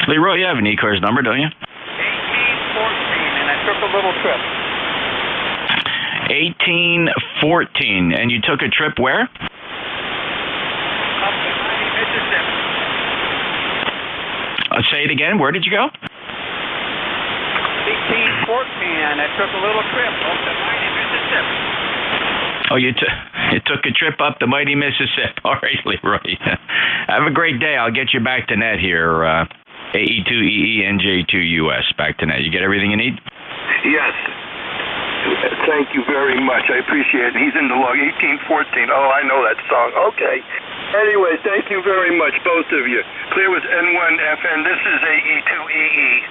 Leroy, you have an ECARS number, don't you? 1814, and I took a little trip. 1814, and you took a trip where? Up to mighty Mississippi. Say it again. Where did you go? 1814, and I took a little trip up to mighty Mississippi. Oh, you took a trip up the mighty Mississippi. All right, Leroy. Have a great day. I'll get you back to net here. AE2EE NJ2US back to net. You get everything you need? Yes. Thank you very much. I appreciate it. He's in the log, 1814. Oh, I know that song. Okay. Anyway, thank you very much, both of you. Clear with N1FN. This is AE2EE.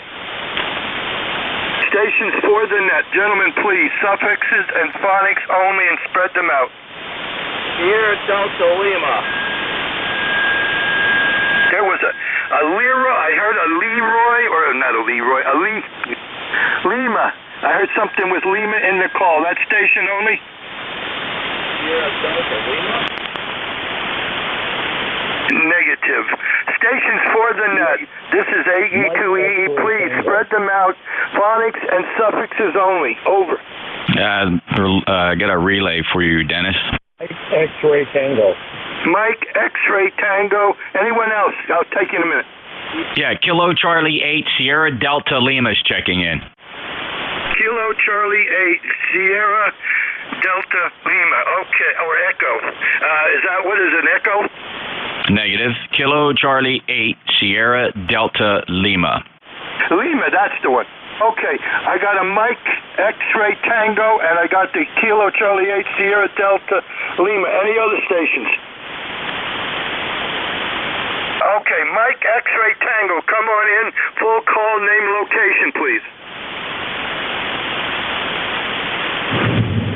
Stations for the net. Gentlemen, please, suffixes and phonics only, and spread them out. Sierra Delta Lima. There was a Leroy. I heard a Leroy, or not a Leroy, a Lima. I heard something with Lima in the call. That station only? Sierra Delta Lima? Negative. Stations for the net. This is AE2EE. Please spread them out. Phonics and suffixes only. Over. Get a relay for you, Dennis. X-ray Tango. Mike X-ray Tango. Anyone else? I'll take you in a minute. Yeah, Kilo Charlie 8 Sierra Delta Lima is checking in. Kilo Charlie 8 Sierra Delta Lima. Okay, or Echo. Is that what is an Echo? Negative. Kilo Charlie 8 Sierra Delta Lima. Lima, that's the one. Okay, I got a Mike X-ray Tango, and I got the Kilo Charlie 8 Sierra Delta Lima. Any other stations? Okay, Mike X-ray Tango, come on in. Full call, name, location, please.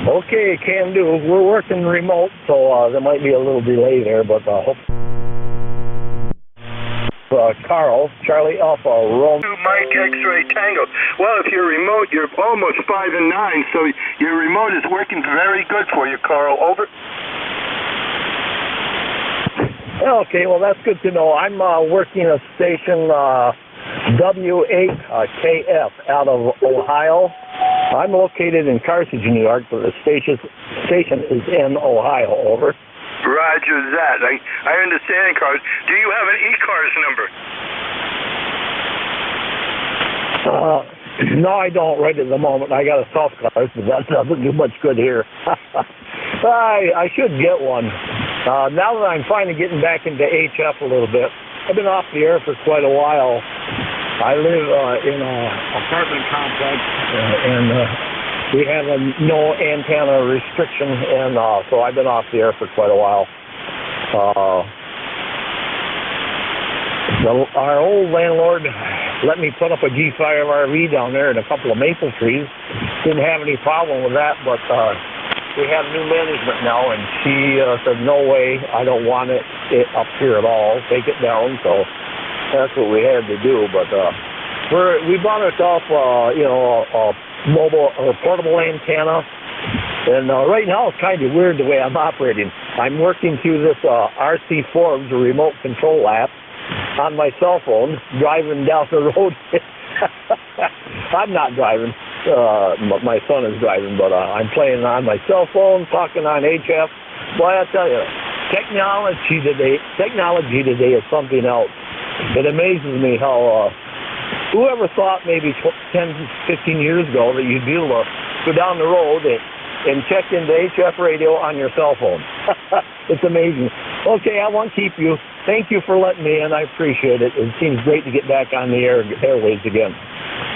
Okay, can do. We're working remote, so there might be a little delay there, but hope. Carl, Charlie Alpha, Rome. Mike X-ray Tango. Well, if you're remote, you're almost 5 and 9, so your remote is working very good for you, Carl. Over. Okay, well, that's good to know. I'm working a station W8KF out of Ohio. I'm located in Carthage, New York, but the station is in Ohio. Over. Roger that. I understand, Carl. Do you have an ECARS number? No, I don't right at the moment. I got a soft card, but that doesn't do much good here. I should get one. Now that I'm finally getting back into HF a little bit, I've been off the air for quite a while. I live in an apartment complex, and we have a no antenna restriction, and so I've been off the air for quite a while. Our old landlord let me put up a G5 RV down there and a couple of maple trees. Didn't have any problem with that, but we have new management now, and she said, no way, I don't want it up here at all. Take it down, so that's what we had to do. But we bought ourselves, a mobile or portable antenna, and right now it's kind of weird the way I'm operating. I'm working through this RC Forbes, a remote control app, on my cell phone, driving down the road. I'm not driving. My son is driving, but I'm playing on my cell phone, talking on HF. Boy, I tell you, technology today is something else. It amazes me how whoever thought maybe 10, 15 years ago that you'd be able to go down the road and check into HF radio on your cell phone. It's amazing. Okay, I won't keep you. Thank you for letting me in. I appreciate it. It seems great to get back on the airwaves again.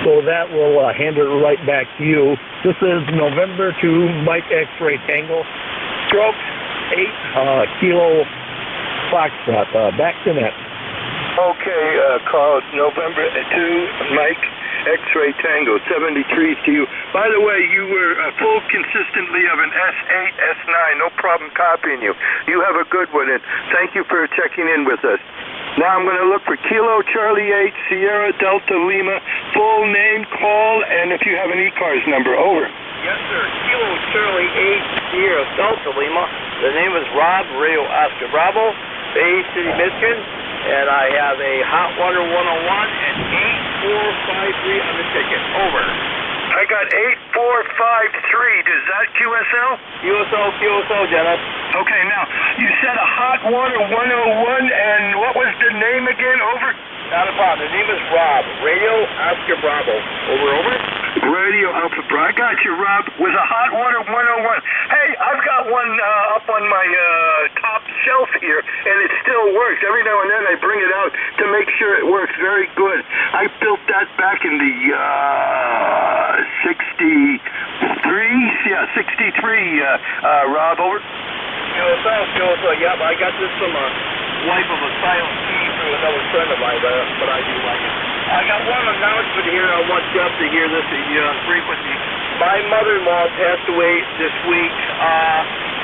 So that will hand it right back to you. This is November 2, Mike X-ray Tango, stroke 8 Kilo Foxtrot. Back to net. Okay, Carl, November 2, Mike X-ray Tango, 73 to you. By the way, you were full consistently of an S8, S9, no problem copying you. You have a good one, and thank you for checking in with us. Now I'm going to look for Kilo Charlie 8 Sierra Delta Lima, full name, call, and if you have an ECARS number. Over. Yes, sir. Kilo Charlie 8 Sierra Delta Lima. The name is Rob, Radio Oscar Bravo, Bay City, Michigan. and I have a hot water 101 and 8453 on the ticket. Over. I got 8453. Does that QSL? QSO, Dennis. Okay, now, you said a hot water 101, and what was the name again? Over? Not a problem. The name is Rob. Radio Oscar Bravo. Over. Radio Alpha Bravo. I got you, Rob, with a hot water 101. Hey, I've got one up on my top shelf here, and it still works. Every now and then I bring it out to make sure it works very good. I built that back in the 63, Rob, over. QSO, yep, I got this from a wife of a silent key through another friend of mine, but I do like it. I got one announcement here. I want Jeff to hear this on frequency. My mother-in-law passed away this week.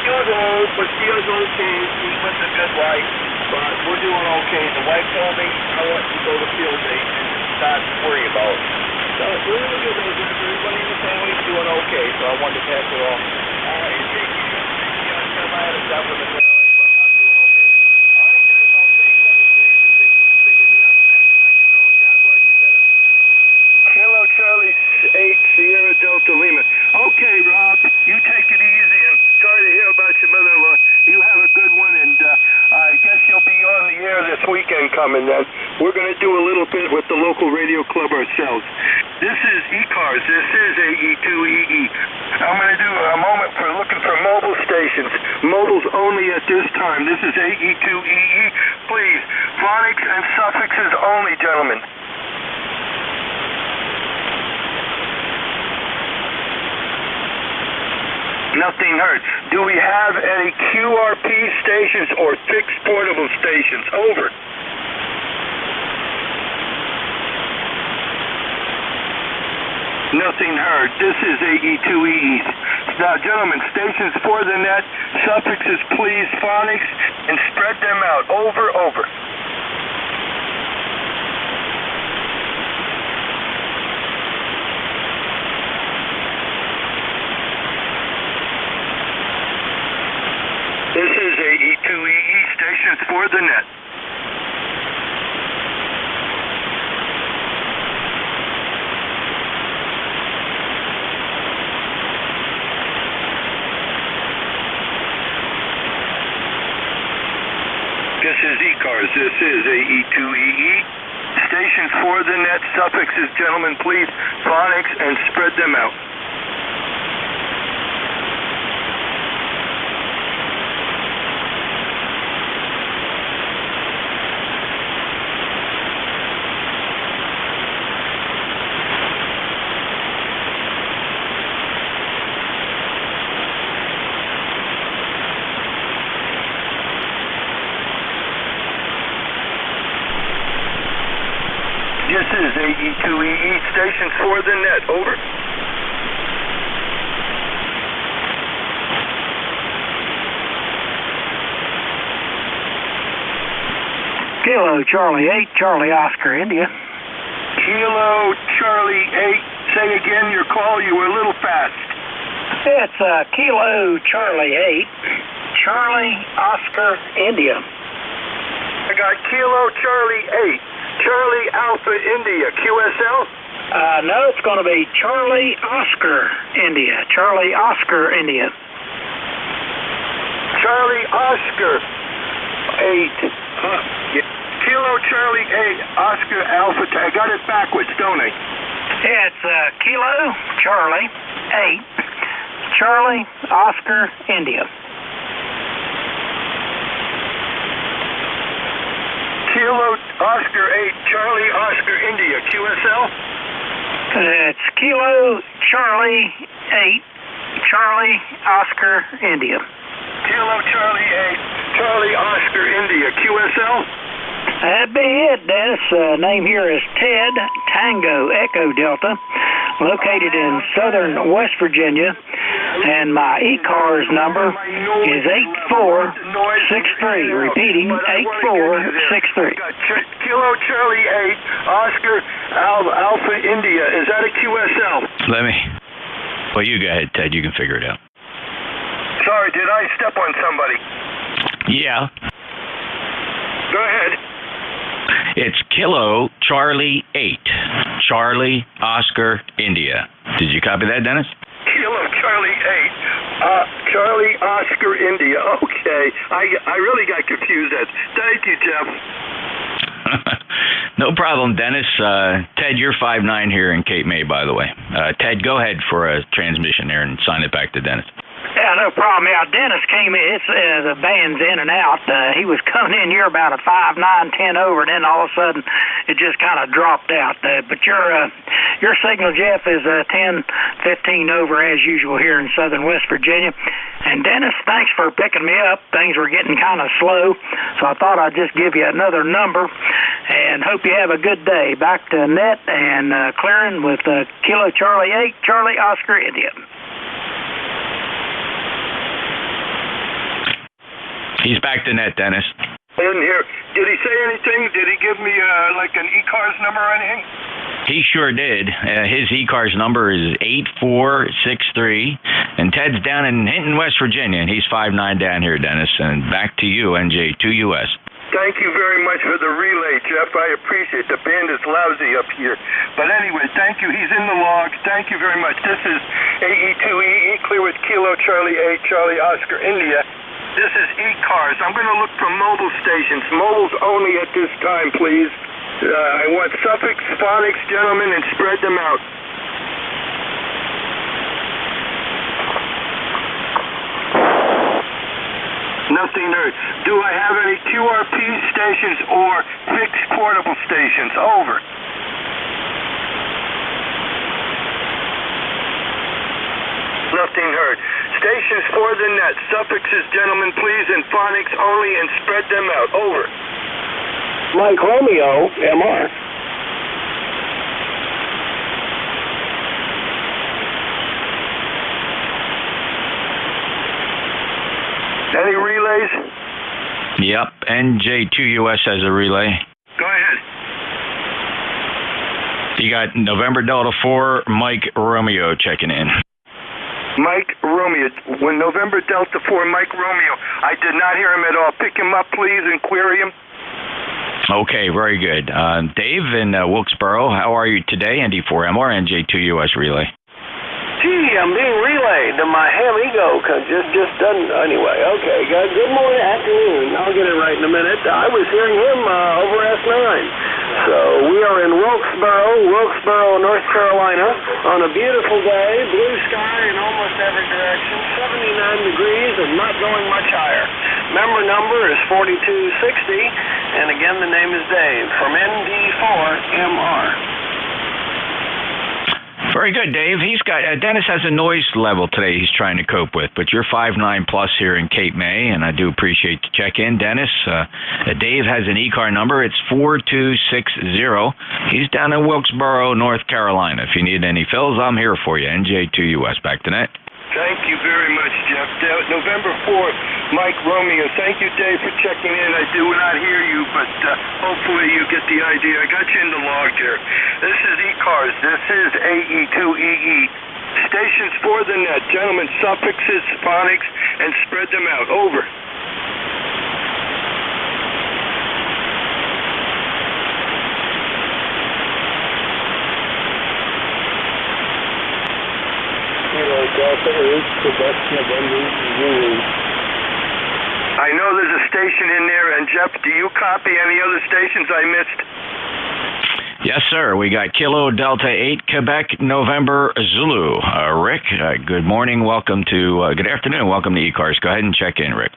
She was old, but she was okay. She was a good wife, but we're doing okay. The wife told me I want to go to field day and not worry about it. So we're really good. Everybody in the family's doing okay, so I wanted to pass it on. I had a job with the family, but I'm doing okay. All right, guys, I'll stay in touch with you. Thank you for picking me up. God bless you, Dennis. Kilo Charlie 8 Sierra Delta Lima. Okay, Rob, you take it easy, and sorry to hear about your mother-in-law. You have a good one, and I guess you'll be on the air this weekend coming then. We're going to do a little bit with the local radio club ourselves. This is ECARS. This is AE2EE. I'm going to do a moment for looking for mobile stations. Mobiles only at this time. This is AE2EE. Please, phonics and suffixes only, gentlemen. Nothing heard. Do we have any QRP stations or fixed portable stations? Over. Nothing heard. This is AE2EE. Now, gentlemen, stations for the net, suffixes, please, phonics, and spread them out. Over. This is AE2EE, stations for the net. This is ECARS. This is AE2EE. Stations for the net, suffixes, gentlemen, please, phonics, and spread them out. This is AE2EE, stations for the net. Over. Kilo Charlie 8, Charlie Oscar, India. Kilo Charlie 8. Say again your call. You were a little fast. It's Kilo Charlie 8, Charlie Oscar, India. I got Kilo Charlie 8. Charlie Alpha India, QSL? No, it's going to be Charlie Oscar India. Charlie Oscar India. Charlie Oscar 8. Kilo Charlie 8, Oscar Alpha. I got it backwards, don't I? It's Kilo Charlie 8, Charlie Oscar India. Kilo Oscar 8, Charlie Oscar India, QSL? It's Kilo Charlie 8, Charlie Oscar India. Kilo Charlie 8, Charlie Oscar India, QSL? That'd be it, Dennis. Name here is Ted Tango Echo Delta, located in southern West Virginia, and my ECARS number is 8463. Repeating, 8463. Kilo Charlie 8, Oscar Alpha India. Is that a QSL? Well, you go ahead, Ted. You can figure it out. Sorry, did I step on somebody? Yeah. Go ahead. It's Kilo Charlie 8, Charlie Oscar India. Did you copy that, Dennis? Kilo Charlie 8, Charlie Oscar India. Okay, I really got confused. Thank you, Jeff. No problem, Dennis. Ted, you're 5'9" here in Cape May, by the way. Ted, go ahead for a transmission there and sign it back to Dennis. Yeah, no problem. Yeah, Dennis came in. The band's in and out. He was coming in here about a 5'9", 10 over, and then all of a sudden it just kind of dropped out. But your signal, Jeff, is 10, 15 over as usual here in southern West Virginia. And Dennis, thanks for picking me up. Things were getting kind of slow, so I thought I'd just give you another number. And hope you have a good day. Back to net and clearing with Kilo Charlie 8, Charlie Oscar India. He's back to net, Dennis. In here. Did he say anything? Did he give me like an ECARS number or anything? He sure did. His ECARS number is 8463, and Ted's down in Hinton, West Virginia, and he's 5'9" down here, Dennis. And back to you, NJ2US. Thank you very much for the relay, Jeff. I appreciate it. The band is lousy up here. But anyway, thank you. He's in the log. Thank you very much. This is AE2EE, clear with Kilo Charlie 8, Charlie Oscar India. This is ECARS. I'm going to look for mobile stations. Mobiles only at this time, please. I want suffix, phonics, gentlemen, and spread them out. Nothing heard. Do I have any QRP stations or fixed portable stations? Over. Nothing heard. Stations for the net. Suffixes, gentlemen, please, and phonics only, and spread them out. Over. Mike Romeo, MR. Any relays? Yep, NJ2US has a relay. Go ahead. You got November Delta 4, Mike Romeo checking in. Mike Romeo. When November Delta 4, Mike Romeo. I did not hear him at all. Pick him up, please, and query him. Okay, very good. Dave in Wilkesboro, how are you today? ND4MR, NJ2US relay. Gee, I'm being relayed to my ham ego, just done, anyway. Okay, guys, good morning, afternoon. I'll get it right in a minute. I was hearing him over S9. So we are in Wilkesboro, North Carolina, on a beautiful day, blue sky in almost every direction, 79 degrees and not going much higher. Member number is 4260, and again, the name is Dave from ND4MR. Very good, Dave. He's got Dennis has a noise level today he's trying to cope with, but you're 5'9" plus here in Cape May, and I do appreciate the check-in, Dennis. Dave has an ECAR number. It's 4260. He's down in Wilkesboro, North Carolina. If you need any fills, I'm here for you. NJ2US. Back to net. Thank you very much, Jeff. November 4th, Mike Romeo. Thank you, Dave, for checking in. I do not hear you, but hopefully you get the idea. I got you in the log here. This is ECARS. This is AE2EE. Stations for the net. Gentlemen, suffixes, phonics, and spread them out. Over. I know there's a station in there, and Jeff, do you copy any other stations I missed? Yes, sir. We got Kilo Delta 8, Quebec, November, Zulu. Rick, good morning. Welcome to, good afternoon. Welcome to ECARS. Go ahead and check in, Rick.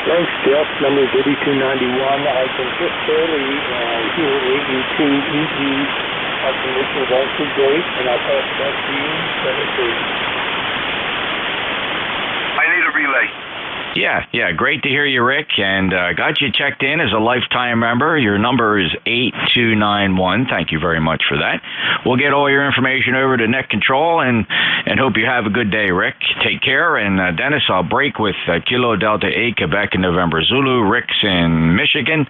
Thanks, Jeff. Number 8291. I can just barely hear AE2EE. Our conditions aren't too great, and I'll pass it back to you. I need a relay. Yeah, great to hear you, Rick, and got you checked in as a lifetime member. Your number is 8291. Thank you very much for that. We'll get all your information over to Net Control, and hope you have a good day, Rick. Take care, and Dennis, I'll break with Kilo Delta 8, Quebec and November Zulu. Rick's in Michigan,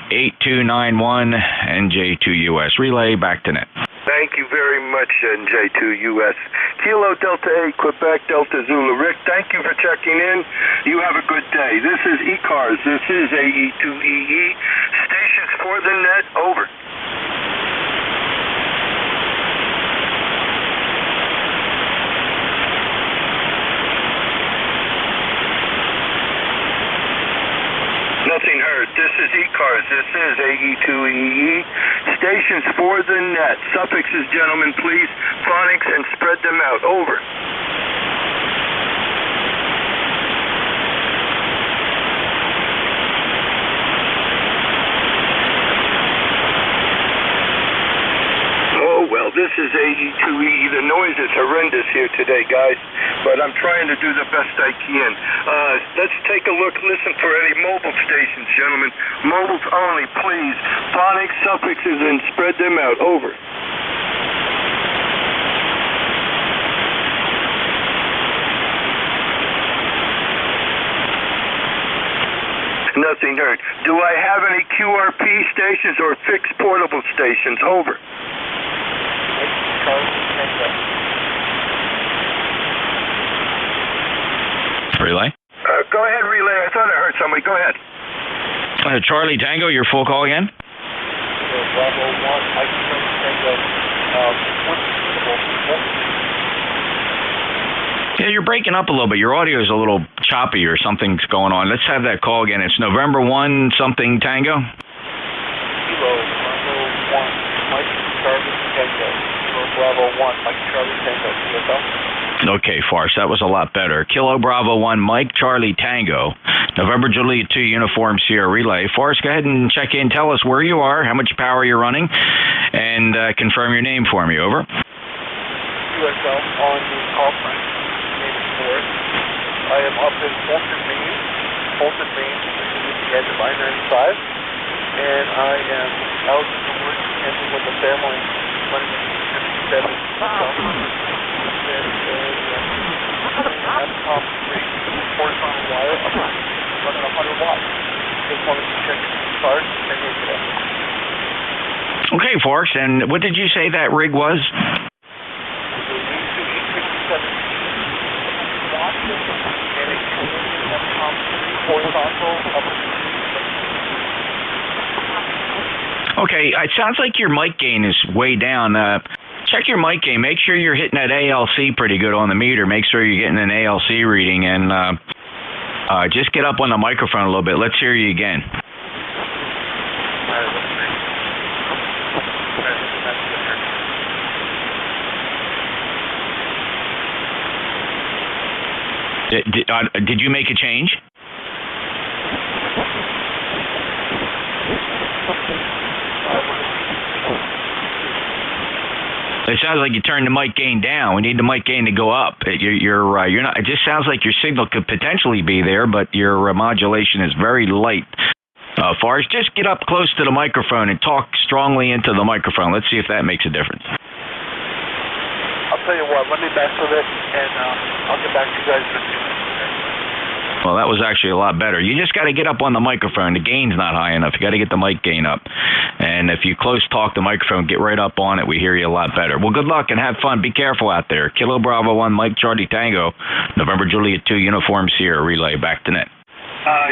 8291, NJ2US relay. Back to Net. Thank you very much, NJ2US. Kilo Delta 8, Quebec, Delta Zulu. Rick, thank you for checking in. You have a good day. This is ECARS. This is AE2EE. Stations for for the net, over. Nothing heard. This is ECARS. This is AE2EE. Stations for the net. Suffixes, gentlemen, please. Phonics and spread them out. Over. Oh, well, this is AE2EE. The noise is horrendous here today, guys, but I'm trying to do the best I can. Let's take a look, listen for any mobile stations, gentlemen. Mobiles only, please. Phonics, suffixes, and spread them out. Over. Nothing heard. Do I have any QRP stations or fixed portable stations? Over. Relay? Go ahead, relay. I thought I heard somebody. Go ahead. Charlie Tango, your full call again? Bravo 1, Mike Tango. Yeah, you're breaking up a little bit. Your audio is a little choppy or something's going on. Let's have that call again. It's November 1 something Tango? Kilo Bravo 1, Mike Charlie Tango. Kilo Bravo 1, Mike Charlie Tango. Okay, Farce, that was a lot better. Kilo Bravo 1, Mike Charlie Tango, November Juliet 2, Uniform Sierra Relay. Farce, go ahead and check in. Tell us where you are, how much power you're running, and confirm your name for me. Over. USL on the conference, name is Forrest. I am up in Fulton, Maine, at the edge of I-95, and I am out in the woods camping with the family, running the 57 horizontal wire up running 100 watts. Just wanted to check the cars and make it up. Okay, Forks, and what did you say that rig was? Okay, it sounds like your mic gain is way down. Check your mic gain. Make sure you're hitting that ALC pretty good on the meter. Make sure you're getting an ALC reading, and just get up on the microphone a little bit. Let's hear you again. Did you make a change? It sounds like you turned the mic gain down. We need the mic gain to go up. You're not. It just sounds like your signal could potentially be there, but your modulation is very light. Forrest, just get up close to the microphone and talk strongly into the microphone. Let's see if that makes a difference. I'll tell you what. Let me mess with it, and I'll get back to you guys in a few minutes. Well, that was actually a lot better. You just got to get up on the microphone. The gain's not high enough. You got to get the mic gain up. And if you close talk the microphone, get right up on it. We hear you a lot better. Well, good luck and have fun. Be careful out there. Kilo Bravo 1, Mike Charlie Tango, November Juliet 2, Uniform Sierra Relay. Back to net.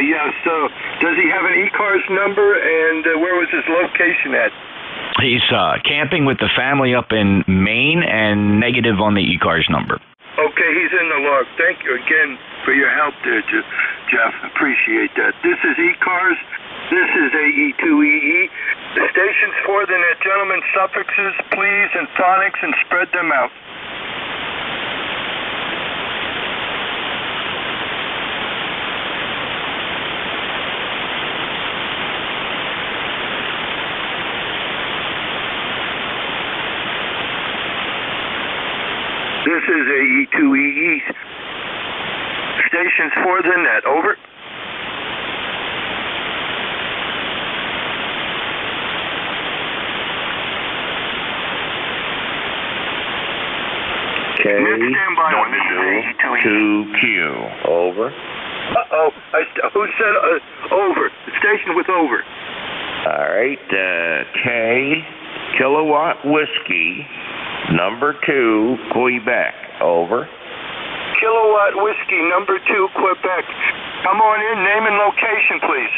Yeah, so does he have an ECARS number, and where was his location at? He's camping with the family up in Maine and negative on the ECARS number. Okay, he's in the log. Thank you again for your help there, Jeff. Appreciate that. This is ECARS. This is AE2EE. The stations for the net, gentlemen, suffixes, please, and phonics, and spread them out. This is AE2EE. Stations for the net. Over. K2Q. Over. Uh-oh. Who said over? The station with over. All right. K, Kilowatt Whiskey, number 2, Quebec. Over. Kilowatt Whiskey, number 2, Quebec. Come on in. Name and location, please.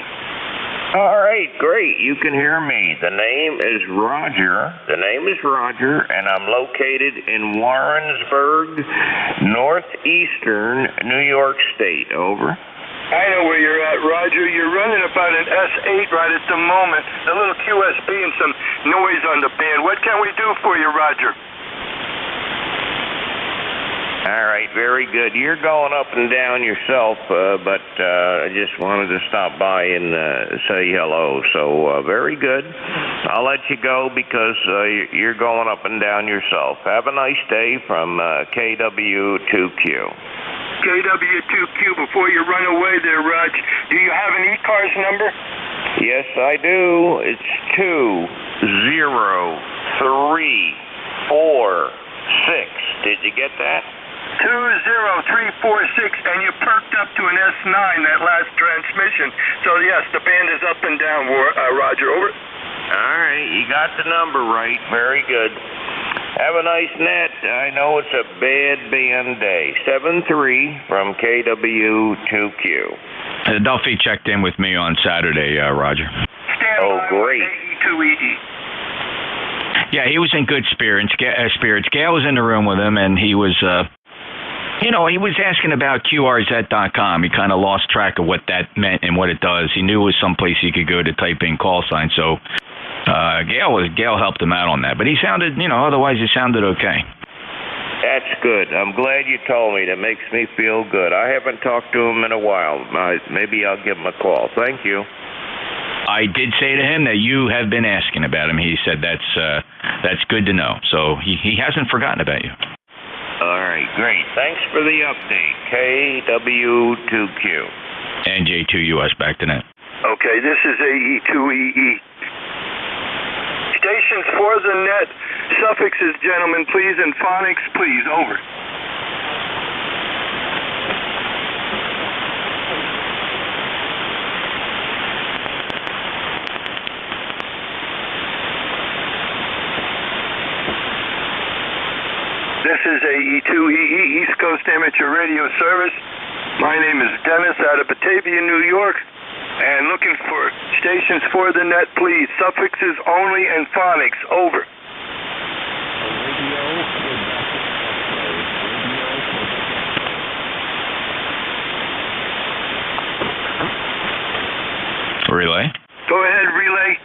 All right, great. You can hear me. The name is Roger. And I'm located in Warrensburg, northeastern New York State. Over. I know where you're at, Roger. You're running about an S8 right at the moment. A little QSB and some noise on the band. What can we do for you, Roger? All right, very good. You're going up and down yourself, but I just wanted to stop by and say hello. So very good. I'll let you go because you're going up and down yourself. Have a nice day from KW2Q. KW2Q, before you run away there, Raj, do you have an ECARS number? Yes, I do. It's 20346. Did you get that? 20346, and you perked up to an S9 that last transmission. So yes, the band is up and down, Roger. Over. All right, you got the number right. Very good. Have a nice net. I know it's a bad band day. 73 from KW2Q. Duffy checked in with me on Saturday, Roger. Oh, great. AE2EE. Yeah, he was in good spirits. Gail was in the room with him, and he was, he was asking about QRZ.com. He kind of lost track of what that meant and what it does. He knew it was someplace he could go to type in call sign. So Gail helped him out on that. But he sounded, otherwise he sounded okay. That's good. I'm glad you told me. That makes me feel good. I haven't talked to him in a while. Maybe I'll give him a call. Thank you. I did say to him that you have been asking about him. He said that's good to know. So he hasn't forgotten about you. All right, great. Thanks for the update. KW2Q. NJ2US, back to net. Okay, this is AE2EE. Stations for the net. Suffixes, gentlemen, please, and phonics, please. Over. This is AE2EE, East Coast Amateur Radio Service. My name is Dennis out of Batavia, New York, and looking for stations for the net, please. Suffixes only and phonics. Over. Relay. Go ahead, relay.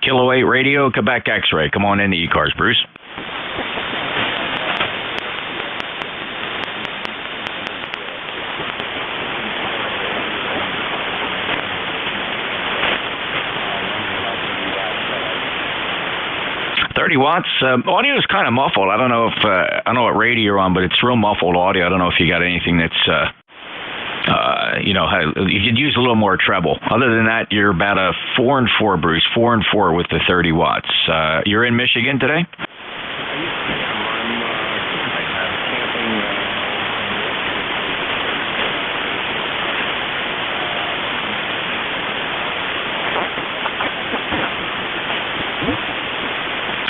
Kilo 8 Radio, Quebec X-Ray. Come on in the ECARS, Bruce. $30 watts. Audio is kind of muffled. I don't know what radio you're on, but it's real muffled audio. I don't know if you got anything that's you could use a little more treble. Other than that, you're about a 4 and 4, Bruce. 4 and 4 with the 30 watts. You're in Michigan today?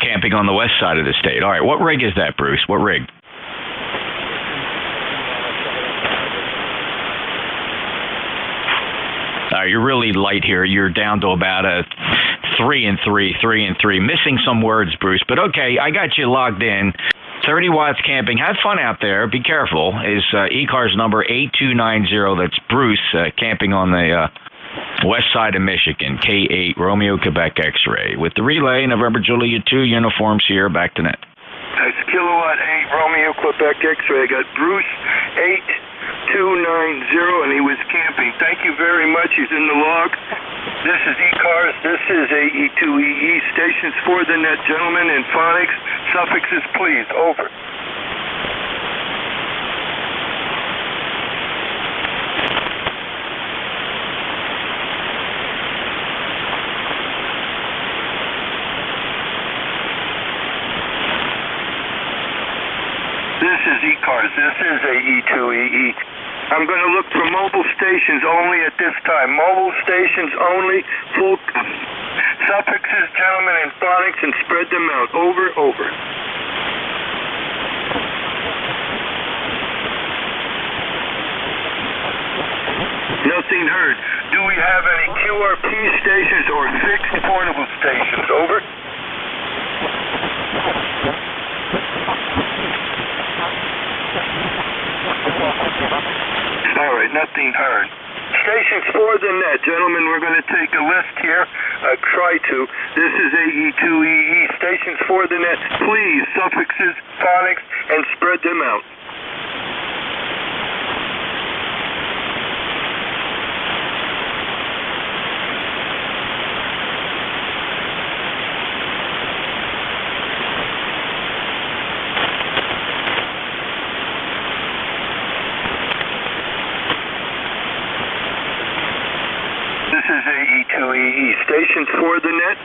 Camping on the west side of the state. All right, what rig is that, Bruce? What rig? You're really light here. You're down to about a 3 and 3, 3 and 3. Missing some words, Bruce, but okay, I got you logged in. 30 watts camping. Have fun out there. Be careful. Is ECARS number 8290. That's Bruce camping on the west side of Michigan. K8 Romeo Quebec X-Ray with the relay. November Juliet 2 uniforms here. Back to net. That's Kilowatt 8 Romeo Quebec X-Ray. I got Bruce 8290, and he was camping. Thank you very much. He's in the log. This is ECARS. This is AE2EE. Stations for the net, gentlemen, and phonics. Suffixes, please. Over. This is ECARS. This is AE2EE. I'm going to look for mobile stations only at this time. Mobile stations only. Full suffixes, gentlemen, and phonics, and spread them out. Over, over. Nothing heard. Do we have any QRP stations or fixed portable stations? Over. All right, nothing heard. Stations for the net. Gentlemen, we're going to take a list here. Try to. This is AE2EE. Stations for the net. Please, suffixes, phonics, and spread them out. This is AE2EE. Stations for the net.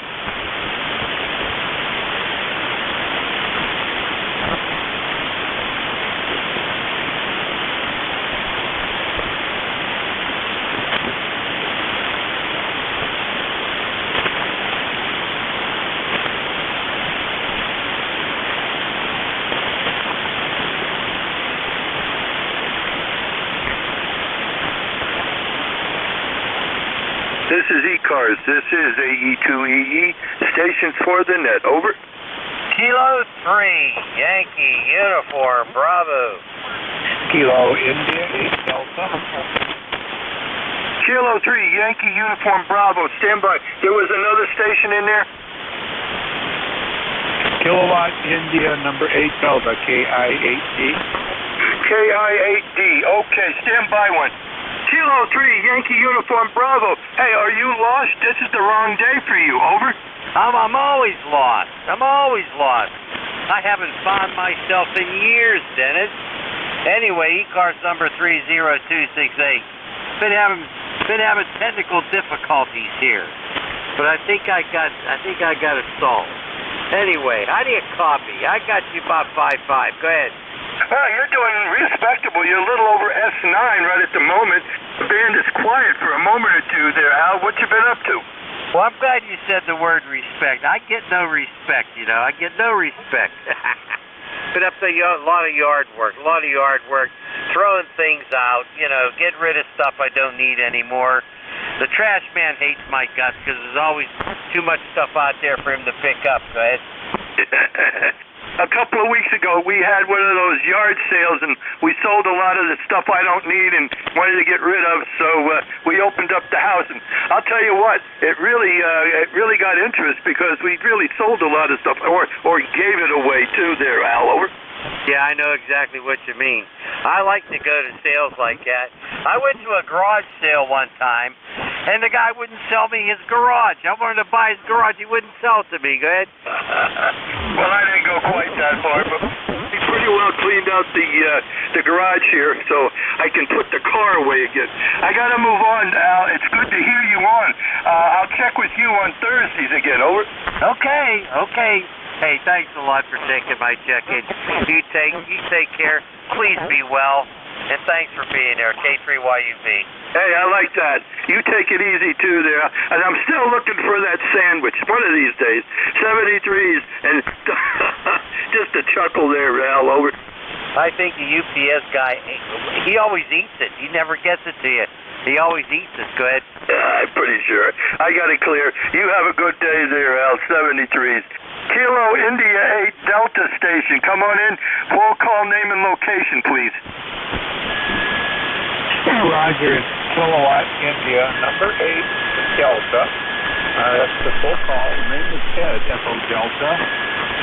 This is ECARS. This is AE2EE. Stations for the net. Over. Kilo 3, Yankee Uniform Bravo. Kilo India 8 Delta. Kilo 3, Yankee Uniform Bravo. Stand by. There was another station in there? Kilowatt India number 8 Delta, KI8D. KI8D. Okay, stand by one. Kilo 3, Yankee Uniform Bravo. Hey, are you lost? This is the wrong day for you. Over. I'm always lost. I'm always lost. I haven't found myself in years, Dennis. Anyway, ECARS number 30268. Been having technical difficulties here, but I think I got it solved. Anyway, how do you copy? I got you about 5.5. Go ahead. Well, you're doing respectable. You're a little over S9 right at the moment. The band is quiet for a moment or two there, Al. What you been up to? Well, I'm glad you said the word respect. I get no respect, you know. I get no respect. Been up to a lot of yard work, throwing things out, you know, getting rid of stuff I don't need anymore. The trash man hates my guts because there's always too much stuff out there for him to pick up. Go ahead. A couple of weeks ago, we had one of those yard sales, and we sold a lot of the stuff I don't need and wanted to get rid of, so we opened up the house. And I'll tell you what, it really got interest because we really sold a lot of stuff, or gave it away, too, there, Al. Over. Yeah, I know exactly what you mean. I like to go to sales like that. I went to a garage sale one time, and the guy wouldn't sell me his garage. I wanted to buy his garage. He wouldn't sell it to me. Go ahead. Well, I didn't go quite that far, but he pretty well cleaned out the garage here, so I can put the car away again. I got to move on, Al. It's good to hear you on. I'll check with you on Thursdays again. Over. Okay. Hey, thanks a lot for taking my check-in. You take care. Please be well. And thanks for being there, K3YUB. Hey, I like that. You take it easy, too, there. And I'm still looking for that sandwich one of these days. 73s and just a chuckle there, Al. Over. I think the UPS guy, he always eats it. He never gets it to you. He always eats it. Go ahead. I'm pretty sure. I got it clear. You have a good day there, Al. 73s. Kilo India 8 Delta Station. Come on in. Full call, name, and location, please. Roger. Kilowatt India number 8 Delta. That's the full call. Name is Ted, Echo Delta,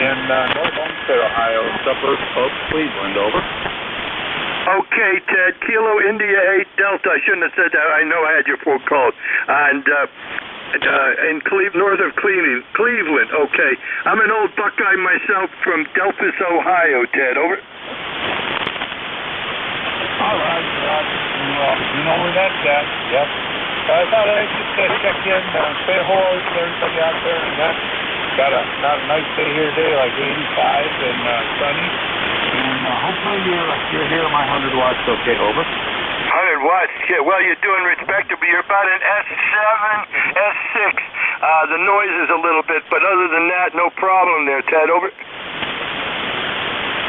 in North Homestead, Ohio, suburb of Cleveland. Over. Okay, Ted. Kilo India 8 Delta. I shouldn't have said that. I know I had your full call. And in north of Cleveland. Okay. I'm an old Buckeye myself from Delphus, Ohio, Ted. Over. All right. You know where that's at. Yep. I thought I'd just check in, say hello to everybody out there, and that. Got a nice day here today, like 85 and sunny. And hopefully you're here my 100 watts. Okay, over. 100 watts. Yeah, well, you're doing respectably. You're about an S7, S6. The noise is a little bit, but other than that, no problem there, Ted. Over.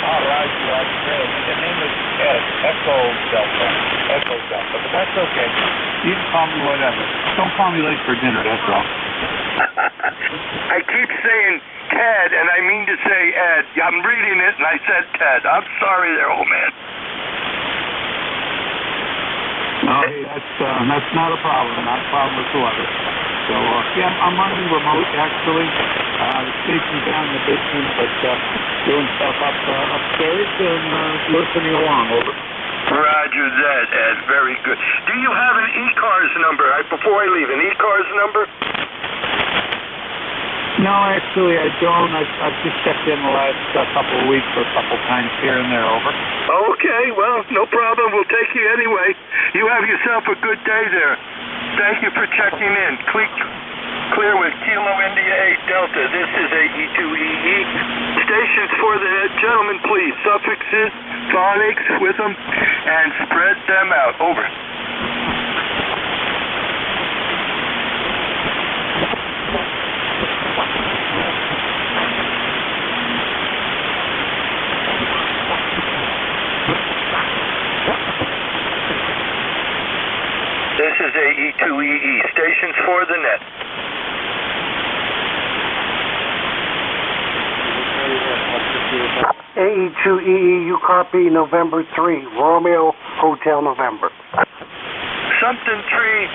Oh, Roger, that's great. The name is Ed, Echo Delta, but that's okay. You can call me whatever. Don't call me late for dinner, that's all. I keep saying Ted, and I mean to say Ed. I'm reading it, and I said Ted. I'm sorry there, old man. No, hey, that's not a problem whatsoever. So, yeah, I'm running remote, actually. The station's down in the basement, but doing stuff upstairs and listening along, over. Roger that, Ed. Very good. Do you have an ECARS number? Before I leave, an ECARS number? No, actually, I don't. I've just checked in the last couple of weeks or a couple times here and there, over. Okay, well, no problem. We'll take you anyway. You have yourself a good day there. Thank you for checking in. Clear with Kilo India 8 Delta. This is AE2EE. Stations for the gentlemen, please. Suffixes, phonics with them, and spread them out. Over. This is AE2EE. Stations for the net. AE2EE, you copy November 3, Romeo Hotel November. Something 3,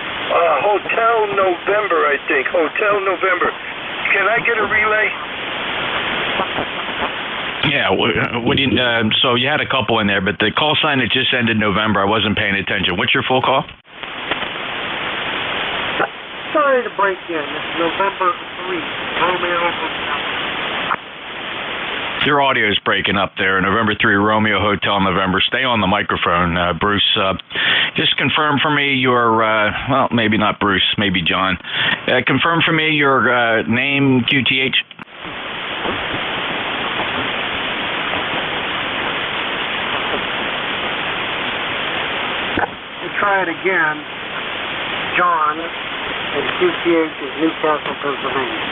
Hotel November, I think. Hotel November. Can I get a relay? Yeah, what do you, so you had a couple in there, but the call sign that just ended November, I wasn't paying attention. What's your full call? Sorry to break in. It's November 3, Romeo Hotel. Your audio is breaking up there. November 3, Romeo Hotel November. Stay on the microphone, Bruce. Just confirm for me your, well, maybe not Bruce, maybe John. Confirm for me your name, QTH. Try it again. John, and QTH is Newcastle, Pennsylvania.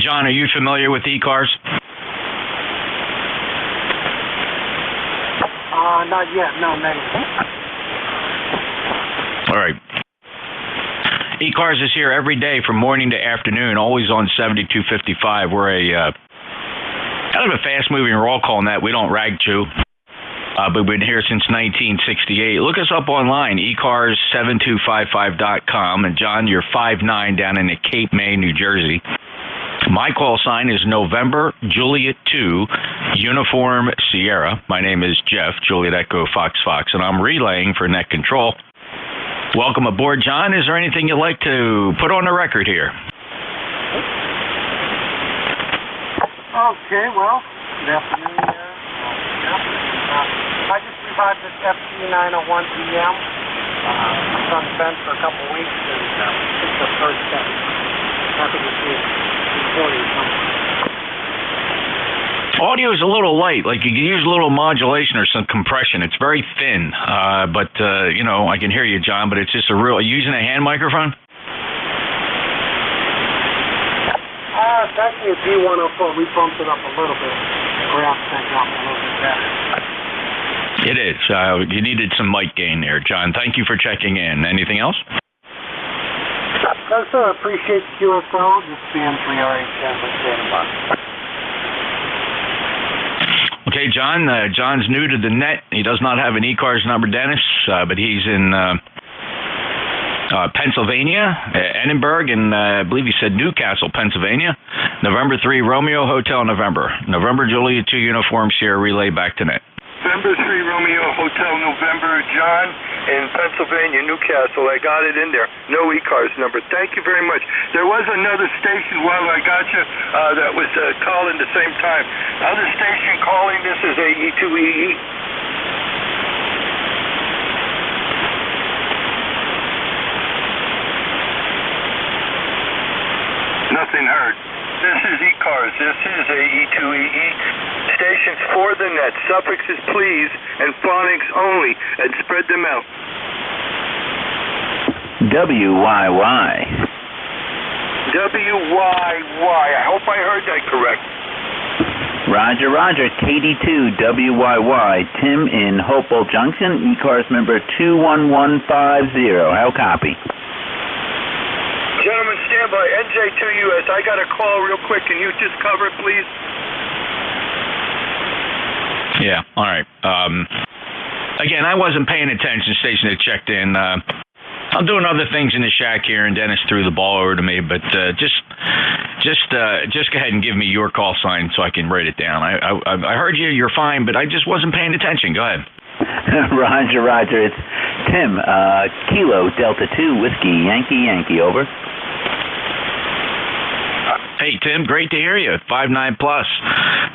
John, are you familiar with ECARS? Not yet. No, not yet. All right. ECARS is here every day from morning to afternoon, always on 7255. We're a kind of a fast-moving roll call net. We don't rag chew. But we've been here since 1968. Look us up online, ECARS7255.com. And John, you're 5'9" down in the Cape May, New Jersey. My call sign is November Juliet 2, Uniform Sierra. My name is Jeff, Juliet Echo Fox Fox, and I'm relaying for Net Control. Welcome aboard, John. Is there anything you'd like to put on the record here? Okay, well, good afternoon. I just revived this FT901PM. It's on the bench for a couple of weeks, and it's the first step. Happy to see it. Audio is a little light. Like, you can use a little modulation or some compression. It's very thin. But you know, I can hear you, John, but it's just a real... Are you using a hand microphone? It's actually a D104. We bumped it up a little bit. Grab thing up a little bit better. It is. You needed some mic gain there, John. Thank you for checking in. Anything else? No, sir. Appreciate the QSO. This is BM3RH10 with standby. Okay, John. John's new to the net. He does not have an ECARS number, Dennis, but he's in Pennsylvania, Edinburgh, and I believe he said Newcastle, Pennsylvania. November 3, Romeo Hotel November. November Juliet 2 Uniform Sierra Relay back to net. November 3, Romeo Hotel November, John, in Pennsylvania, Newcastle. I got it in there. No ECARS number. Thank you very much. There was another station while I got you that was calling the same time. Other station calling, this is AE2EE. Nothing heard. This is ECARS. This is AE2EE. Stations for the net. Suffixes, please, and phonics only, and spread them out. WYY. WYY. I hope I heard that correct. Roger, Roger. KD2WYY. Tim in Hopewell Junction. ECARS number 21150. How copy? Gentlemen, stand by. NJ2US. I got a call real quick. Can you just cover it, please? Yeah, all right. Again, I wasn't paying attention. Station had checked in. I'm doing other things in the shack here, and Dennis threw the ball over to me. But just go ahead and give me your call sign so I can write it down. I heard you. You're fine, but I just wasn't paying attention. Go ahead. Roger, Roger. It's Tim. Kilo Delta 2 Whiskey Yankee Yankee. Over. Hey, Tim, great to hear you. 59 plus.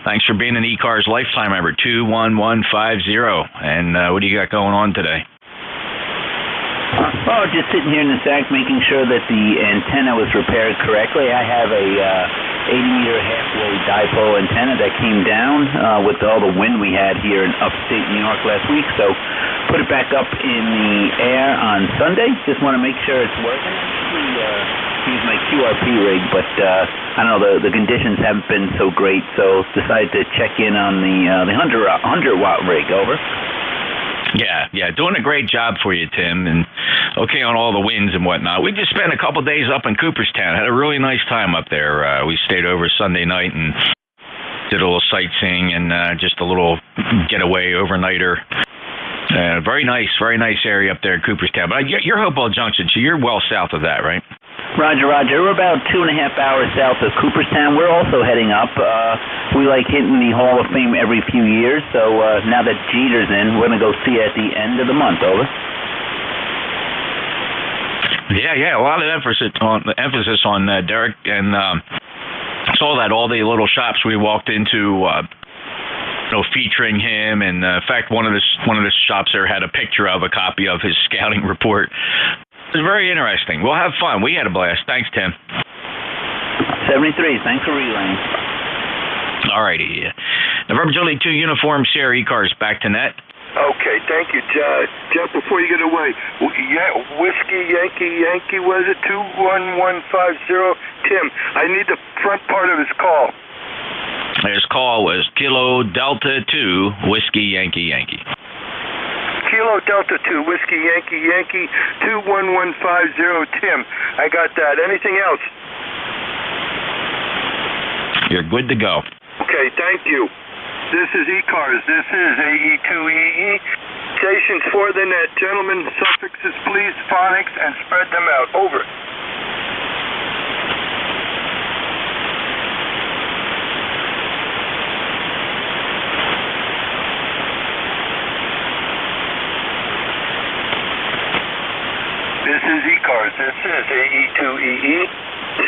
Thanks for being an ECARS lifetime member, 21150. And what do you got going on today? Oh, just sitting here in the shack making sure that the antenna was repaired correctly. I have a 80-meter halfway dipole antenna that came down with all the wind we had here in upstate New York last week. So put it back up in the air on Sunday. Just want to make sure it's working. Use my QRP rig, but I don't know, the conditions haven't been so great, so decided to check in on the 100-watt rig. Over. Yeah, doing a great job for you, Tim, and okay on all the winds and whatnot. We just spent a couple days up in Cooperstown. Had a really nice time up there. We stayed over Sunday night and did a little sightseeing and just a little getaway overnighter. Very nice area up there in Cooperstown. But you're Hopewell Junction, so you're well south of that, right? Roger, Roger. We're about 2.5 hours south of Cooperstown. We're also heading up. We like hitting the Hall of Fame every few years, so now that Jeter's in, we're going to go see it at the end of the month. Over. Yeah, a lot of emphasis on Derek, and saw that all the little shops we walked into, featuring him, and in fact, one of the shops there had a picture of a copy of his scouting report. It was very interesting. We'll have fun. We had a blast. Thanks, Tim. 73. Thanks for relaying. All righty. November Juliet 2 Uniform Sierra ECARS back to net. Okay, thank you, Jeff. Before you get away, Whiskey Yankee, was it 21150? Tim, I need the front part of his call. His call was Kilo Delta 2 Whiskey Yankee. Kilo Delta 2 Whiskey Yankee 21150. Tim, I got that. Anything else? You're good to go. Okay, thank you. This is ECARS. This is AE2EE. Stations for the net. Gentlemen, suffixes, please, phonics, and spread them out. Over. This is ECARS. This is AE2EE.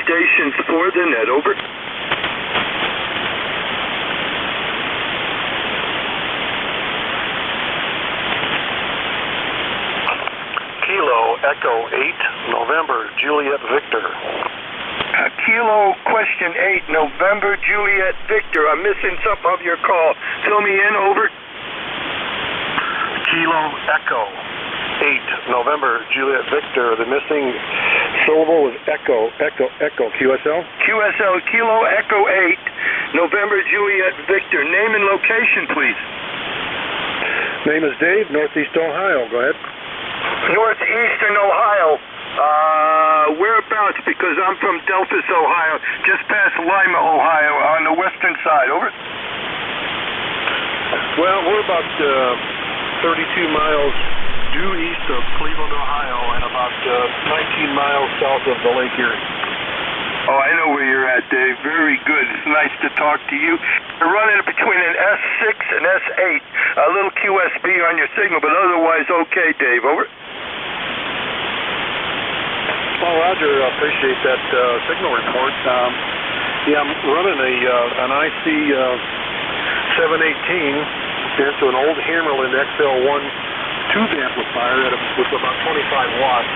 Stations for the net. Over. Kilo Echo 8 November Juliet Victor. Kilo question 8 November Juliet Victor. I'm missing some of your call. Fill me in. Over. Kilo Echo 8 November Juliet Victor. The missing syllable is Echo QSL. QSL Kilo Echo 8 November Juliet Victor. Name and location, please. Name is Dave, Northeast Ohio. Go ahead. Northeastern Ohio. Whereabouts? Because I'm from Delphus, Ohio, just past Lima, Ohio, on the western side. Over. Well, we're about 32 miles due east of Cleveland, Ohio, and about 19 miles south of the Lake Erie. Oh, I know where you're at, Dave. Very good. It's nice to talk to you. You're running between an S6 and S8. A little QSB on your signal, but otherwise okay, Dave. Over. Well, Roger, I appreciate that signal report. I'm running an IC 718 into an old Hammerland XL1 tube amplifier with about 25 watts.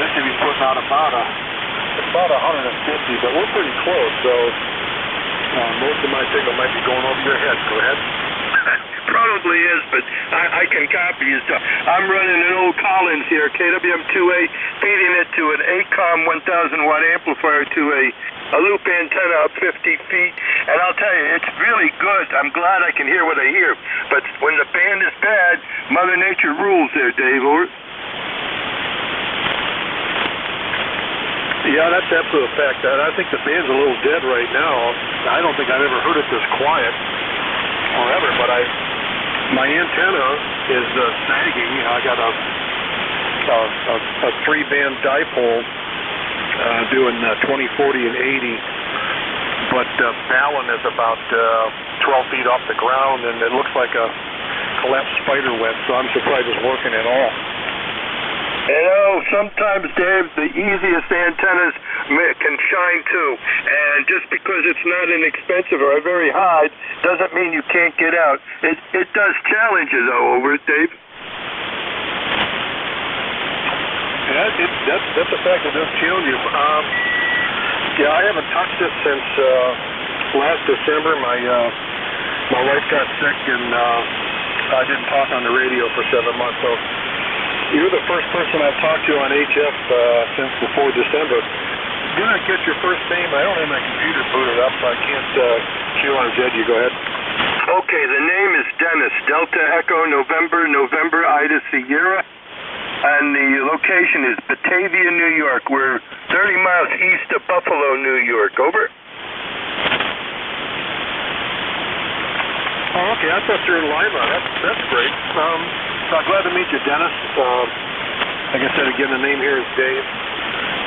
This should be putting out about 150, but we're pretty close, so most of my signal might be going over your head. Go ahead. probably is, but I can copy his stuff. I'm running an old Collins here, KWM2A, feeding it to an ACOM 1,000 watt amplifier to a loop antenna up 50 feet, and I'll tell you, it's really good. I'm glad I can hear what I hear, but when the band is bad, Mother Nature rules there, Dave. Over. Yeah, that's absolute fact. I think the band's a little dead right now. I don't think I've ever heard it this quiet or ever, but my antenna is sagging. I got a 3-band dipole doing 20, 40, and 80, but Fallon is about 12 feet off the ground, and it looks like a collapsed spider web, so I'm surprised it's working at all. You know, sometimes, Dave, the easiest antennas can shine too. And just because it's not inexpensive or very high doesn't mean you can't get out. It does challenge you, though, over it, Dave. Yeah, that's a fact. It does challenge you. Yeah, I haven't touched it since last December. My wife got sick, and I didn't talk on the radio for 7 months, so you're the first person I've talked to on HF since before December. Gonna get your first name. I don't have my computer booted up, so I can't chew on his head. You go ahead. Okay, the name is Dennis, Delta Echo November Ida Sierra, and the location is Batavia, New York. We're 30 miles east of Buffalo, New York. Over. Oh, okay. I thought you were in Lima. That's great. So I'm glad to meet you, Dennis. Like I said, again, the name here is Dave.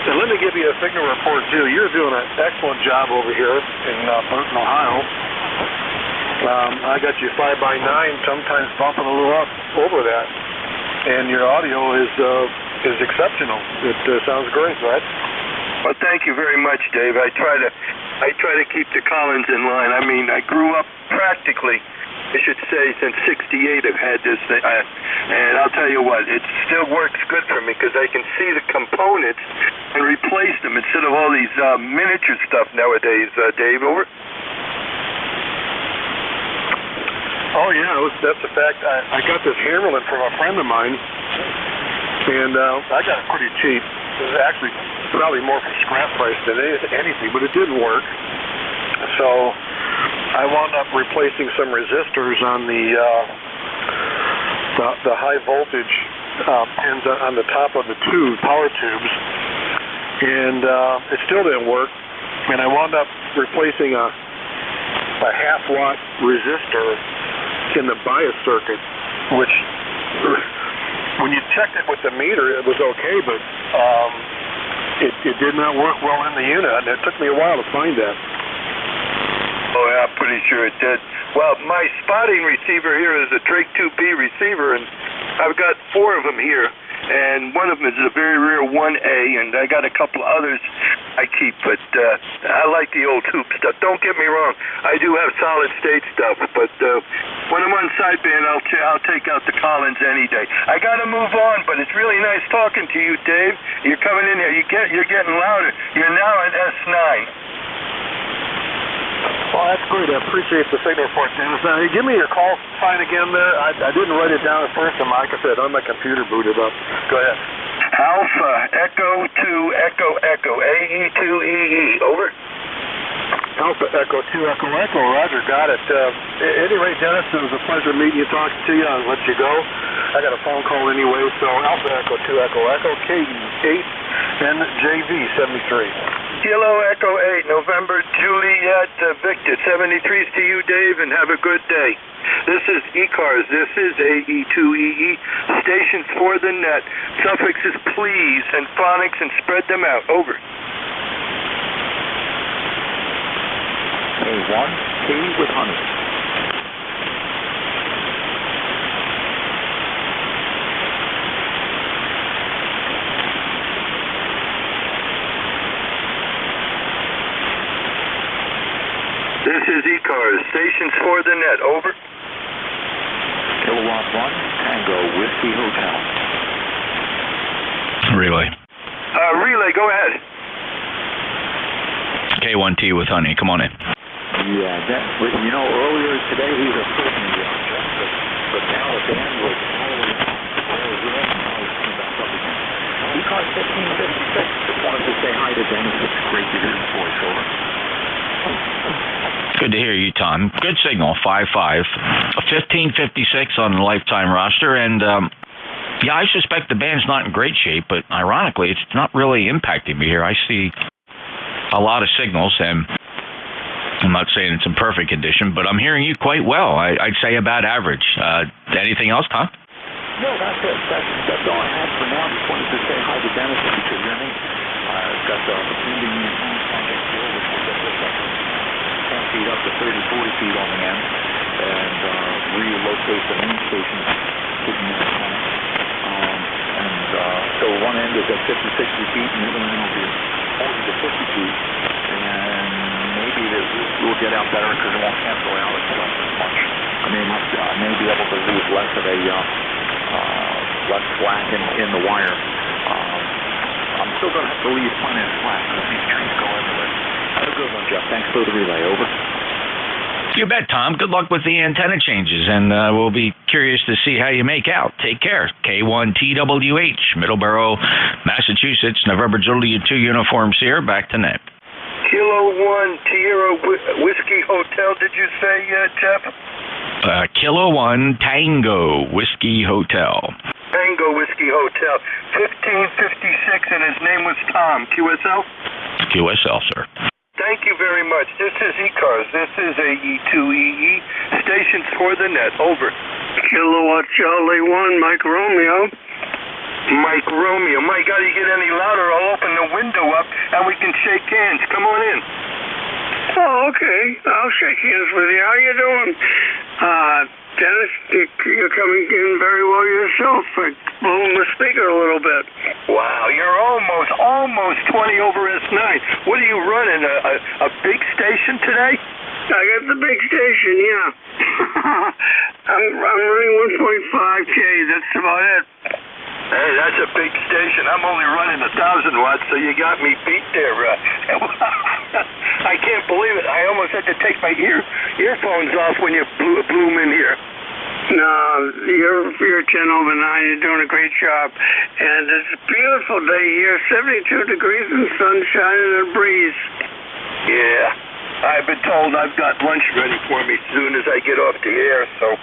And let me give you a signal report, too. You're doing an excellent job over here in Burton, Ohio. I got you 5x9, sometimes bumping a little up over that. And your audio is exceptional. It sounds great, right? Well, thank you very much, Dave. I try to keep the Collins in line. I mean, I grew up practically, I should say, since '68 I've had this thing, and I'll tell you what, it still works good for me because I can see the components and replace them instead of all these miniature stuff nowadays, Dave. Over. Oh, yeah, that's a fact. I got this Hammerlin from a friend of mine, and I got it pretty cheap. It was actually probably more for scrap price than anything, but it didn't work. So I wound up replacing some resistors on the high voltage pins on the top of the power tubes, and it still didn't work. And I wound up replacing a half-watt resistor in the bias circuit, which when you checked it with the meter, it was okay, but it did not work well in the unit, and it took me a while to find that. Oh, yeah, I'm pretty sure it did. Well, my spotting receiver here is a Drake 2B receiver, and I've got 4 of them here, and one of them is a very rare 1A, and I got a couple others I keep, but I like the old tube stuff. Don't get me wrong, I do have solid-state stuff, but when I'm on sideband, I'll take out the Collins any day. I got to move on, but it's really nice talking to you, Dave. You're coming in here. You're getting louder. You're now at S9. Well, that's great. I appreciate the signal report, Dennis. Give me your call sign again there. I didn't write it down at first, and like I said, on my computer booted up. Go ahead. Alpha Echo 2 Echo Echo AE2EE. Over. Alpha Echo 2 Echo Echo. Roger, got it. Anyway, Dennis, it was a pleasure meeting you, talking to you. I'll let you go. I got a phone call anyway, so Alpha Echo 2 Echo Echo KE8 NJ2US 73. Kilo Echo 8, November, Juliet, Victor, 73s to you, Dave, and have a good day. This is ECARS. This is AE2EE. Stations for the net. Suffixes please and phonics and spread them out. Over. A1T with honey. This is ECARS. Stations for the net. Over. Kilowatt 1, Tango Whiskey Hotel. Relay. Relay, go ahead. K1T with honey. Come on in. Yeah, earlier today he was a person Now the band was all the way up. There was red, and now it's coming back up again. ECARS 1556. Just wanted to say hi to Dennis. It's great to hear his voice. Over. Good to hear you, Tom. Good signal, 5.5. 1556 on the lifetime roster, and yeah, I suspect the band's not in great shape, but ironically, it's not really impacting me here. I see a lot of signals, and I'm not saying it's in perfect condition, but I'm hearing you quite well. I'd say about average. Anything else, Tom? No, that's it. That's all I had for now. Just wanted to say hi to Dennis and to hear me. I've got the pending antenna project here, which will get this up 10 feet up to 30, 40 feet on the end, and relocate the main station to the antenna. So one end is at 50, 60 feet, and the other end will be 40 to 50 feet. And maybe we'll get out better because it won't cancel out as much. I may be able to leave less of a less slack in the wire. I'm still going to have to leave plenty of slack because these trains go everywhere. Have a good one, Jeff. Thanks for the relay. Over. You bet, Tom. Good luck with the antenna changes, and we'll be curious to see how you make out. Take care. K1TWH, Middleborough, Massachusetts, November Juliet 2 Uniform Sierra, back to net. Kilo 1 Tierra Whiskey Hotel, did you say, Jeff? Kilo 1 Tango Whiskey Hotel. Tango Whiskey Hotel, 1556, and his name was Tom. QSL? QSL, sir. Thank you very much. This is ECARS. This is AE2EE. Stations for the net. Over. Kilowatt Charlie 1, Mike Romeo. Mike Romeo. My God, you get any louder, I'll open the window up and we can shake hands. Come on in. Oh, okay. I'll shake hands with you. How you doing? Dennis, you're coming in very well yourself. I blew the speaker a little bit. Wow, you're almost 20 over S9. What are you running, a big station today? I got the big station, yeah. I'm running 1.5K, that's about it. Hey, that's a big station. I'm only running 1,000 watts, so you got me beat there. I can't believe it. I almost had to take my earphones off when you blew them in here. No, you're 10 over 9. You're doing a great job. And it's a beautiful day here, 72 degrees and sunshine and a breeze. Yeah, I've been told I've got lunch ready for me as soon as I get off the air, so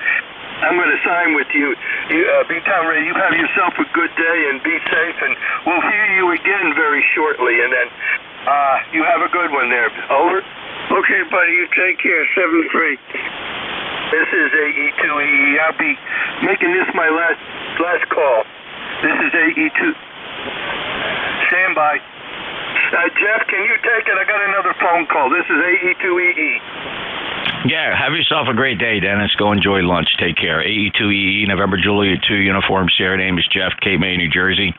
I'm going to sign with you. B-Town Ray, you have yourself a good day and be safe, and we'll hear you again very shortly. And then you have a good one there. Over. Okay, buddy, you take care. 7-3. This is AE2EE. I'll be making this my last call. This is AE2. Stand by. Jeff, can you take it? I got another phone call. This is AE2EE. Yeah, have yourself a great day, Dennis. Go enjoy lunch. Take care. AE2EE, November Juliet 2 Uniform Sierra. Name is Jeff, Cape May, New Jersey.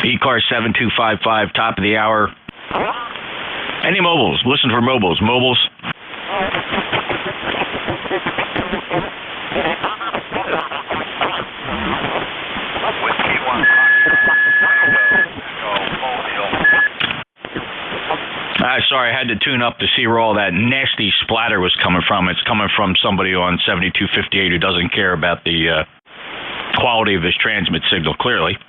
ECARS 7255, top of the hour. Any mobiles? Listen for mobiles. Mobiles. Sorry, I had to tune up to see where all that nasty splatter was coming from. It's coming from somebody on 7258 who doesn't care about the quality of his transmit signal, clearly.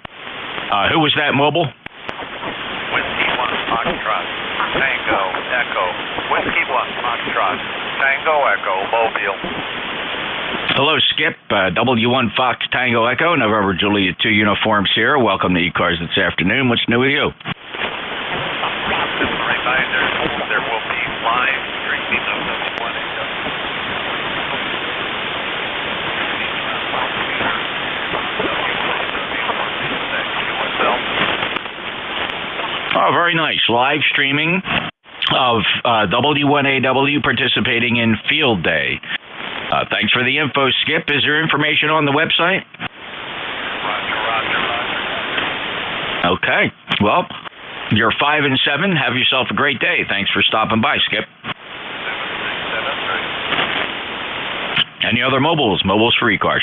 Who was that, mobile? Whiskey 1 Foxtrot, Tango Echo. Whiskey 1 Foxtrot, Tango Echo, Mobile. Hello, Skip. W1 Fox Tango Echo, November Juliet 2 Uniform Sierra. Welcome to ECARS this afternoon. What's new with you? Just a reminder, there will be live streaming of the 1 Oh, very nice. Live streaming of W1AW participating in Field Day. Thanks for the info, Skip. Is there information on the website? Roger. Okay. Well, you're 5 and 7. Have yourself a great day. Thanks for stopping by, Skip. Any other mobiles? Mobiles for ECARS.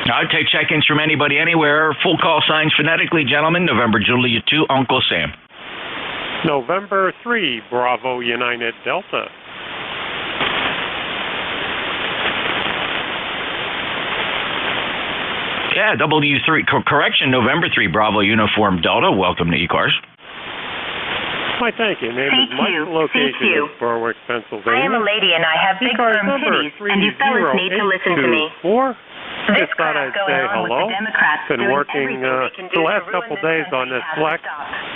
I'd take check-ins from anybody, anywhere. Full call signs phonetically, gentlemen. November Juliet 2, Uncle Sam. November 3, Bravo United Delta. Yeah, W3, correction, November 3, Bravo Uniform Delta. Welcome to ECARS. Why, thank you. Name is Mike. Location is Berwick, Pennsylvania. I am a lady and I have big firm titties, and you fellas need to listen to me. Just thought I'd say hello. Been working the last couple days on this Flex,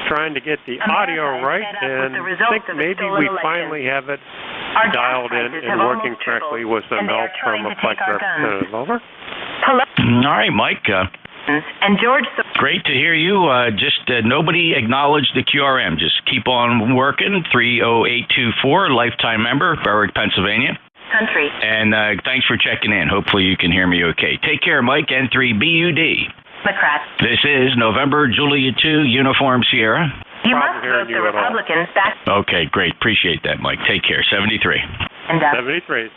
trying to get the audio right, and think maybe we finally have it dialed in and working correctly with some help from a Flex representative. Over. Hello. All right, Mike. And George. Great to hear you. Just nobody acknowledged the QRM. Just keep on working. 30824, lifetime member, Berwick, Pennsylvania. Country. And thanks for checking in. Hopefully you can hear me okay. Take care, Mike. N3BUD. Democrat. This is November Julia 2, Uniform Sierra. You must vote the Republicans back. Okay, great. Appreciate that, Mike. Take care. 73. And 73.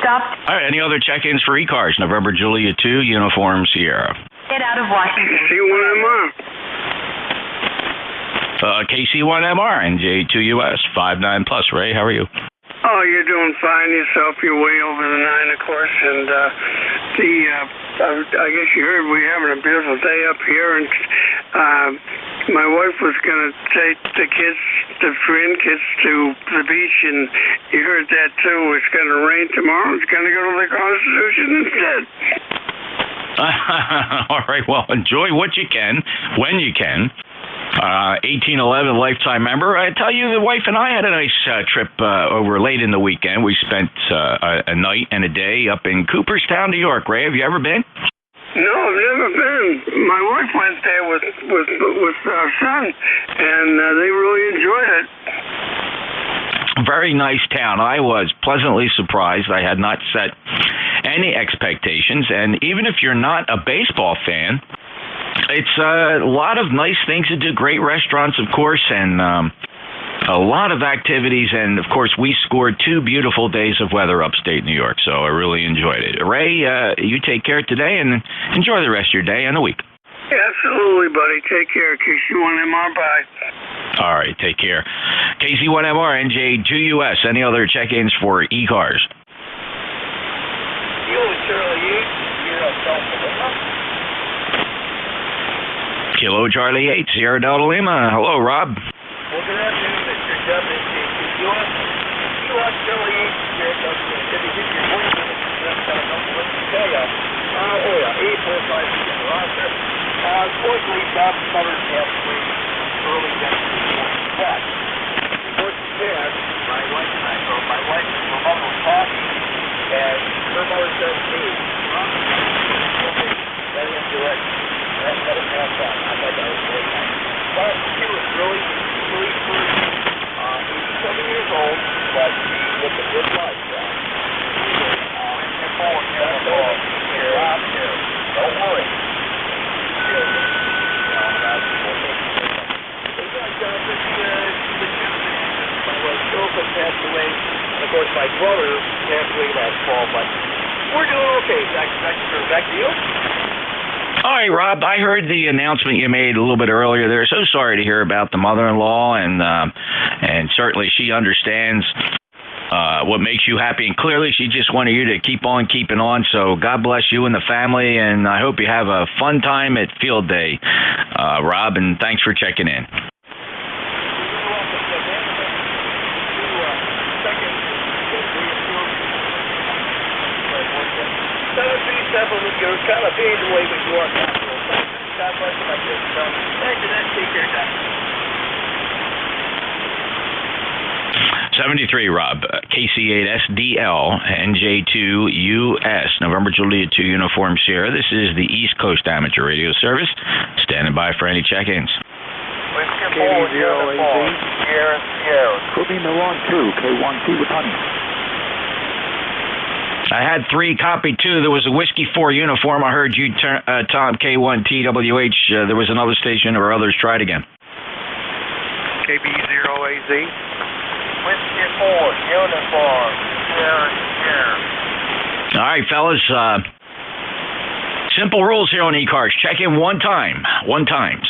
Stop. All right, any other check-ins for ECARS? November Julia 2, Uniform Sierra. Get out of Washington. KC1MR. KC1MR, NJ2US, 59 plus. Ray, how are you? Oh, you're doing fine yourself. You're way over the 9, of course. And I guess you heard we're having a beautiful day up here. And my wife was going to take the grandkids to the beach, and you heard that too. It's going to rain tomorrow. It's going to go to the Constitution instead. All right, well, enjoy what you can, when you can. 1811 lifetime member. I tell you, the wife and I had a nice trip over late in the weekend. We spent a night and a day up in Cooperstown, New York. Ray, have you ever been? No, I've never been. My wife went there with our son, and they really enjoyed it. Very nice town. I was pleasantly surprised. I had not set any expectations, and even if you're not a baseball fan, it's a lot of nice things to do. Great restaurants, of course, and a lot of activities. And, of course, we scored 2 beautiful days of weather upstate New York, so I really enjoyed it. Ray, you take care today and enjoy the rest of your day and the week. Yeah, absolutely, buddy. Take care. KC1MR, bye. All right, take care. KC1MR, NJ2US. Any other check-ins for ECARS? Kilo Charlie 8, Sierra Delta Lima. Hello, Rob. Well, good afternoon, Mr. WCUS. QS Charlie 8, Sierra Delta Lima. Did you get your voice in the what to tell you? 845 roster. Unfortunately, Bob Summers passed away early next week. But, before she passed, my wife and my mom were talking, and her mother said, hey, let him do it. Let him have fun. I thought that was really nice. But she was really sweet. 87 years old, but she lived a good life. Don't worry. My wife Joseph passed away, and of course my brother passed away last fall, but we're doing okay. Back to you. All right, Rob, I heard the announcement you made a little bit earlier there. So sorry to hear about the mother-in-law, and certainly she understands what makes you happy, and clearly she just wanted you to keep on keeping on. So God bless you and the family, and I hope you have a fun time at Field Day, Rob, and thanks for checking in. You're kind of paid away with your capital. God bless you, my good son. Thank you, then. Take care, guys. 73, Rob. KC8SDL, NJ2US, November Julia 2, Uniform Sierra. This is the East Coast Amateur Radio Service. Standing by for any check-ins. Sierra. Put me in the wrong 2, K1T with honey. I had 3, copy 2. There was a Whiskey 4 uniform. I heard you, Tom, K1TWH. There was another station or others. Try it again. KB0AZ. Whiskey 4, uniform. Sierra. All right, fellas. Simple rules here on ECARS. Check in one time.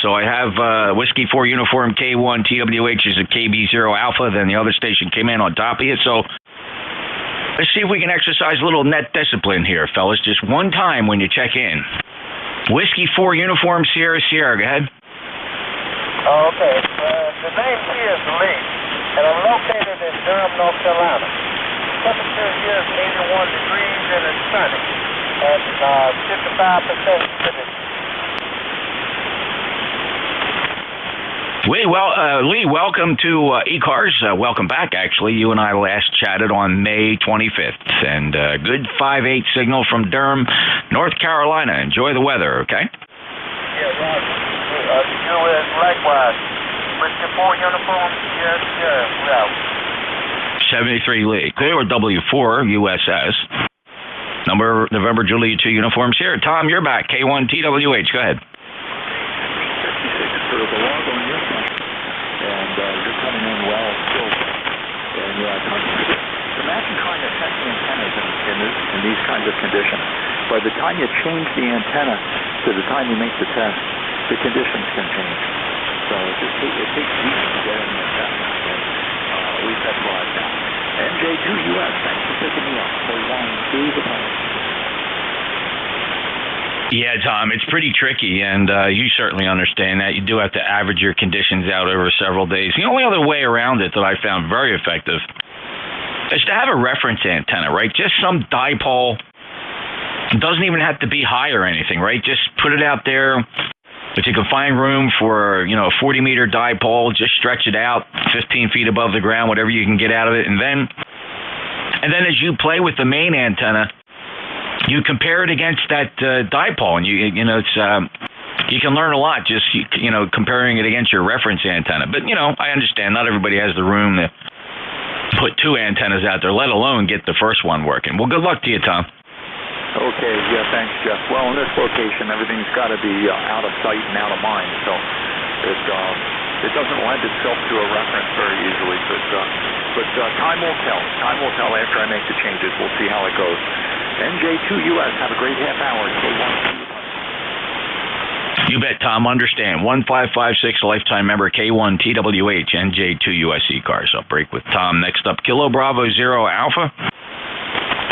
So I have Whiskey 4 uniform, K1TWH is a KB0 Alpha. Then the other station came in on top of you. So let's see if we can exercise a little net discipline here, fellas. Just one time when you check in. Whiskey 4 Uniform Sierra Sierra. Go ahead. Oh, okay. The name here is Lee, and I'm located in Durham, North Carolina. Temperature here is 81 degrees and it's sunny, and 55% humidity. Lee, welcome to ECARS. Welcome back, actually. You and I last chatted on May 25th. And good 5-8 signal from Durham, North Carolina. Enjoy the weather, okay? Yeah, Roger. You is likewise. Whiskey 4 Uniform, yes, we're out. 73 Lee. Clear W4 USS. Number November Julia 2 uniforms here. Tom, you're back. K1TWH. Go ahead. Sort of a log on your side, and you're coming in well still. And imagine trying to test the antennas in these kinds of conditions. By the time you change the antenna to the time you make the test, the conditions can change. So it takes weeks to get in the test. At least that's what I've done. NJ2US, thanks for picking me up. So long through the phone. Yeah, Tom, it's pretty tricky, and you certainly understand that. You do have to average your conditions out over several days. The only other way around it that I found very effective is to have a reference antenna, right? Just some dipole. It doesn't even have to be high or anything, right? Just put it out there. If you can find room for, a 40-meter dipole, just stretch it out 15 feet above the ground, whatever you can get out of it. And then as you play with the main antenna, you compare it against that dipole, and you can learn a lot just comparing it against your reference antenna. But I understand not everybody has the room to put two antennas out there, let alone get the first one working. Well, good luck to you, Tom. Okay, yeah, thanks, Jeff. Well, in this location, everything's got to be out of sight and out of mind, so it doesn't lend itself to a reference very easily. But time will tell. Time will tell after I make the changes. We'll see how it goes. NJ2US, have a great half hour. You bet, Tom. Understand. 1556, lifetime member, K1TWH, NJ2US ECARS. I'll break with Tom. Next up, Kilo Bravo Zero Alpha.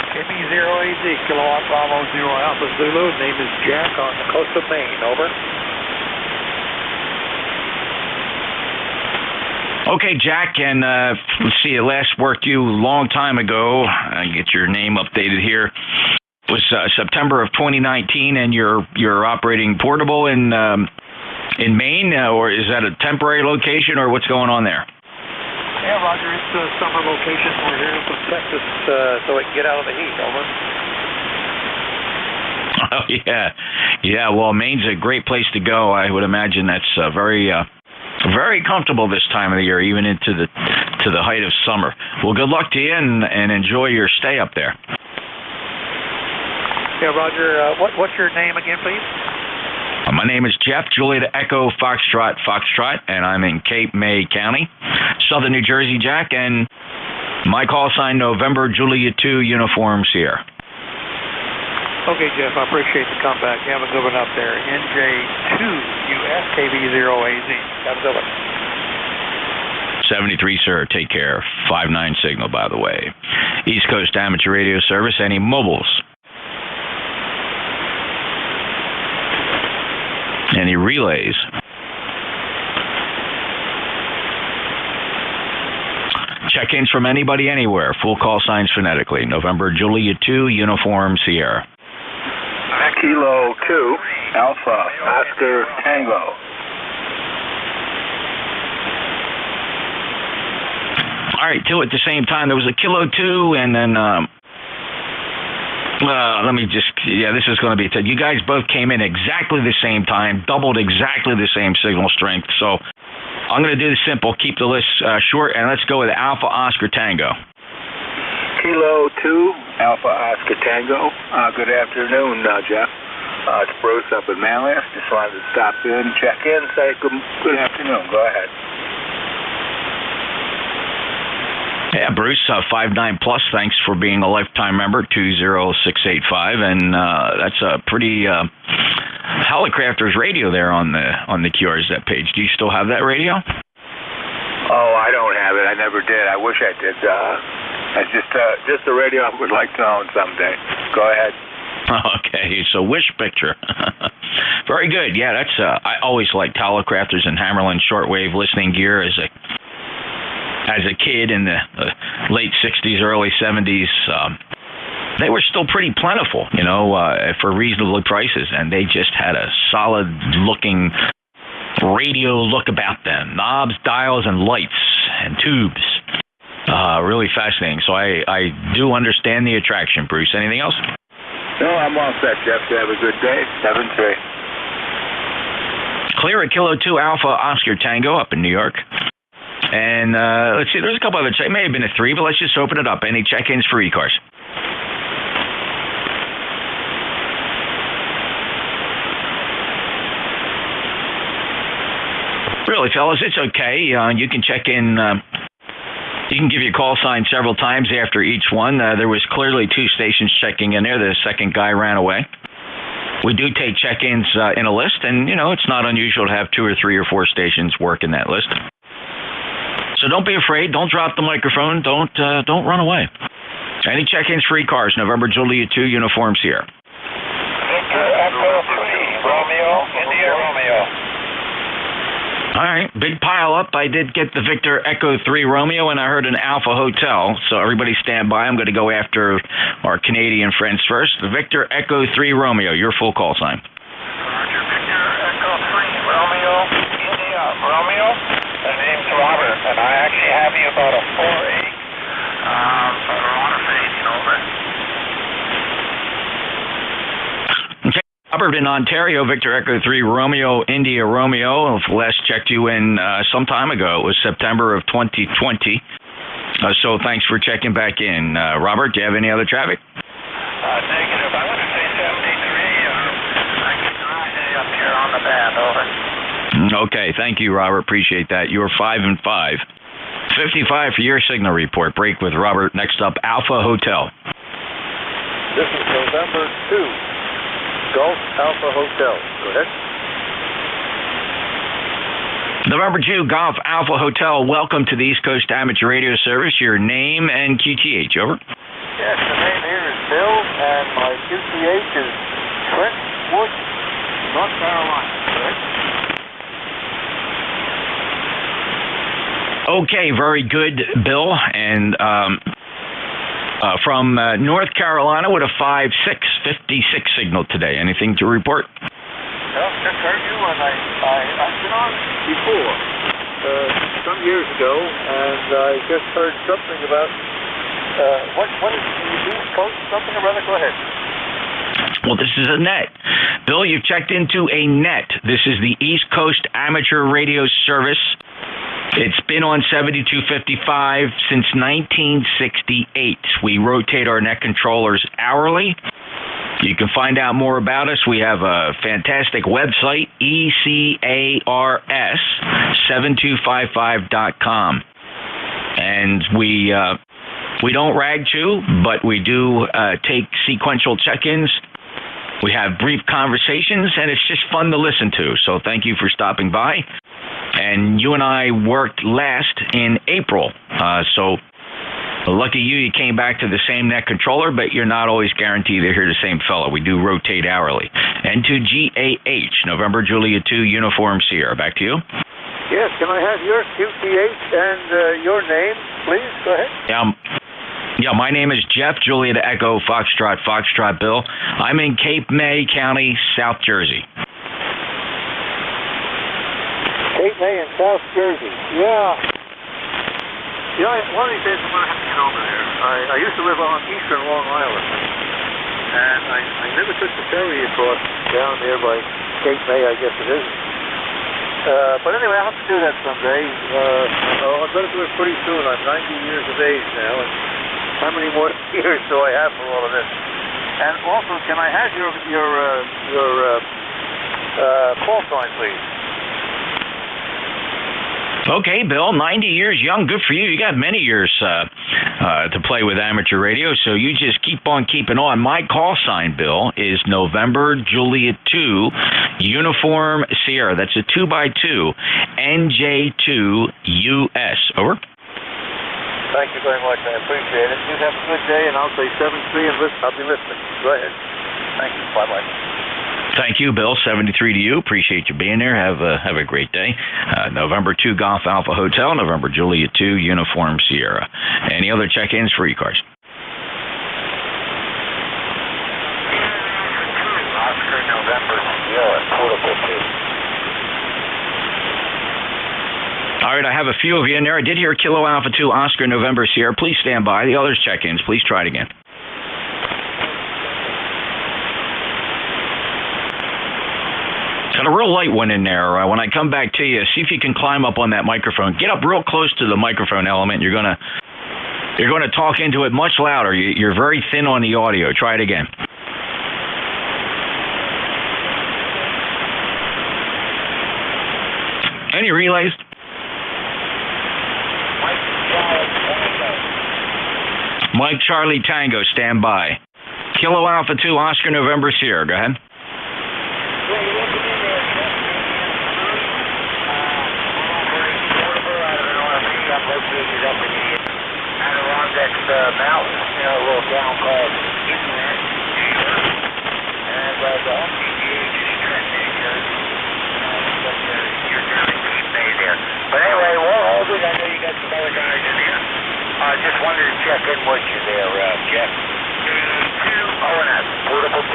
KB0AZ, Kilowatt Bravo Zero Alpha Zulu. Name is Jack on the coast of Maine. Over. Okay, Jack, and let's see, it last worked you a long time ago. Get your name updated here. It was September of 2019, and you're operating portable in Maine, or is that a temporary location, or what's going on there? Yeah, Roger, it's a summer location. We're here from Texas, so we can get out of the heat. Over. Oh, yeah. Well, Maine's a great place to go. I would imagine that's very comfortable this time of the year, even into the height of summer. Well, good luck to you, and enjoy your stay up there. Yeah, Roger. What's your name again, please? My name is Jeff, Juliet Echo Foxtrot, and I'm in Cape May County, Southern New Jersey, Jack, and my call sign November Julia 2 Uniform Sierra. Okay, Jeff, I appreciate the comeback. You have a good one up there. NJ2US KB0AZ. Have a good one. 73, sir. Take care. 5-9 signal, by the way. East Coast Amateur Radio Service. Any mobiles? Any relays? Check-ins from anybody anywhere. Full call signs phonetically. November Julia 2 Uniform Sierra. Kilo 2 Alpha Oscar Tango. All right, two at the same time. There was a Kilo 2, and then this is going to be you guys both came in exactly the same time, doubled exactly the same signal strength. So I'm going to do this simple, keep the list short, and let's go with Alpha Oscar Tango. Kilo 2 Alpha Oscar Tango. Good afternoon, Jeff. It's Bruce up in Manly. Just wanted to stop in, check in, say good afternoon. Go ahead. Yeah, Bruce, 5-9 plus. Thanks for being a lifetime member, 20685, and that's a pretty Helicrafters radio there on the QRZ page. Do you still have that radio? Oh, I don't have it. I never did. I wish I did. It's just a radio I would like to own someday. Go ahead. Okay, so wish picture. Very good. Yeah, that's. I always liked Telecrafters and Hammerland shortwave listening gear as a kid in the late '60s, early '70s. They were still pretty plentiful, for reasonable prices, and they just had a solid-looking radio look about them: knobs, dials, and lights and tubes. Really fascinating. So I do understand the attraction. Bruce, anything else? No, I'm all set, Jeff. You have a good day. 7-3. Clear at Kilo 2 Alpha Oscar Tango up in New York. And let's see, there's a couple other it may have been a 3, but let's just open it up. Any check-ins for ECARS? Really, fellas, it's okay. You can check in. You can give your call sign several times after each one. There was clearly 2 stations checking in there. The second guy ran away. We do take check-ins in a list, and, it's not unusual to have 2 or 3 or 4 stations work in that list. So don't be afraid. Don't drop the microphone. Don't run away. Any check-ins for ECARS, November Juliet 2, Uniform Sierra. Victor Echo 3, Romeo, India, Romeo. All right, big pile up. I did get the Victor Echo 3 Romeo, and I heard an Alpha Hotel. So everybody stand by. I'm going to go after our Canadian friends first. The Victor Echo 3 Romeo, your full call sign. Roger, Victor Echo 3, Romeo, India, Romeo. The name's Robert, and I actually have you about a 4-8. For a lot of fading over. Okay, Robert in Ontario, Victor Echo 3 Romeo, India Romeo. Last checked you in some time ago. It was September of 2020. So thanks for checking back in. Robert, do you have any other traffic? Negative. I'm going to say 73. I can stay up here on the band. Over. Okay, thank you, Robert. Appreciate that. You were 5 and 5. 55 for your signal report. Break with Robert. Next up, Alpha Hotel. This is November 2, Gulf Alpha Hotel. Go ahead. November 2, Golf Alpha Hotel. Welcome to the East Coast Amateur Radio Service. Your name and QTH, over. Yes, the name here is Bill, and my QTH is Trentwood, North Carolina. Correct? Okay, very good, Bill. And from North Carolina with a 5-6, 56 signal today. Anything to report? Well, just heard you, and I've been on before, some years ago, and I just heard something about, what is the East Coast, something or other? Go ahead. Well, this is a net. Bill, you've checked into a net. This is the East Coast Amateur Radio Service. It's been on 7255 since 1968. We rotate our net controllers hourly. You can find out more about us. We have a fantastic website, ECARS7255.com. And we don't rag chew, but we do take sequential check-ins. We have brief conversations, and it's just fun to listen to. So thank you for stopping by. And you and I worked last in April. So lucky you came back to the same net controller, but you're not always guaranteed to hear the same fellow. We do rotate hourly. N2GAH, November Juliet 2, Uniform Sierra. Back to you. Yes, can I have your QTH and your name, please? Go ahead. Yeah, my name is Jeff, Juliet Echo, Foxtrot, Bill. I'm in Cape May County, South Jersey. Cape May in South Jersey. Yeah. One of these days I'm going to have to get over there. I used to live on eastern Long Island, and I never took the ferry across down there by Cape May, I guess it is. But anyway, I'll have to do that someday. I'm going to do it pretty soon. I'm 90 years of age now, and how many more years do I have for all of this? And also, can I have your call sign, please? Okay, Bill, 90 years young. Good for you. You got many years to play with amateur radio, so you just keep on keeping on. My call sign, Bill, is November Juliet 2, Uniform Sierra. That's a 2x2, NJ2US. Over. Thank you very much. I appreciate it. You have a good day, and I'll say 7-3, and I'll be listening. Go ahead. Thank you. Bye-bye. Thank you, Bill. 73 to you. Appreciate you being there. Have a great day. November 2 Golf Alpha Hotel, November Juliet 2 Uniform Sierra. Any other check-ins for ECARS? Oscar November Sierra, portable 2. All right, I have a few of you in there. I did hear Kilo Alpha 2 Oscar November Sierra. Please stand by. The others check-ins. Please try it again. Got a real light one in there. When I come back to you, see if you can climb up on that microphone. Get up real close to the microphone element. You're gonna talk into it much louder. You're very thin on the audio. Try it again. Any relays? Mike Charlie Tango, stand by. Kilo Alpha 2 Oscar November Sierra. Go ahead. Located up in the Adirondack Mountains, a little town called Inlet, New York. And the home PGA is Trenton, New Jersey. But you're down in East Bay there. But anyway, we'll hold it. I know you got some other guys in here. Just wanted to check in with you there, Jeff. ECARS, portable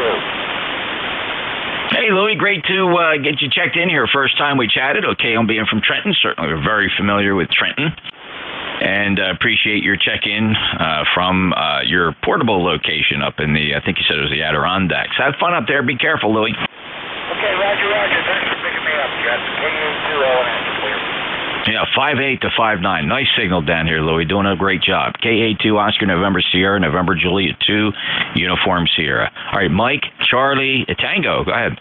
2. Hey, Louie, great to get you checked in here. First time we chatted. Okay, I'm being from Trenton. Certainly, we're very familiar with Trenton. And appreciate your check-in from your portable location up in the, I think you said it was the Adirondacks. Have fun up there. Be careful, Louie. Okay, Roger. Thanks for picking me up, Jeff. KA2 clear. Yeah, 5'8" to 5'9". Nice signal down here, Louie. Doing a great job. KA2 Oscar November Sierra, November Juliet 2, Uniform Sierra. All right, Mike, Charlie, Tango. Go ahead.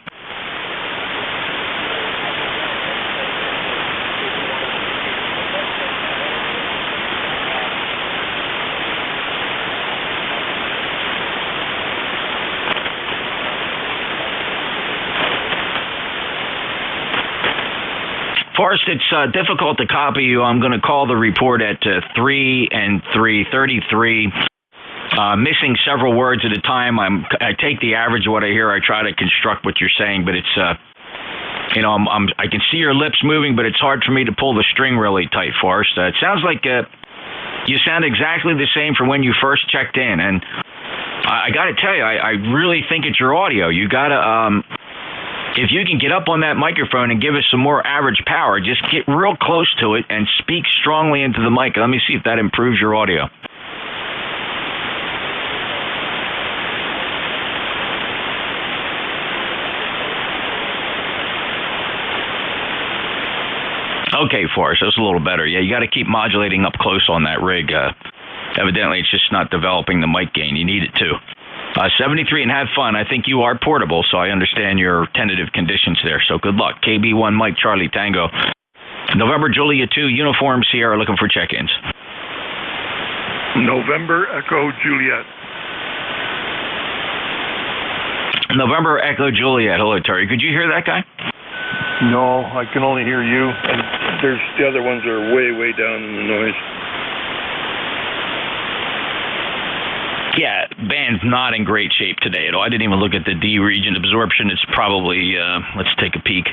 Forrest, it's difficult to copy you. I'm going to call the report at 3 and 3:33. Missing several words at a time. I take the average of what I hear. I try to construct what you're saying, but it's I can see your lips moving, but it's hard for me to pull the string really tight, Forrest. It sounds like you sound exactly the same from when you first checked in, and I got to tell you, I really think it's your audio. You got to. If you can get up on that microphone and give us some more average power, just get real close to it and speak strongly into the mic. Let me see if that improves your audio. Okay, Forrest, that's a little better. Yeah, you got to keep modulating up close on that rig. Evidently, it's just not developing the mic gain. You need it to. 73 and have fun. I think you are portable, so I understand your tentative conditions there. So good luck. KB1 Mike Charlie Tango. November Juliet 2 Uniform Sierra looking for check-ins. November Echo Juliet. November Echo Juliet. Hello, Terry. Could you hear that guy? No, I can only hear you. And there's the other ones are way down in the noise. Yeah, band's not in great shape today at all. I didn't even look at the D region absorption. It's probably, let's take a peek.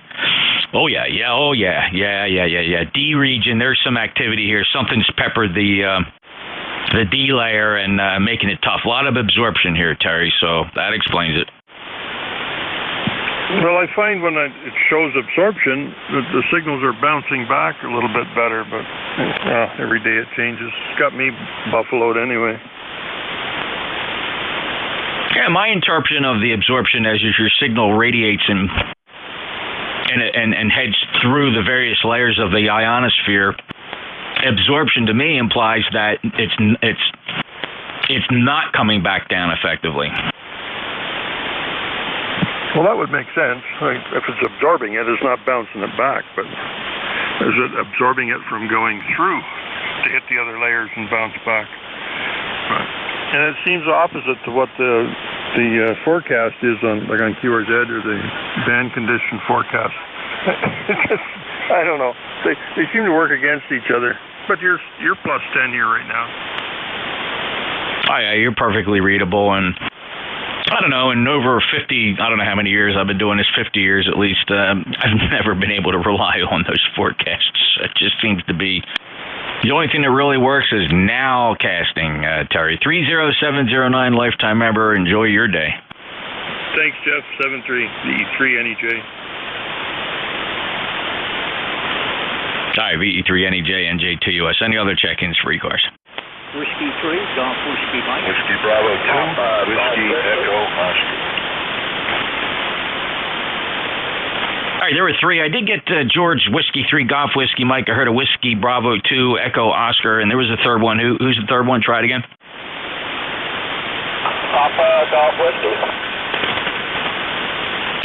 Oh, yeah. D region, there's some activity here. Something's peppered the D layer and making it tough. A lot of absorption here, Terry, so that explains it. Well, I find when it shows absorption, the signals are bouncing back a little bit better, but every day it changes. It's got me buffaloed anyway. Yeah, my interpretation of the absorption as your signal radiates and heads through the various layers of the ionosphere. Absorption to me implies that it's not coming back down effectively. Well, that would make sense. If it's absorbing it, it's not bouncing it back, but is it absorbing it from going through to hit the other layers and bounce back? Right. And it seems opposite to what the forecast is on QRZ or the band condition forecast. I don't know. They seem to work against each other. But you're plus 10 here right now. Oh yeah, you're perfectly readable, and I don't know, in over 50, I don't know how many years I've been doing this, 50 years at least, I've never been able to rely on those forecasts. It just seems to be the only thing that really works is nowcasting, Terry. 30709 lifetime member. Enjoy your day. Thanks, Jeff. 73, the 3NEJ. Hi, VE3NEJ, NJ2US. Any other check-ins for ECARS? Whiskey 3, Golf Whiskey Mike. Whiskey Bravo 2, Whiskey Echo Oscar. All right, there were three. I did get George Whiskey 3, Golf Whiskey Mike. I heard a Whiskey Bravo 2, Echo Oscar, and there was a third one. Who's the third one? Try it again. Papa Golf Whiskey.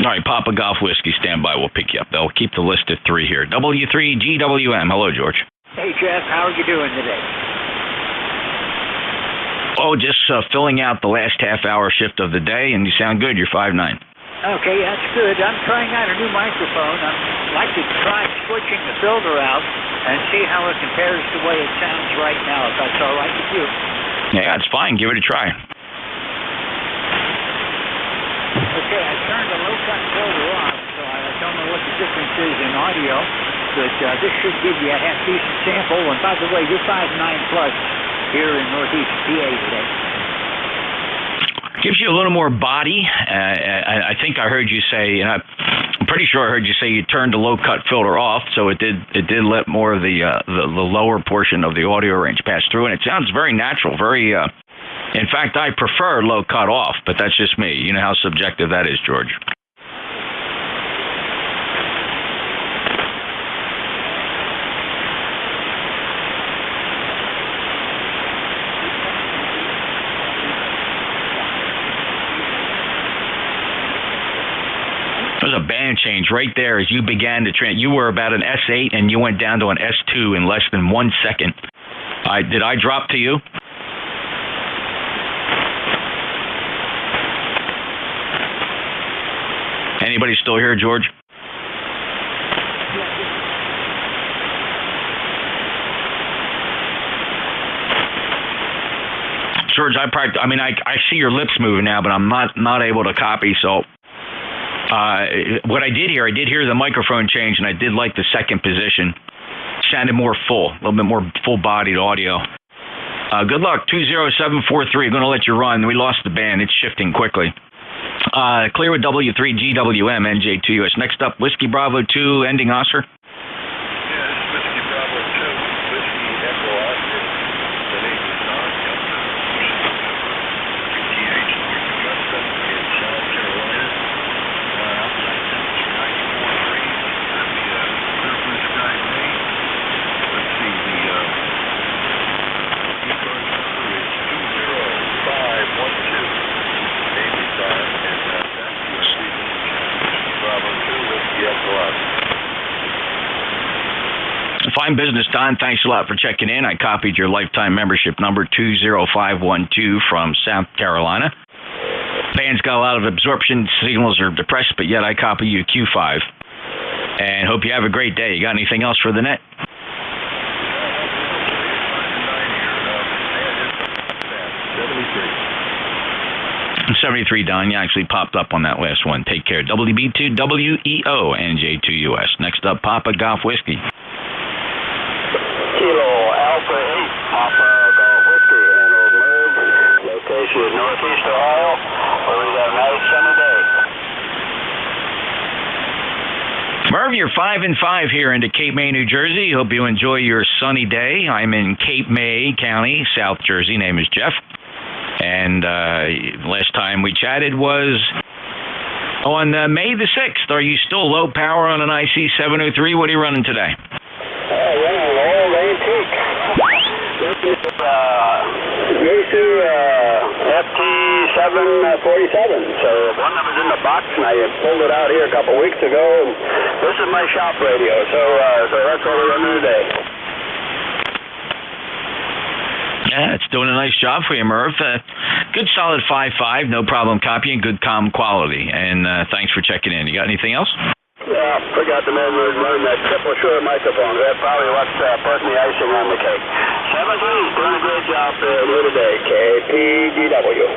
All right, Papa Golf Whiskey, stand by. We'll pick you up. They'll keep the list at 3 here. W3GWM. Hello, George. Hey, Jeff. How are you doing today? Oh, just filling out the last half-hour shift of the day, and you sound good. You're 5'9". Okay, that's good. I'm trying out a new microphone. I'd like to try switching the filter out and see how it compares to the way it sounds right now, if that's all right with you. Yeah, it's fine. Give it a try. Okay, I turned the low-cut filter off, so I don't know what the difference is in audio, but this should give you a half-decent sample. And by the way, you're 5'9" plus here in Northeast PA today. Gives you a little more body. I think I heard you say, and I'm pretty sure I heard you say you turned the low-cut filter off, so it did let more of the lower portion of the audio range pass through, and it sounds very natural, very. In fact, I prefer low-cut off, but that's just me. You know how subjective that is, George. There's a band change right there as you began to you were about an S8 and you went down to an S2 in less than 1 second. Did I drop to you? Anybody still here, George? George, I see your lips moving now, but I'm not able to copy, so what I did hear the microphone change, and I did like the second position. Sounded more full, a little bit more full-bodied audio. Good luck, 20743. Going to let you run. We lost the band. It's shifting quickly. Clear with W3GWM, NJ2US. Next up, Whiskey Bravo 2, ending Oscar. Yeah, this is Whiskey Bravo 2, Whiskey Echo Oscar. The name is Don PTH, North Augusta, in South Carolina. Outside temperature 94 degrees. That'd be a clear blue sky day. Let's see, the ECARS number is 20512. Daily time, and that's Whiskey Bravo 2, Whiskey Echo Oscar. Fine business, Don. Thanks a lot for checking in. I copied your lifetime membership number 20512 from South Carolina. Band's got a lot of absorption, signals are depressed, but yet I copy you Q5. And hope you have a great day. You got anything else for the net? 73, Don. You actually popped up on that last one. Take care. WB2WEO, NJ2US. Next up, Papa Golf Whiskey. Kilo Alpha 8, Papa Golf Whiskey, and it'll move. Location is Northeast Ohio, where we got a nice sunny day. Merv, you're 5 and 5 here into Cape May, New Jersey. Hope you enjoy your sunny day. I'm in Cape May County, South Jersey. Name is Jeff. And last time we chatted was on May the 6th. Are you still low power on an IC 703? What are you running today? Running an old antique. This is Yaesu FT747. So one of them is in the box, and I pulled it out here a couple weeks ago. This is my shop radio, so that's what we're running today. Yeah, it's doing a nice job for you, Merv. Good solid 5.5, no problem copying, good comm quality. And thanks for checking in. You got anything else? Yeah, forgot to run that triple short microphone. That's probably what's putting the icing on the cake. 17's doing a great job here today. KPGW.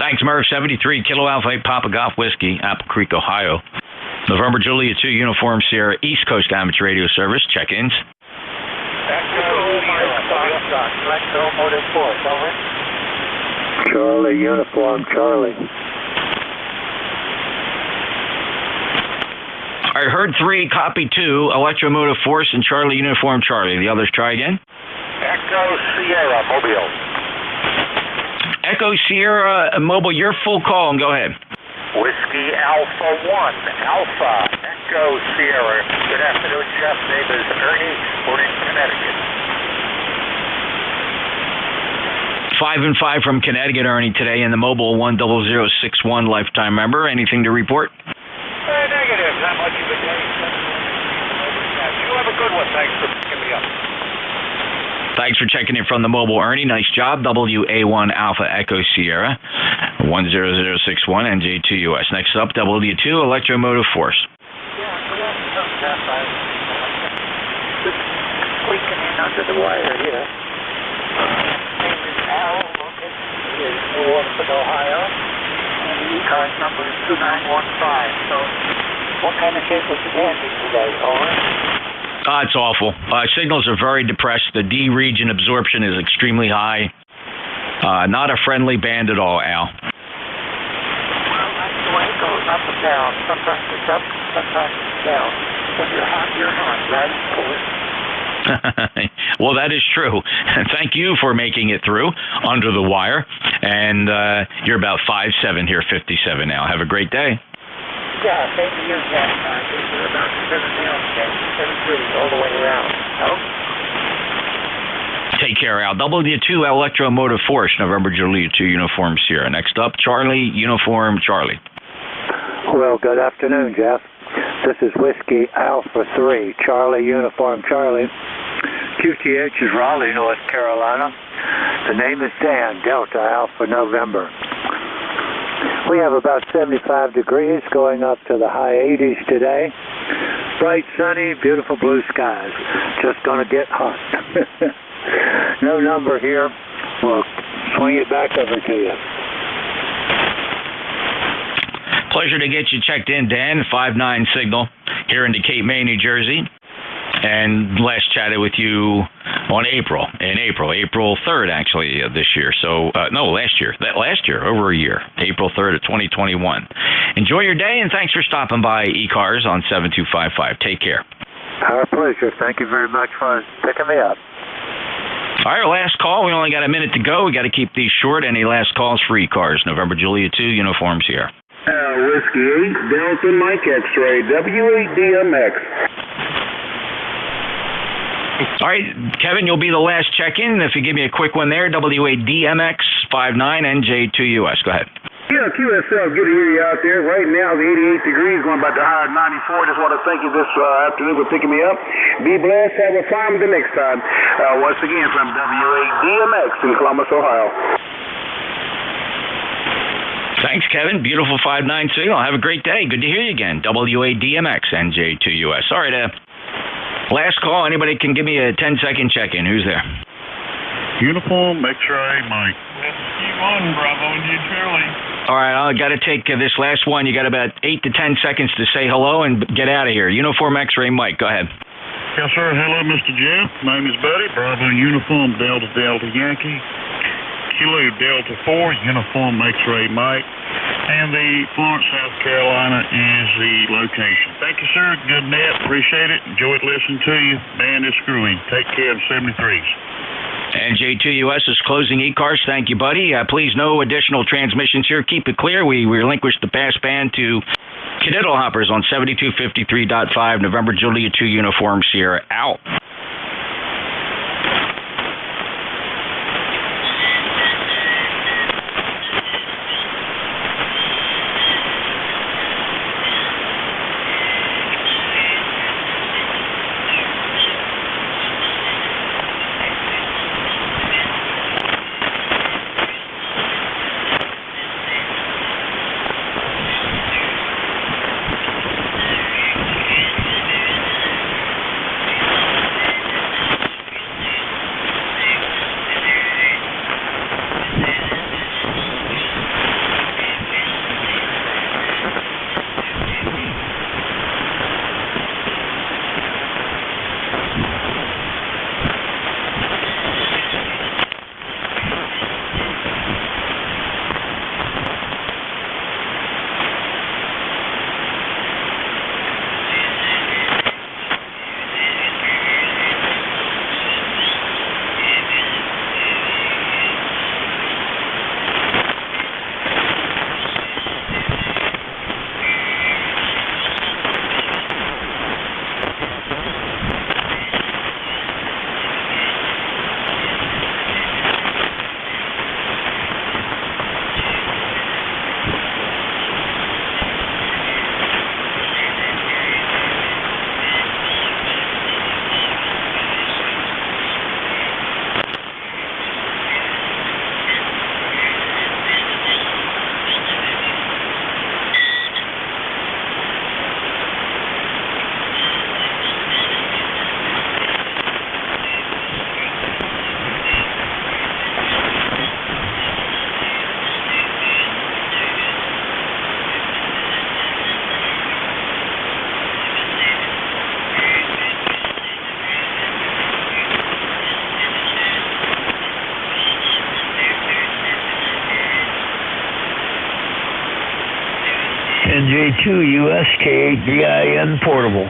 Thanks, Murph. 73 Kilo Alpha 8 Papa Golf Whiskey, Apple Creek, Ohio. November Julia 2 Uniform Sierra East Coast Amateur Radio Service. Check-ins. Charlie Uniform Charlie. I heard 3, copy 2, Electromotive Force and Charlie Uniform Charlie. The others try again. Echo Sierra Mobile. Echo Sierra Mobile, your full call, and go ahead. Whiskey Alpha 1, Alpha, Echo Sierra. Good afternoon, Jeff. Name is Ernie. We're in Connecticut. 5 and 5 from Connecticut, Ernie, today in the mobile 10061 lifetime member. Anything to report? Negative. Not much of a day. You have a good one. Thanks for picking me up. Thanks for checking in from the mobile, Ernie. Nice job. WA1 Alpha Echo Sierra 10061 NJ2US. Next up, W2 Electromotive Force. Yeah, good afternoon, Jeff. I'm squeaking in under the wire here. Name is Al Lucas. He is New Orleans, Ohio. And the ECARS number is 2915. So, what kind of shape was the bandit today? Over. It's awful. Signals are very depressed. The D region absorption is extremely high. Not a friendly band at all, Al. Well, that's the way it goes, up and down. Sometimes it's up, sometimes it's down. When you're hot, right? Well, that is true. Thank you for making it through under the wire. And you're about 5'7" here, 57 now. Have a great day. Yeah, same to you, Jack. You're about 7 pounds, Jack. 7 all the way around. Oh? Take care, Al. W2 Electromotive Force, November Julia 2 Uniform Sierra. Next up, Charlie Uniform Charlie. Well, good afternoon, Jeff. This is Whiskey Alpha 3, Charlie Uniform Charlie. QTH is Raleigh, North Carolina. The name is Dan, Delta Alpha November. We have about 75 degrees going up to the high 80s today. Bright, sunny, beautiful blue skies. Just going to get hot. No number here. We'll swing it back over to you. Pleasure to get you checked in, Dan. 5-9 signal here in Cape May, New Jersey. And last chatted with you on April 3rd, actually, this year. So, no, last year, over a year, April 3rd of 2021. Enjoy your day, and thanks for stopping by ECARS on 7255. Take care. Our pleasure. Thank you very much for picking me up. All right, last call. We only got a minute to go. We got to keep these short. Any last calls for ECARS? November Julia 2, uniforms here. Whiskey 8, Delta Mike X-Ray, W8DMX. All right, Kevin, you'll be the last check-in. If you give me a quick one there, WA-DMX 59 NJ2US. Go ahead. Yeah, QSL, good to hear you out there. Right now, the 88 degrees, going about the high of 94. Just want to thank you this afternoon for picking me up. Be blessed. Have a fun with the next time. Once again, from WA-DMX in Columbus, Ohio. Thanks, Kevin. Beautiful 5-9 signal. Have a great day. Good to hear you again. WA-DMX NJ2US. Sorry to... Last call. Anybody can give me a 10-second check-in. Who's there? Uniform X-Ray Mike. Whiskey 1, Bravo, India Charlie. All right, I got to take this last one. You got about 8 to 10 seconds to say hello and get out of here. Uniform X-Ray Mike. Go ahead. Yes, sir. Hello, Mr. Jeff. Name is Buddy. Bravo Uniform Delta Yankee. Kilo Delta 4 Uniform X-Ray Mike. And the Florence, South Carolina is the location. Thank you, sir. Good net. Appreciate it. Enjoyed listening to you. Band is screwing. Take care of 73s. NJ2US is closing ECARS. Thank you, buddy. Please, no additional transmissions here. Keep it clear. We relinquish the pass band to Cadiddle Hoppers on 7253.5, November Julia 2 Uniform Sierra out. NJ2US K8GIN portable.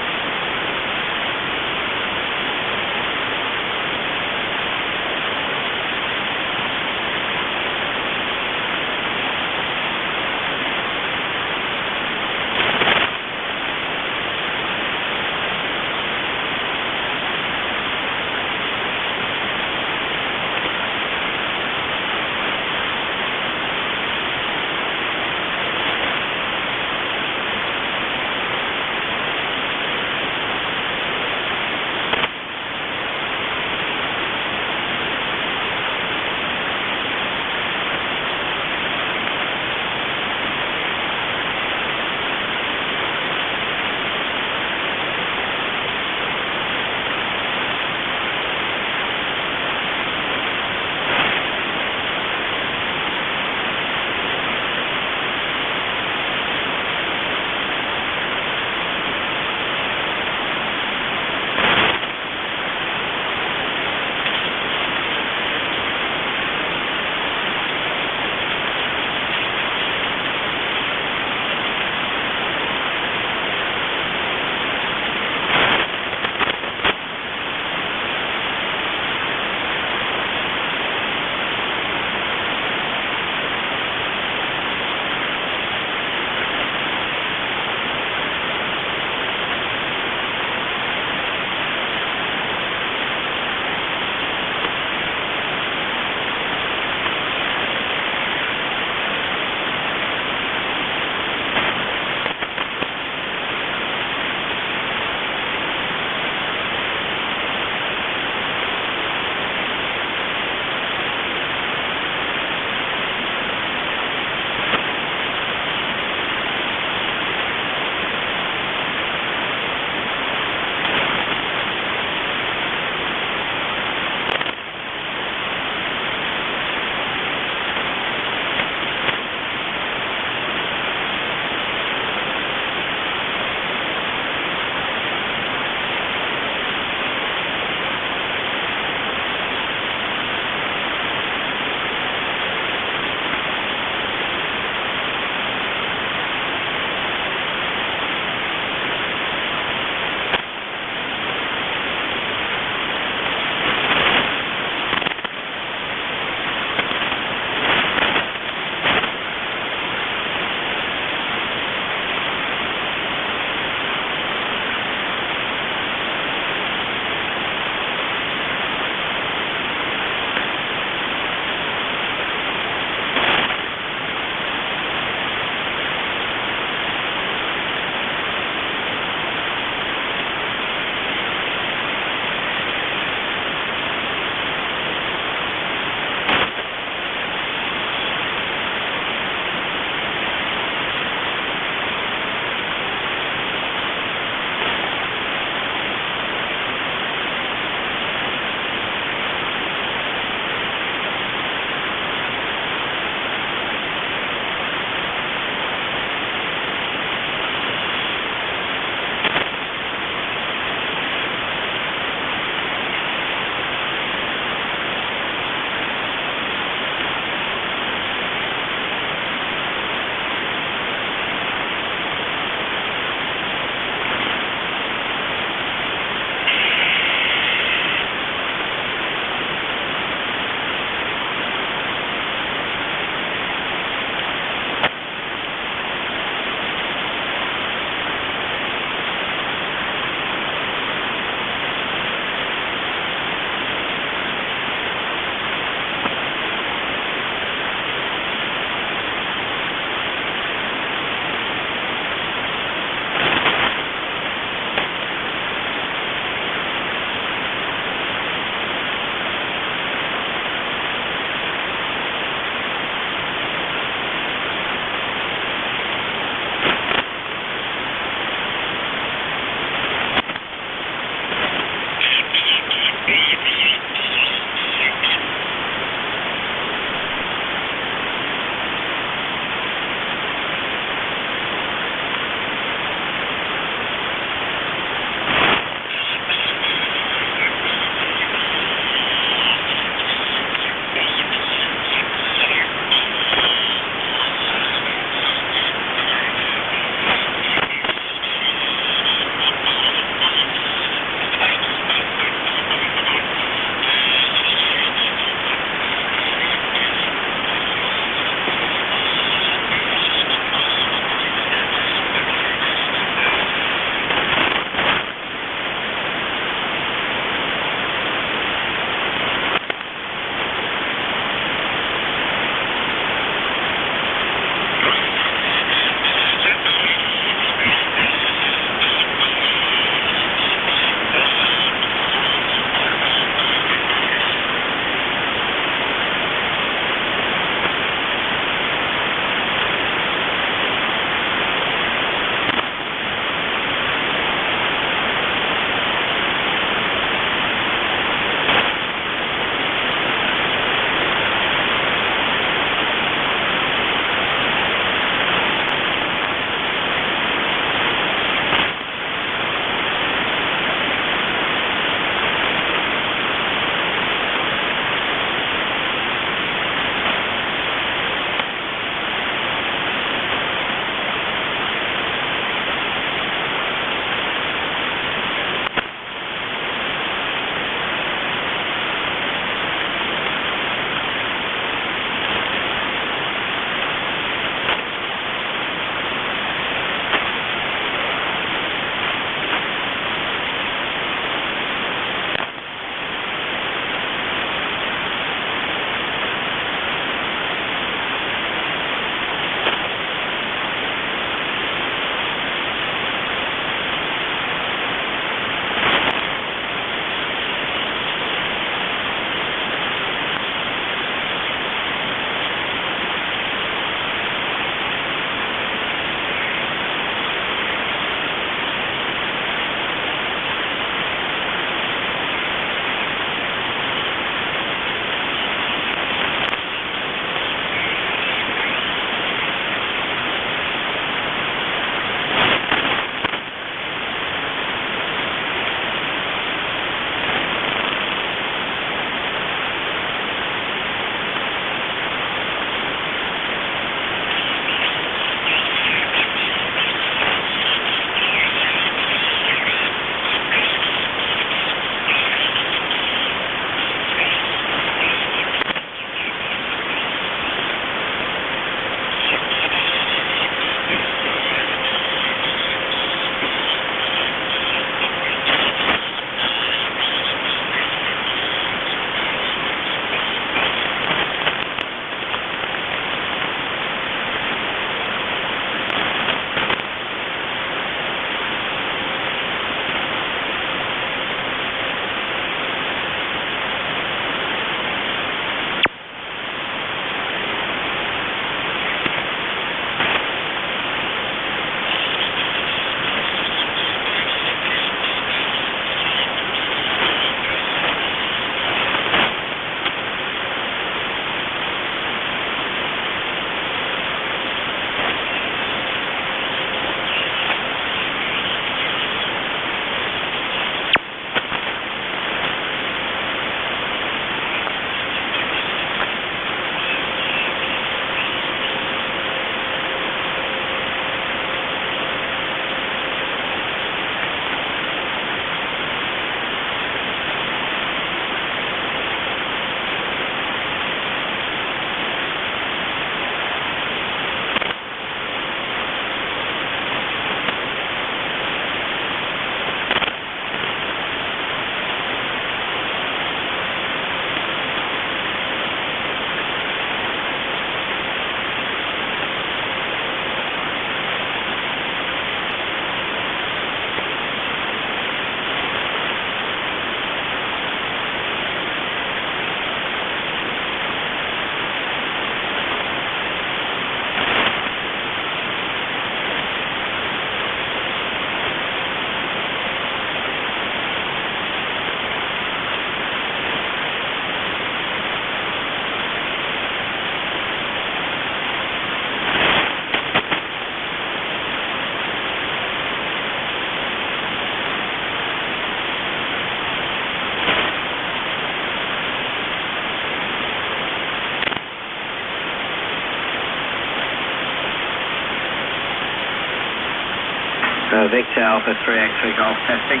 Victor Alpha 3 X-ray Golf testing.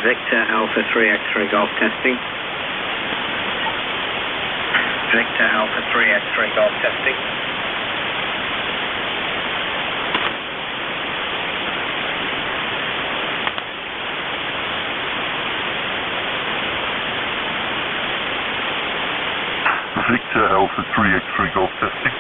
Victor Alpha 3 X-ray Golf testing. Victor Alpha 3 X-ray Golf testing. Victor Alpha 3 X-ray Golf testing.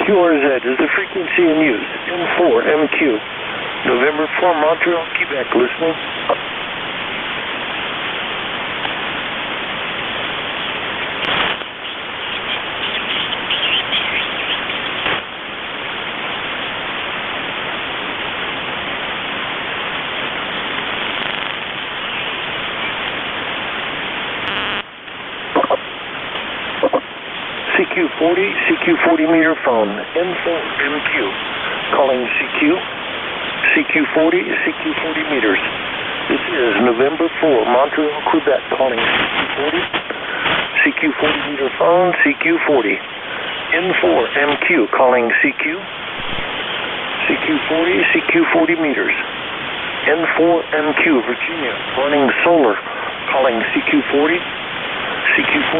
QRZ is the frequency in use. N4MQ. November 4, Montreal, Quebec, listening. CQ40 meter phone, N4MQ. Calling CQ40 meters. This is November 4, Montreal, Quebec, calling CQ40 meter phone, CQ40. N4MQ, calling CQ40 meters. N4MQ, Virginia, running solar, calling CQ40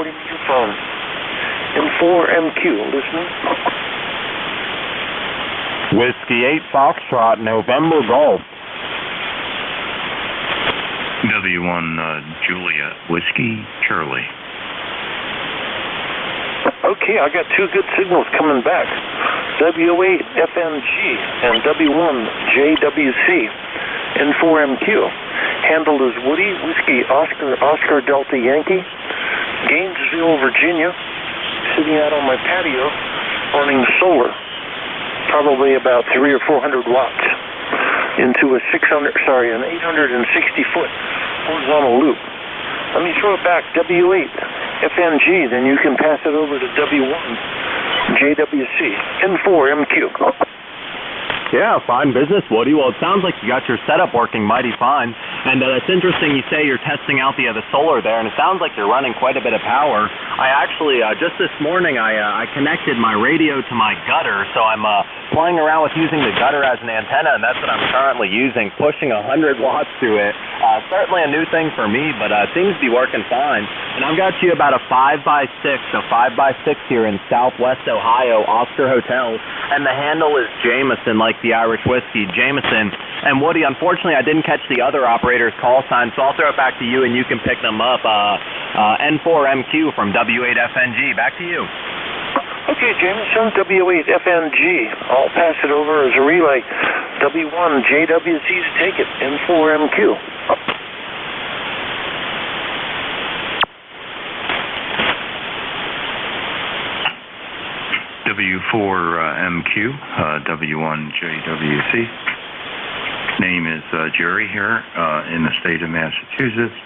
meter phone. N4MQ, listening. Whiskey 8 Foxtrot, November Golf. W1 Juliet, Whiskey Charlie. Okay, I got two good signals coming back. W8 FNG and W1 JWC. N4MQ. Handled as Woody, Whiskey Oscar Delta Yankee. Gainesville, Virginia. Sitting out on my patio, running solar, probably about 300 or 400 watts, into an 860-foot horizontal loop. Let me throw it back, W8 FNG, then you can pass it over to W1 JWC, N4MQ. Yeah, fine business, Woody. Well, it sounds like you got your setup working mighty fine. And that's interesting you say you're testing out the solar there, and it sounds like you're running quite a bit of power. I actually, just this morning, I connected my radio to my gutter, so I'm playing around with using the gutter as an antenna, and that's what I'm currently using, pushing 100 watts through it. Certainly a new thing for me, but seems to be working fine. And I've got you about a 5x6, so 5x6 here in Southwest Ohio, Oscar Hotel, and the handle is Jameson, like the Irish whiskey, Jameson. And Woody, unfortunately, I didn't catch the other operator's call sign, so I'll throw it back to you, and you can pick them up. N4MQ from W8FNG. Back to you. Okay, Jameson, W8FNG. I'll pass it over as a relay. W1 JWC's take it. N4MQ. W4MQ, W1 JWC. Name is Jerry here in the state of Massachusetts.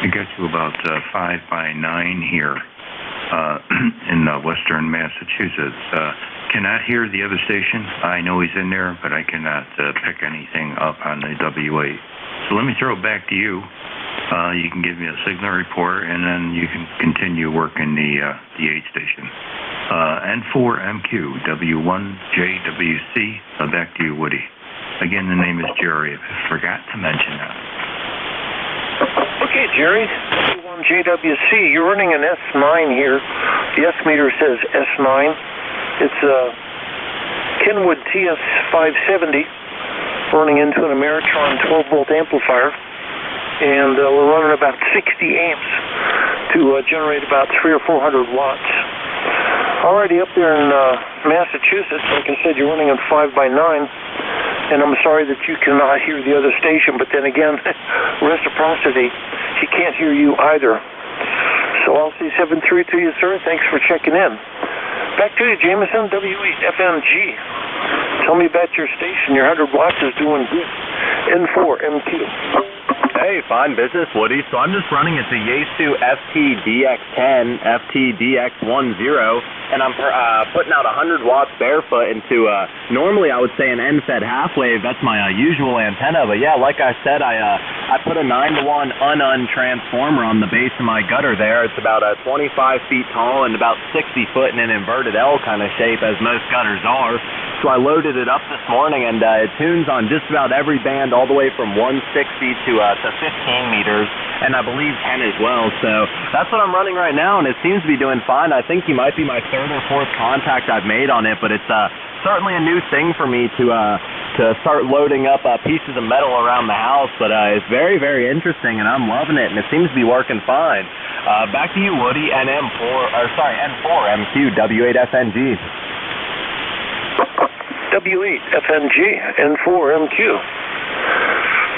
I got you about 5x9 here in western Massachusetts. Cannot hear the other station. I know he's in there, but I cannot pick anything up on the W8. So let me throw it back to you. You can give me a signal report, and then you can continue working the 8 station. N4MQ, W1 JWC. Back to you, Woody. Again, the name is Jerry. I forgot to mention that. Okay, Jerry. W1 JWC. You're running an S9 here. The S meter says S9. It's a Kenwood TS570 running into an Ameritron 12-volt amplifier. And we're running about 60 amps to generate about 300 or 400 watts. Already up there in Massachusetts, like I said, you're running on 5x9. And I'm sorry that you cannot hear the other station, but then again, reciprocity, he can't hear you either. So I'll say 7-3 to you, sir. Thanks for checking in. Back to you, Jameson, W8FNG. Tell me about your station. Your 100 watts is doing good. N4MQ. Hey, fine business, Woody. So I'm just running at the Yaesu FTDX10, FTDX10, and I'm putting out 100 watts barefoot into, normally I would say an end-fed half wave. That's my usual antenna. But yeah, like I said, I put a 9-to-1 un transformer on the base of my gutter there. It's about 25 feet tall and about 60 foot in an inverted L kind of shape, as most gutters are. So I loaded it up this morning, and it tunes on just about every band, all the way from 160 to 15 meters, and I believe 10 as well. So that's what I'm running right now, and it seems to be doing fine. I think you might be my 3rd or 4th contact I've made on it, but it's certainly a new thing for me to start loading up pieces of metal around the house. But it's very, very interesting, and I'm loving it, and it seems to be working fine. Back to you, Woody, N4MQ, W8FNG. W8FNG, N4MQ.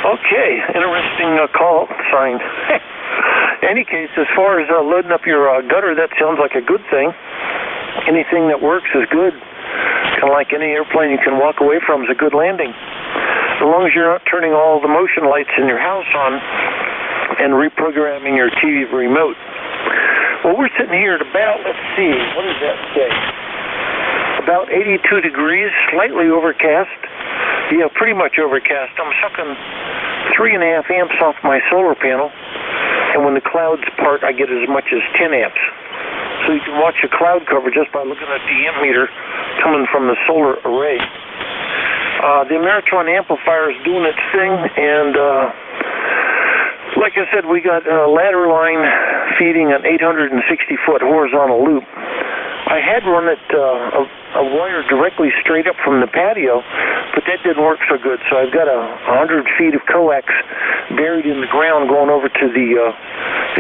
Okay, interesting call sign. Any case, as far as loading up your gutter, that sounds like a good thing. Anything that works is good. Kind of like any airplane you can walk away from is a good landing. As long as you're not turning all the motion lights in your house on and reprogramming your TV remote. Well, we're sitting here at about, let's see, what does that say? About 82 degrees, slightly overcast. Yeah, pretty much overcast. I'm sucking 3.5 amps off my solar panel, and when the clouds part, I get as much as 10 amps. So you can watch a cloud cover just by looking at the amp meter coming from the solar array. The Ameritron amplifier is doing its thing, and like I said, we got a ladder line feeding an 860-foot horizontal loop. I had run it a wire directly straight up from the patio, but that didn't work so good. So I've got 100 feet of coax buried in the ground going over to the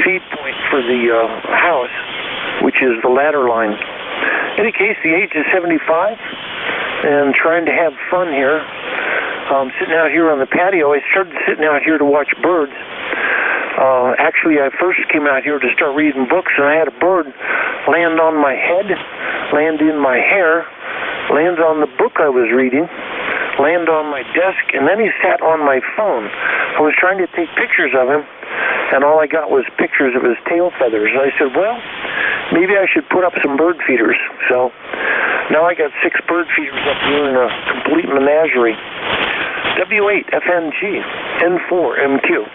feed point for the house, which is the ladder line. In any case, the age is 75, and trying to have fun here. Sitting out here on the patio. I started sitting out here to watch birds. Actually, I first came out here to start reading books, and I had a bird land on my head, land in my hair, land on the book I was reading, land on my desk, and then he sat on my phone. I was trying to take pictures of him, and all I got was pictures of his tail feathers. And I said, well, maybe I should put up some bird feeders. So now I got 6 bird feeders up here in a complete menagerie. W8FNG, N4MQ.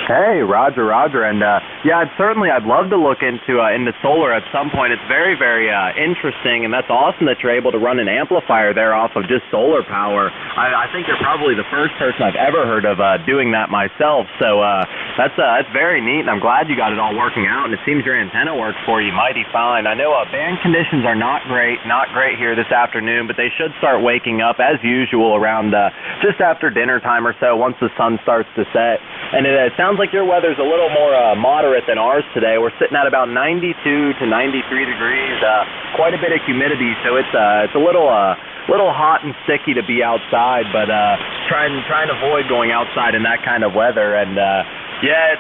Hey, Roger, and yeah, I'd love to look into solar at some point. It's very, very interesting, and that's awesome that you're able to run an amplifier there off of just solar power. I think you're probably the first person I've ever heard of doing that myself. So that's very neat, and I'm glad you got it all working out. And it seems your antenna works for you mighty fine. I know band conditions are not great here this afternoon, but they should start waking up as usual around just after dinner time or so, once the sun starts to set. And it sounds like your weather's a little more moderate than ours today. We're sitting at about 92 to 93 degrees, quite a bit of humidity, so it's a little hot and sticky to be outside, but trying to avoid going outside in that kind of weather. And yeah,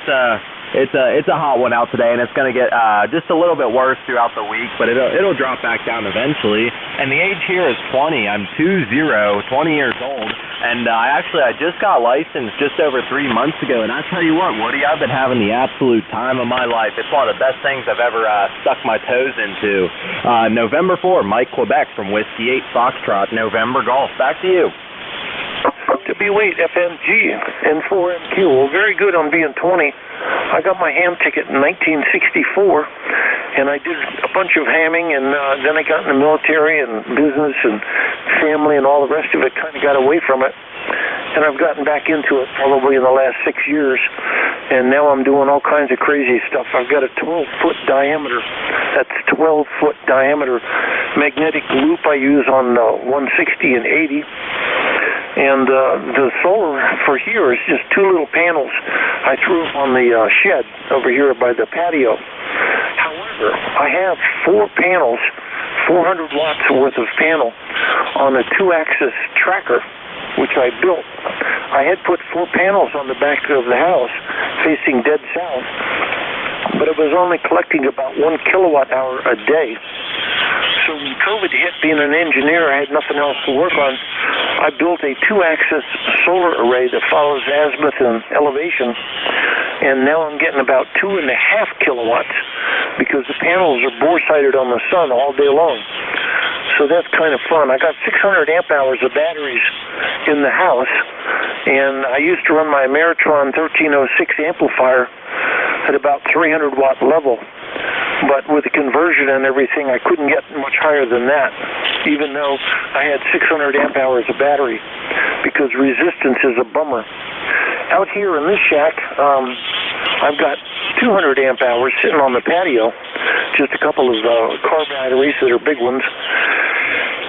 it's a hot one out today, and it's going to get just a little bit worse throughout the week, but it'll drop back down eventually. And the age here is 20. I'm 20 years old. And I just got licensed just over 3 months ago, and I tell you what, Woody, I've been having the absolute time of my life. It's one of the best things I've ever stuck my toes into. November 4, Mike Quebec from Whiskey 8 Foxtrot, November Golf. Back to you. W8FNG, N4MQ. Well, very good on being 20. I got my ham ticket in 1964, and I did a bunch of hamming, and then I got in the military and business and family and all the rest of it, kind of got away from it. And I've gotten back into it probably in the last 6 years, and now I'm doing all kinds of crazy stuff. I've got a 12-foot diameter, that's 12-foot diameter magnetic loop I use on 160 and 80. And the solar for here is just 2 little panels I threw up on the shed over here by the patio. However, I have 4 panels, 400 watts worth of panel on a 2-axis tracker, which I built. I had put 4 panels on the back of the house facing dead south, but it was only collecting about 1 kilowatt hour a day. So when COVID hit, being an engineer, I had nothing else to work on. I built a 2-axis solar array that follows azimuth and elevation, and now I'm getting about 2.5 kilowatts because the panels are bore-sighted on the sun all day long. So that's kind of fun. I got 600 amp hours of batteries in the house, and I used to run my Ameritron 1306 amplifier at about 300 watt level. But with the conversion and everything, I couldn't get much higher than that, even though I had 600 amp hours of battery, because resistance is a bummer. Out here in this shack, I've got 200 amp hours sitting on the patio, just a couple of car batteries that are big ones.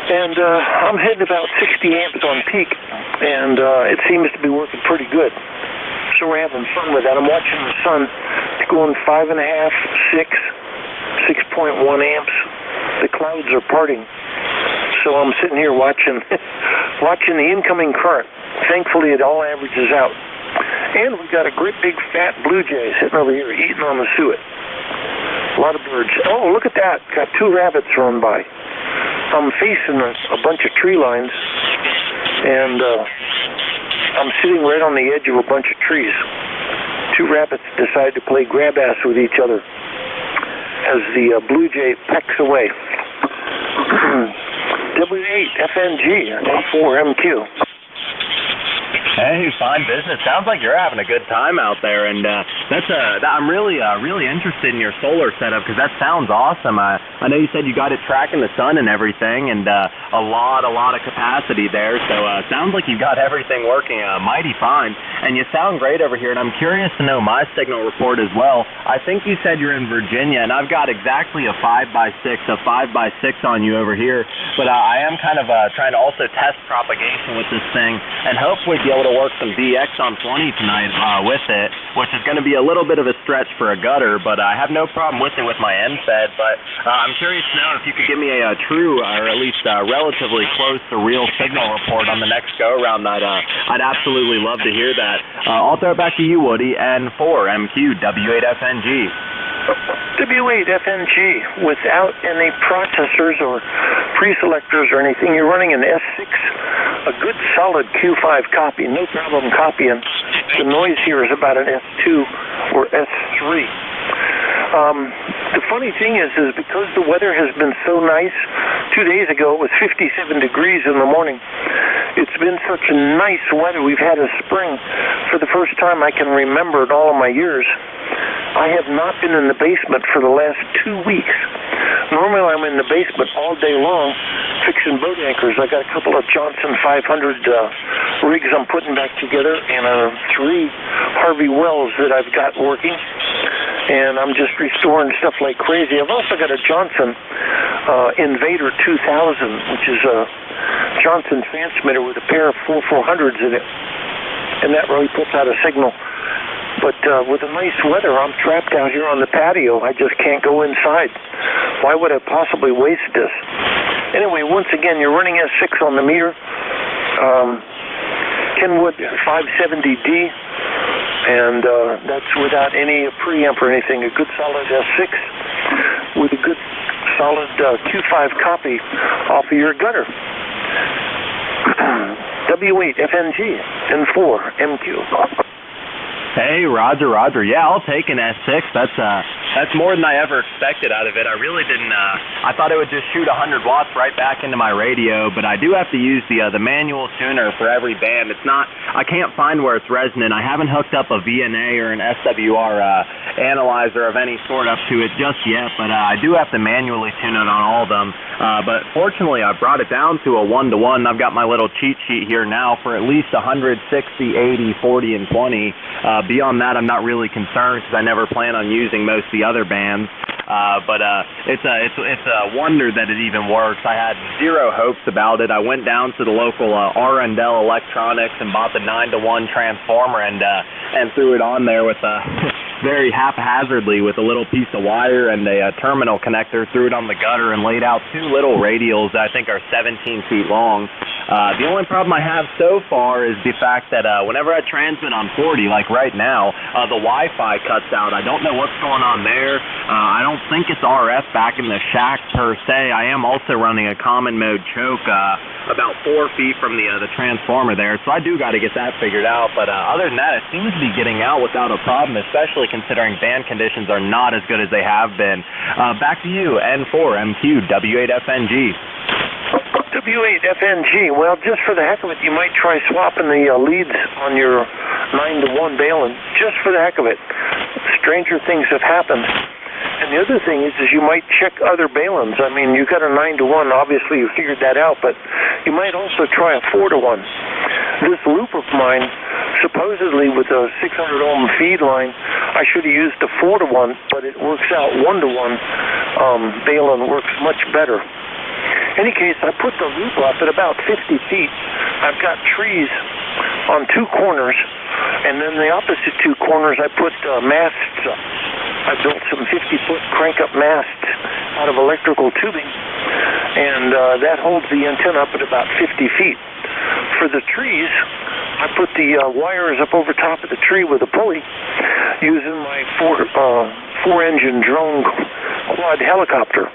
And I'm hitting about 60 amps on peak, and it seems to be working pretty good. So we're having fun with that. I'm watching the sun. It's going 5.5, 6, 6.1 amps. The clouds are parting. so I'm sitting here watching the incoming current. Thankfully, it all averages out. And we got a great big fat blue jay sitting over here eating on the suet. A lot of birds. Oh, look at that. Got 2 rabbits run by. I'm facing a bunch of tree lines, and I'm sitting right on the edge of a bunch of trees. 2 rabbits decide to play grab ass with each other as the blue jay pecks away. W8FNG, A4MQ. Hey, fine business. Sounds like you're having a good time out there, and I'm really interested in your solar setup because that sounds awesome. I know you said you got it tracking the sun and everything, and a lot of capacity there. So sounds like you got everything working mighty fine, and you sound great over here. And I'm curious to know my signal report as well. I think you said you're in Virginia, and I've got exactly a 5x6 on you over here. But I am kind of trying to also test propagation with this thing, and hopefully be able to work some DX on 20 tonight with it, which is going to be a little bit of a stretch for a gutter, but I have no problem with it with my end fed. But I'm curious to know if you could give me a true, or at least relatively close to real signal report on the next go around. I'd absolutely love to hear that. I'll throw it back to you, Woody. N4MQ W8FNG. W8FNG without any processors or pre-selectors or anything. You're running an S6, a good solid Q5 copy, no problem copying. The noise here is about an S2 or S3. The funny thing is because the weather has been so nice, 2 days ago it was 57 degrees in the morning. It's been such a nice weather. We've had a spring for the first time I can remember in all of my years. I have not been in the basement for the last 2 weeks. Normally I'm in the basement all day long fixing boat anchors. I got a couple of Johnson 500 rigs I'm putting back together and 3 Harvey Wells that I've got working. And I'm just restoring stuff like crazy. I've also got a Johnson Invader 2000, which is a Johnson transmitter with a pair of 400s in it. And that really puts out a signal. But with the nice weather, I'm trapped out here on the patio. I just can't go inside. Why would I possibly waste this? Anyway, once again, you're running S6 on the meter. Kenwood 570D. And that's without any preamp or anything. A good solid S6 with a good solid Q5 copy off of your gutter. W8FNG N4MQ. Hey, Roger. Yeah, I'll take an S6. That's more than I ever expected out of it. I really didn't. I thought it would just shoot 100 watts right back into my radio, but I do have to use the manual tuner for every band. It's not. I can't find where it's resonant. I haven't hooked up a VNA or an SWR analyzer of any sort up to it just yet, but I do have to manually tune it on all of them. But fortunately, I brought it down to a 1-to-1. I've got my little cheat sheet here now for at least 100, 60, 80, 40, and 20. Beyond that, I'm not really concerned because I never plan on using most of the other bands. But it's a wonder that it even works. I had zero hopes about it. I went down to the local Arundel Electronics and bought the 9-to-1 transformer and threw it on there with very haphazardly with a little piece of wire and a terminal connector. Threw it on the gutter and laid out 2 little radials that I think are 17 feet long. The only problem I have so far is the fact that whenever I transmit on 40, like right now, the Wi-Fi cuts out. I don't know what's going on there. I don't think it's RF back in the shack per se. I am also running a common mode choke about 4 feet from the transformer there, so I do got to get that figured out. But other than that, it seems to be getting out without a problem, especially considering band conditions are not as good as they have been. Back to you, N4MQ W8FNG. W8FNG. Well, just for the heck of it, you might try swapping the leads on your 9-to-1 Balin, just for the heck of it. Stranger things have happened. And the other thing is you might check other Balins. I mean, you got a 9-to-1, obviously you figured that out, but you might also try a 4-to-1. This loop of mine, supposedly with a 600-ohm feed line, I should have used a 4-to-1, but it works out 1-to-1. Balin works much better. In any case, I put the loop up at about 50 feet. I've got trees on 2 corners, and then the opposite 2 corners I put masts up. I built some 50-foot crank-up masts out of electrical tubing, and that holds the antenna up at about 50 feet. For the trees, I put the wires up over top of the tree with a pulley using my four-engine drone quad helicopter.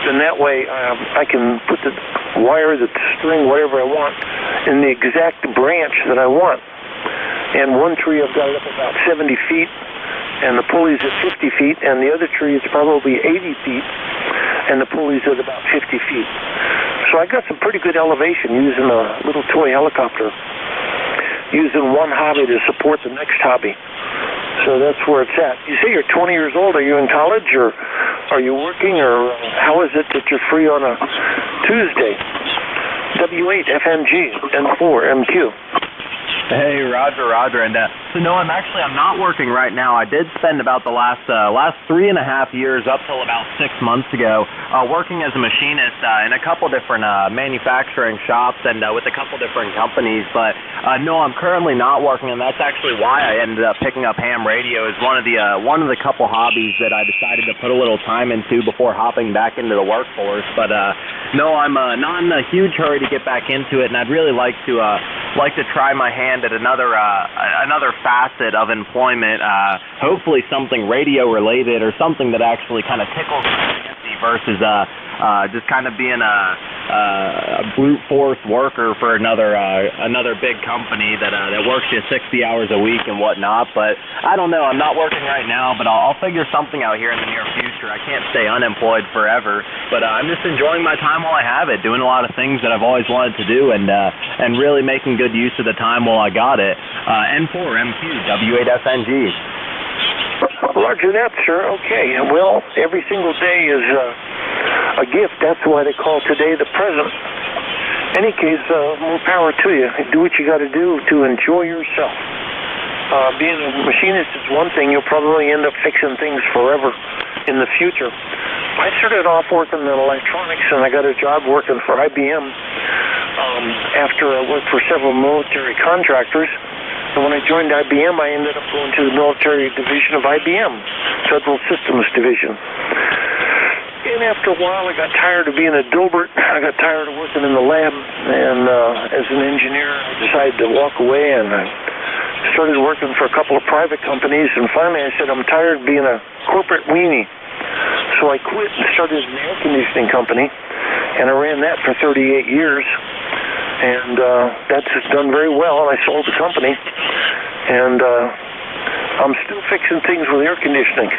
Then that way I can put the wire, the string, whatever I want, in the exact branch that I want. And one tree I've got it up about 70 feet, and the pulley's at 50 feet, and the other tree is probably 80 feet, and the pulley's at about 50 feet. So I got some pretty good elevation using a little toy helicopter, using one hobby to support the next hobby. So that's where it's at. You say you're 20 years old. Are you in college, or are you working, or how is it that you're free on a Tuesday? W8 FMG N4 MQ. Hey, Roger, and so no, I'm not working right now. I did spend about the last 3.5 years up till about 6 months ago working as a machinist in a couple different manufacturing shops and with a couple different companies. But no, I'm currently not working, and that's actually why I ended up picking up ham radio as one of the couple hobbies that I decided to put a little time into before hopping back into the workforce. But no, I'm not in a huge hurry to get back into it, and I'd really like to try my hand at another facet of employment, hopefully something radio related or something that actually kind of tickles my fancy versus just kind of being a brute force worker for another big company that works you 60 hours a week and whatnot. But I don't know. I'm not working right now, but I'll figure something out here in the near future. I can't stay unemployed forever, but I'm just enjoying my time while I have it, doing a lot of things that I've always wanted to do, and really making good use of the time while I got it. N4 MQ W8FNG. Roger that, sir. Okay. Well, every single day is a gift. That's why they call today the present. Any case, more power to you. Do what you got to do to enjoy yourself. Being a machinist is one thing. You'll probably end up fixing things forever in the future. I started off working in electronics, and I got a job working for IBM after I worked for several military contractors. And when I joined IBM, I ended up going to the military division of IBM, Federal Systems Division. And after a while, I got tired of being a Dilbert. I got tired of working in the lab. And as an engineer, I decided to walk away, and I started working for a couple of private companies. And finally, I said, I'm tired of being a corporate weenie. So I quit and started an air conditioning company, and I ran that for 38 years. And that's done very well, and I sold the company. And I'm still fixing things with air conditioning.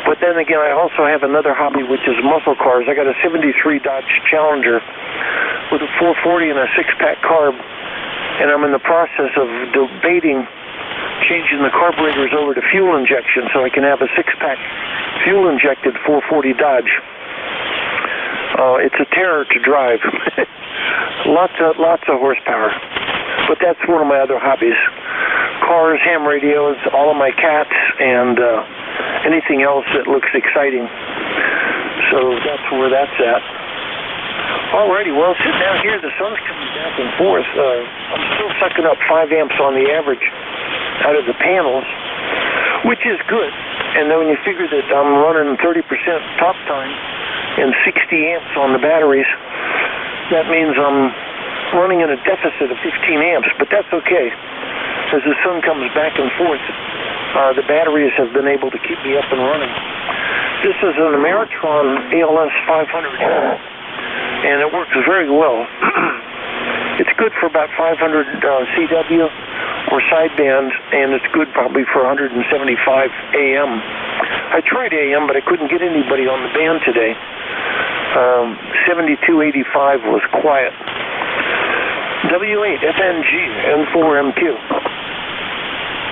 But then again, I also have another hobby, which is muscle cars. I got a 73 Dodge Challenger with a 440 and a 6-pack carb, and I'm in the process of debating changing the carburetors over to fuel injection so I can have a 6-pack fuel-injected 440 Dodge. It's a terror to drive. Lots of horsepower. But that's one of my other hobbies. Cars, ham radios, all of my cats, and anything else that looks exciting. So that's where that's at. Alrighty, well, sitting out here, the sun's coming back and forth. I'm still sucking up 5 amps on the average out of the panels, which is good. And then when you figure that I'm running 30% talk time and 60 amps on the batteries, that means I'm running in a deficit of 15 amps, but that's okay. As the sun comes back and forth, the batteries have been able to keep me up and running. This is an Ameritron ALS 500, and it works very well. It's good for about 500 CW or sideband, and it's good probably for 175 AM. I tried AM, but I couldn't get anybody on the band today. 7285 was quiet. W8 FNG N4 MQ.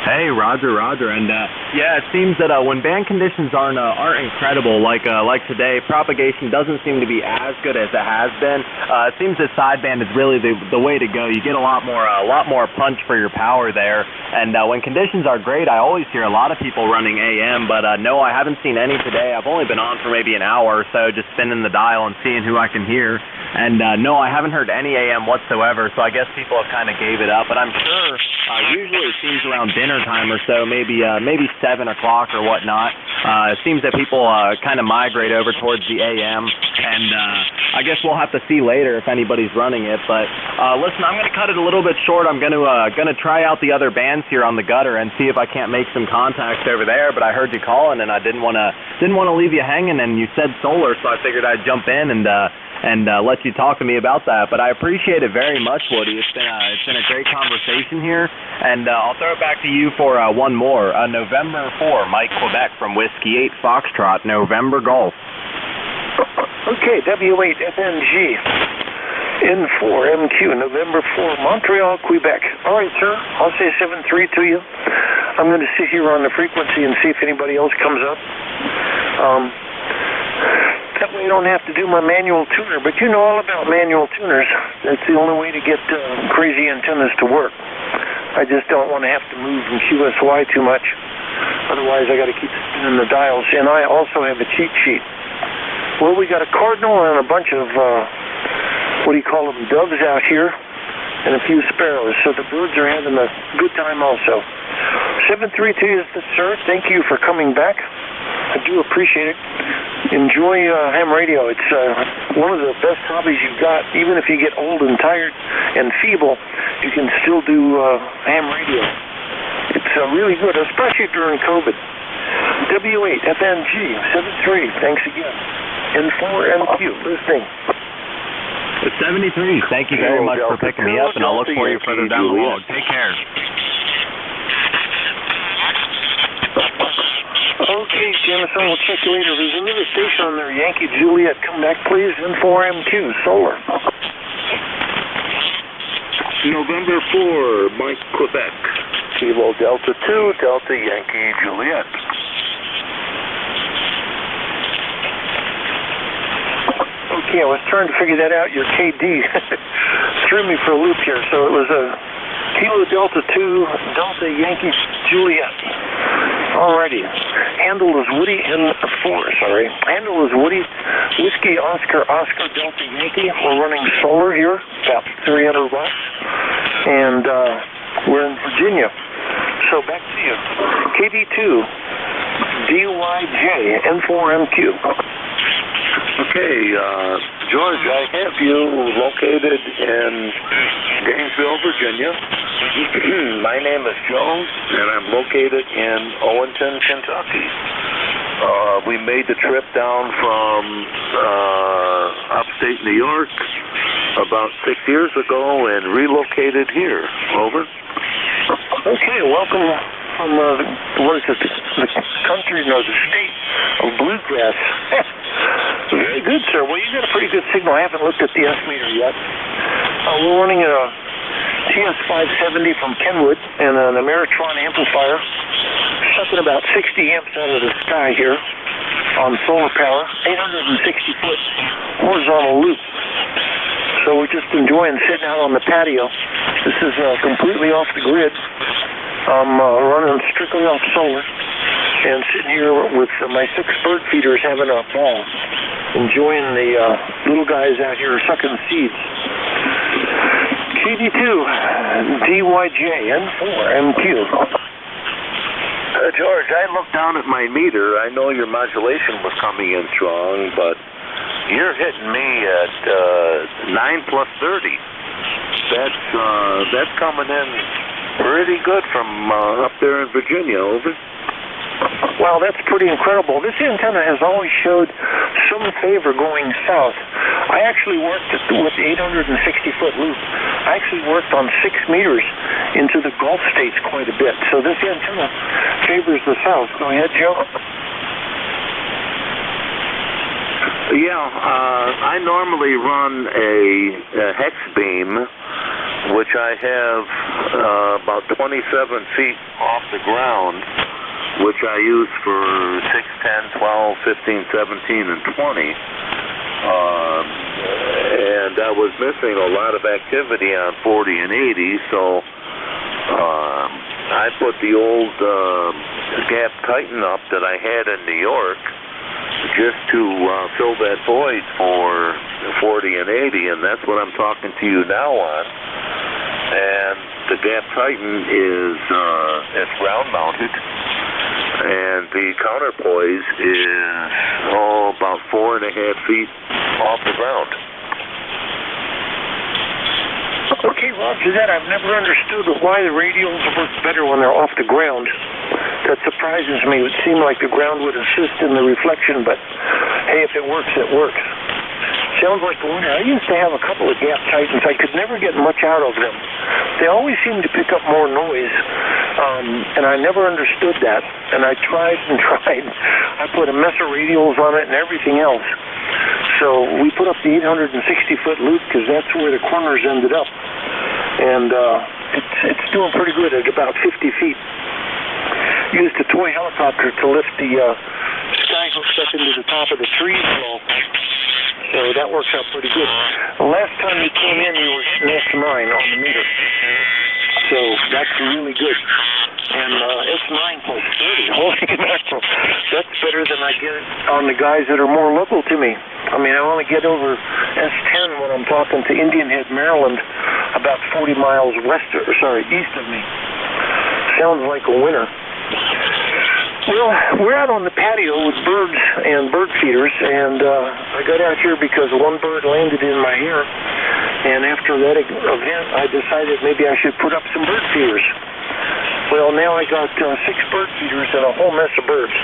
Hey, Roger, and yeah, it seems that when band conditions aren't incredible like today, propagation doesn't seem to be as good as it has been. It seems that sideband is really the way to go. You get a lot more punch for your power there. And when conditions are great, I always hear a lot of people running AM, but no, I haven't seen any today. I've only been on for maybe an hour or so, just spinning the dial and seeing who I can hear. And no, I haven't heard any AM whatsoever, so I guess people have kind of gave it up. But I'm sure usually it seems around dinner time or so, maybe 6 7 o'clock or whatnot. It seems that people kind of migrate over towards the AM, and I guess we'll have to see later if anybody's running it. But listen, I'm going to cut it a little bit short. I'm going to try out the other bands here on the gutter and see if I can't make some contacts over there. But I heard you calling, and I didn't want to leave you hanging. And you said solar, so I figured I'd jump in and let you talk to me about that. But I appreciate it very much, Woody. It's been a great conversation here, and I'll throw it back to you for one more. November 4, Mike Quebec from Whiskey 8 Foxtrot, November Golf. Okay, W8FNG, N4MQ, November 4, Montreal, Quebec. All right, sir, I'll say 7-3 to you. I'm going to sit here on the frequency and see if anybody else comes up. That way I don't have to do my manual tuner, but you know all about manual tuners. That's the only way to get crazy antennas to work. I just don't want to have to move from QSY too much. Otherwise, I got to keep spinning the dials. And I also have a cheat sheet. Well, we got a cardinal and a bunch of, doves out here, and a few sparrows. So the birds are having a good time also. 732 is the sir. Thank you for coming back. I do appreciate it. Enjoy ham radio. It's one of the best hobbies you've got. Even if you get old and tired and feeble, you can still do ham radio. It's really good, especially during COVID. W8FNG 73. Thanks again. N4MQ. Listening. It's 73. Thank you very much for picking me up, and I'll look for you further down the log. Take care. Okay, Jameson, we'll check you later. There's another station on there, Yankee Juliet. Come back, please. N4MQ, solar. November 4, Mike, Quebec. Kilo Delta 2, Delta Yankee Juliet. Okay, I was trying to figure that out. Your KD threw me for a loop here. So it was a Kilo Delta 2, Delta Yankee Juliet. Alrighty. Handle is Woody Handle is Woody Whiskey Oscar Delta Yankee. We're running solar here, about 300 watts. And we're in Virginia. So back to you. KD2 DYJ N4MQ. Okay, George, I have you located in Gainesville, Virginia. My name is Joe, and I'm located in Owenton, Kentucky. We made the trip down from upstate New York about 6 years ago and relocated here. Over. Okay, welcome from the country, no, the state of bluegrass. Very good, sir. Well, you got a pretty good signal. I haven't looked at the S-meter yet. We're running a TS570 from Kenwood and an Ameritron amplifier, sucking about 60 amps out of the sky here on solar power, 860-foot horizontal loop. So we're just enjoying sitting out on the patio. This is completely off the grid. I'm running strictly off solar and sitting here with my 6 bird feeders having a ball, enjoying the little guys out here sucking seeds. KD2 DYJ N4MQ. George, I looked down at my meter. I know your modulation was coming in strong, but you're hitting me at 9 plus 30. That's coming in pretty good from up there in Virginia. Over. Wow, that's pretty incredible. This antenna has always showed some favor going south. I actually worked with 860-foot loop. I actually worked on 6 meters into the Gulf states quite a bit. So this antenna favors the south. Go ahead, Joe. Yeah, I normally run a hex beam, which I have about 27 feet off the ground, which I use for 6, 10, 12, 15, 17, and 20. And I was missing a lot of activity on 40 and 80, so I put the old gap tighten up that I had in New York just to fill that void for 40 and 80, and that's what I'm talking to you now on. And the gap tighten is it's ground mounted, and the counterpoise is about 4.5 feet off the ground. Okay, Roger that. I've never understood why the radials work better when they're off the ground. That surprises me. It would seem like the ground would assist in the reflection, but hey, if it works, it works. Sounds like the winner. I used to have a couple of Gap Titans. I could never get much out of them. They always seemed to pick up more noise, and I never understood that. And I tried and tried. I put a mess of radials on it and everything else. So we put up the 860-foot loop because that's where the corners ended up. And it's doing pretty good at about 50 feet. Used a toy helicopter to lift the sky hooks up into the top of the trees and all. So that works out pretty good. The last time you came in, you were hitting S9 on the meter. So that's really good. And S9 plus 30, holy mackerel. That's better than I get on the guys that are more local to me. I mean, I only get over S10 when I'm talking to Indian Head, Maryland, about 40 miles east of me. Sounds like a winner. Well, we're out on the patio with birds and bird feeders, and I got out here because one bird landed in my hair, and after that event, I decided maybe I should put up some bird feeders. Well, now I got 6 bird feeders and a whole mess of birds.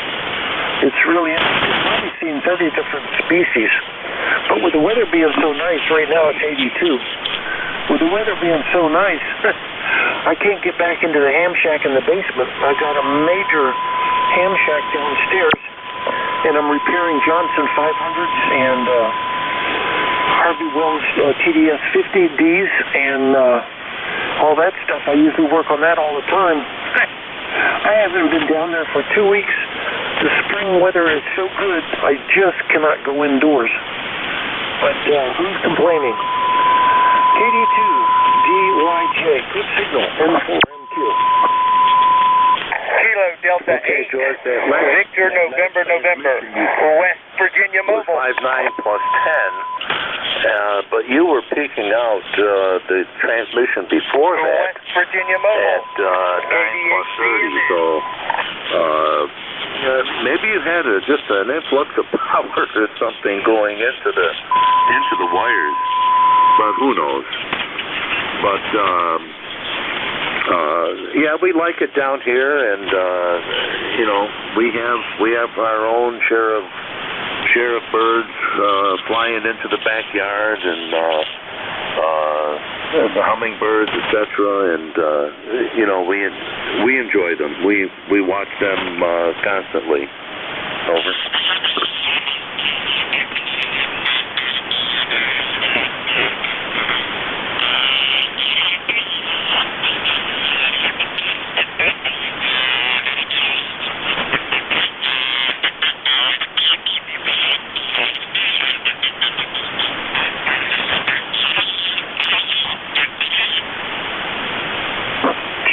It's really interesting. I've probably seen 30 different species, but with the weather being so nice, right now it's 82. With the weather being so nice, I can't get back into the ham shack in the basement. I got a major ham shack downstairs, and I'm repairing Johnson 500s and Harvey Wells TDS 50Ds and all that stuff. I usually work on that all the time. I haven't been down there for 2 weeks. The spring weather is so good, I just cannot go indoors. But who's complaining? KD2DYJ, good signal, N4MQ. Kilo Delta 8, Victor, November, West Virginia Mobile. 59 plus 10, but you were peaking out the transmission before that West Virginia Mobile. at 9 plus 30, so maybe you had just an influx of power or something going into the wires, but who knows. But yeah, we like it down here, and we have our own share of birds flying into the backyard, and the hummingbirds, etc. And we enjoy them. We watch them constantly. Over.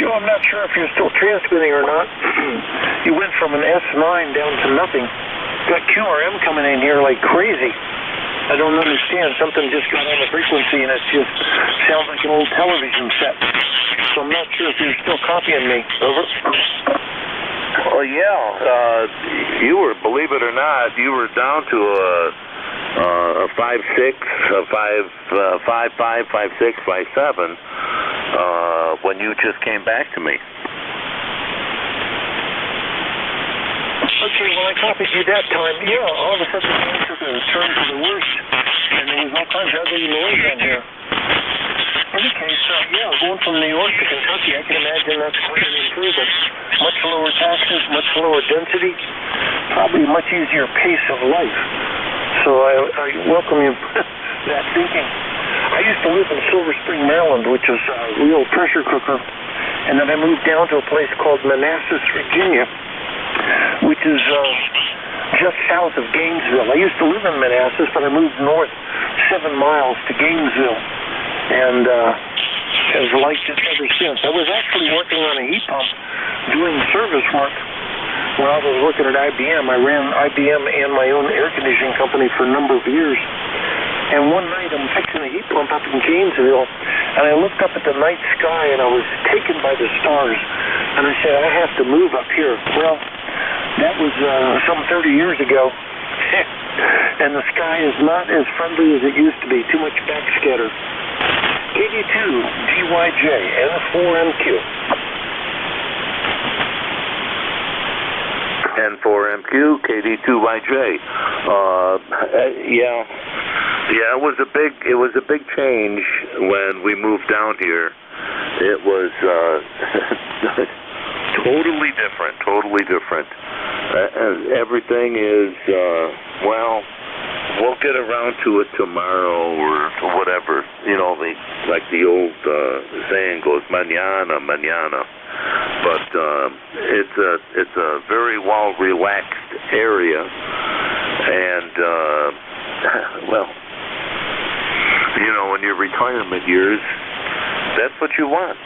I'm not sure if you're still transmitting or not. You went from an S9 down to nothing. Got QRM coming in here like crazy. I don't understand. Something just got on the frequency and it just sounds like an old television set. So I'm not sure if you're still copying me. Over. Oh yeah, you were, believe it or not, you were down to a 5.6, a 5.5, 5.6, 5.7 when you just came back to me. Okay, well I copied you that time. Yeah, all of a sudden things took a turn to the worst, and there was all kinds of ugly noise on here. In any case, yeah, going from New York to Kentucky, I can imagine that's quite an improvement. Much lower taxes, much lower density, probably a much easier pace of life. So I welcome you that thinking. I used to live in Silver Spring, Maryland, which is a real pressure cooker, and then I moved down to a place called Manassas, Virginia, which is just south of Gainesville. I used to live in Manassas, but I moved north 7 miles to Gainesville, and have liked it ever since. I was actually working on a heat pump doing service work when I was working at IBM. I ran IBM and my own air conditioning company for a number of years. And one night I'm fixing a heat pump up in Gainesville, and I looked up at the night sky, and I was taken by the stars. And I said, I have to move up here. Well, That was some 30 years ago. And the sky is not as friendly as it used to be. Too much backscatter. KD2 DYJ N4MQ. N4MQ KD2YJ. Yeah, it was a big change when we moved down here. It was totally different. Everything is well, we'll get around to it tomorrow or whatever. You know, like the old saying goes, mañana. But it's a very well relaxed area, and well, you know, in your retirement years, that's what you want.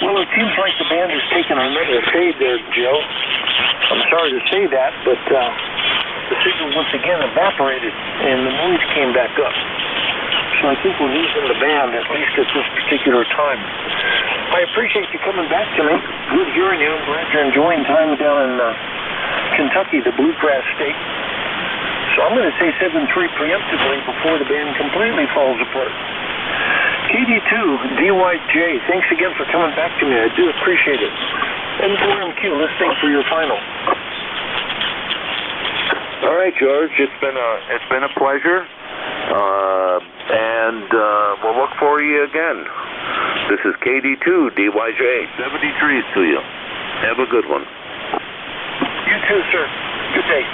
Well, it seems like the band has taken another fade there, Joe. I'm sorry to say that, but the signal once again evaporated and the noise came back up. So I think we're losing the band, at least at this particular time. I appreciate you coming back to me. Good hearing you. I'm glad you're enjoying time down in Kentucky, the bluegrass state. So I'm going to say 7-3 preemptively before the band completely falls apart. KD2 DYJ, thanks again for coming back to me. I do appreciate it. N4MQ, listening for your final. All right, George. It's been a pleasure, and we'll look for you again. This is KD2 DYJ 73 to you. Have a good one. You too, sir. Good day.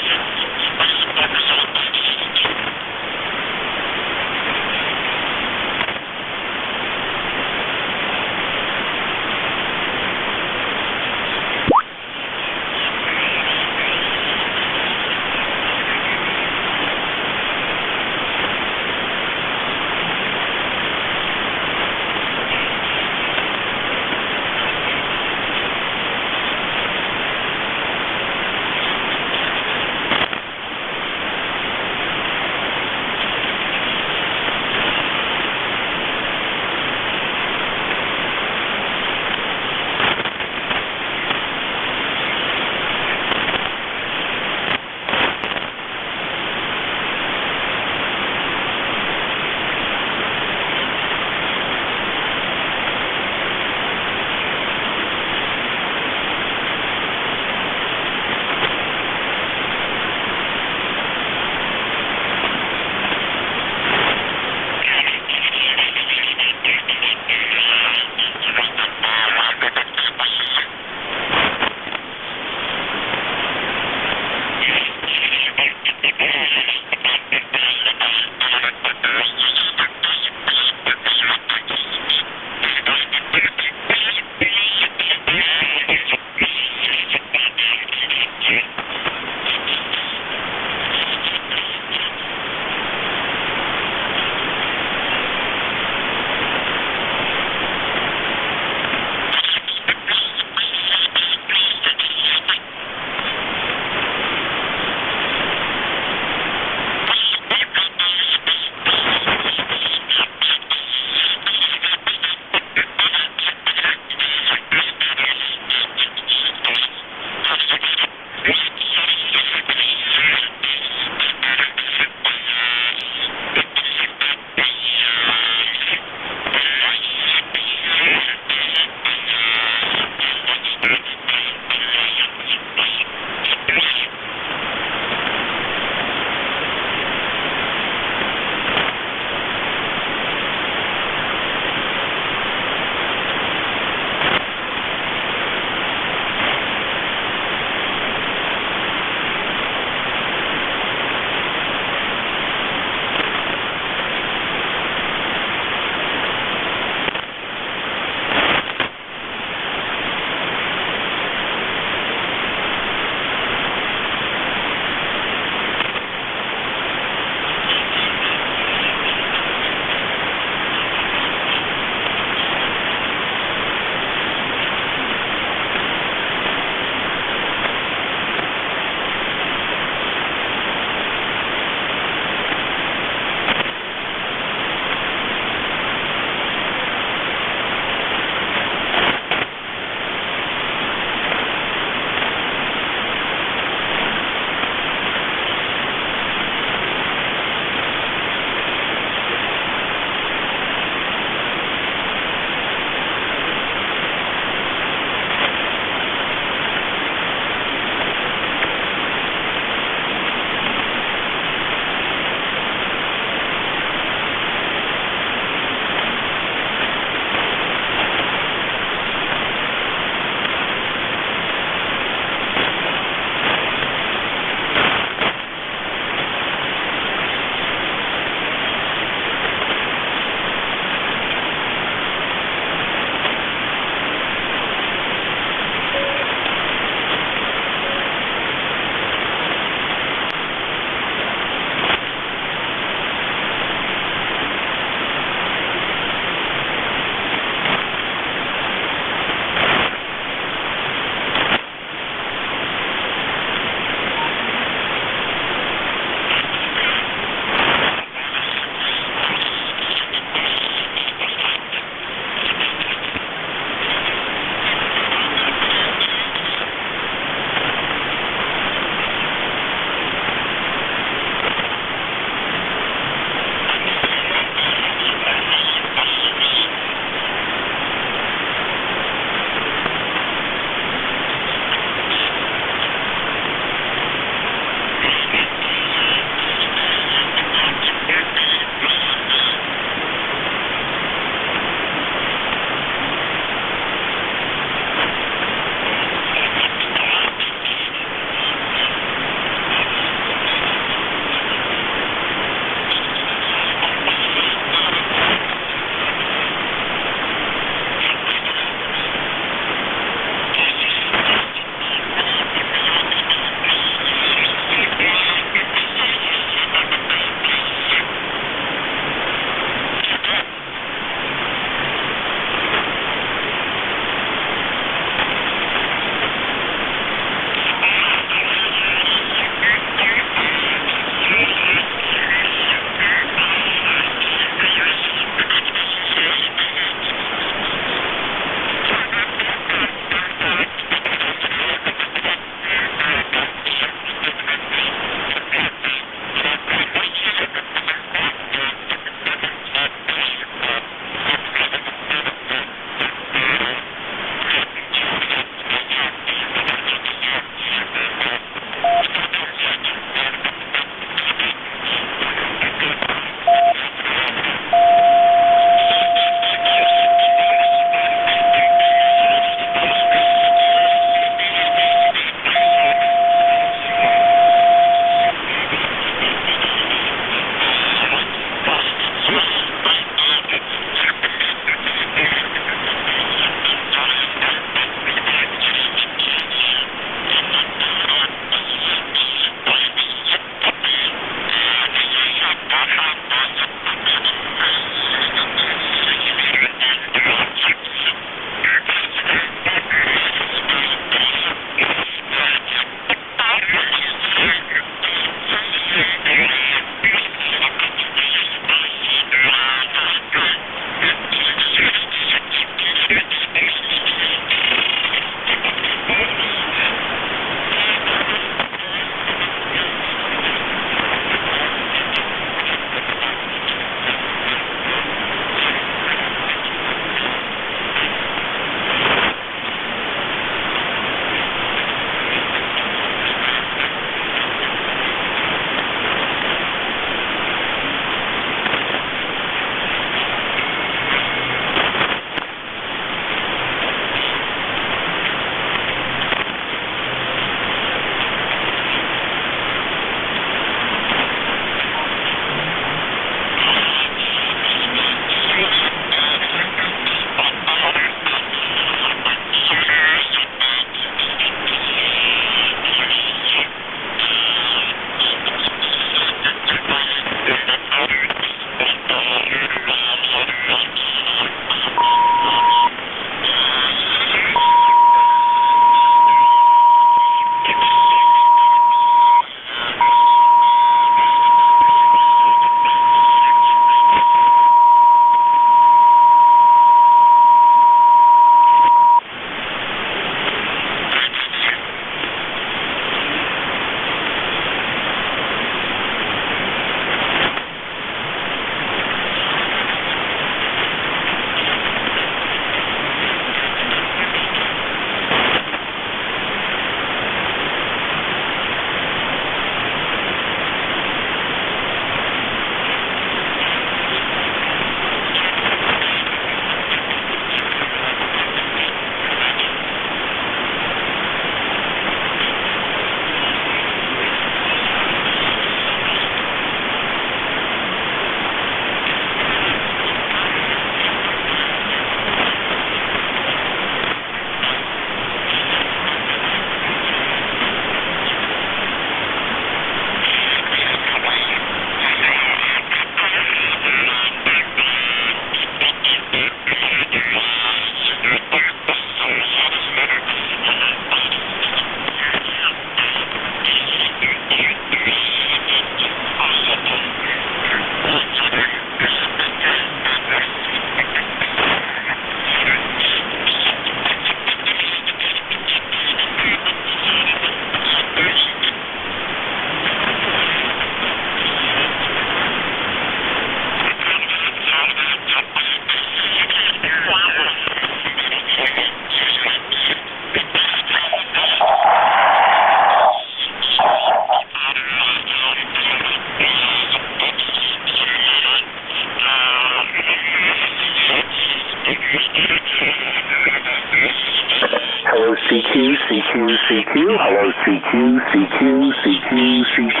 Hello, CQ, CQ, CQ. Hello, CQ, CQ, CQ, CQ.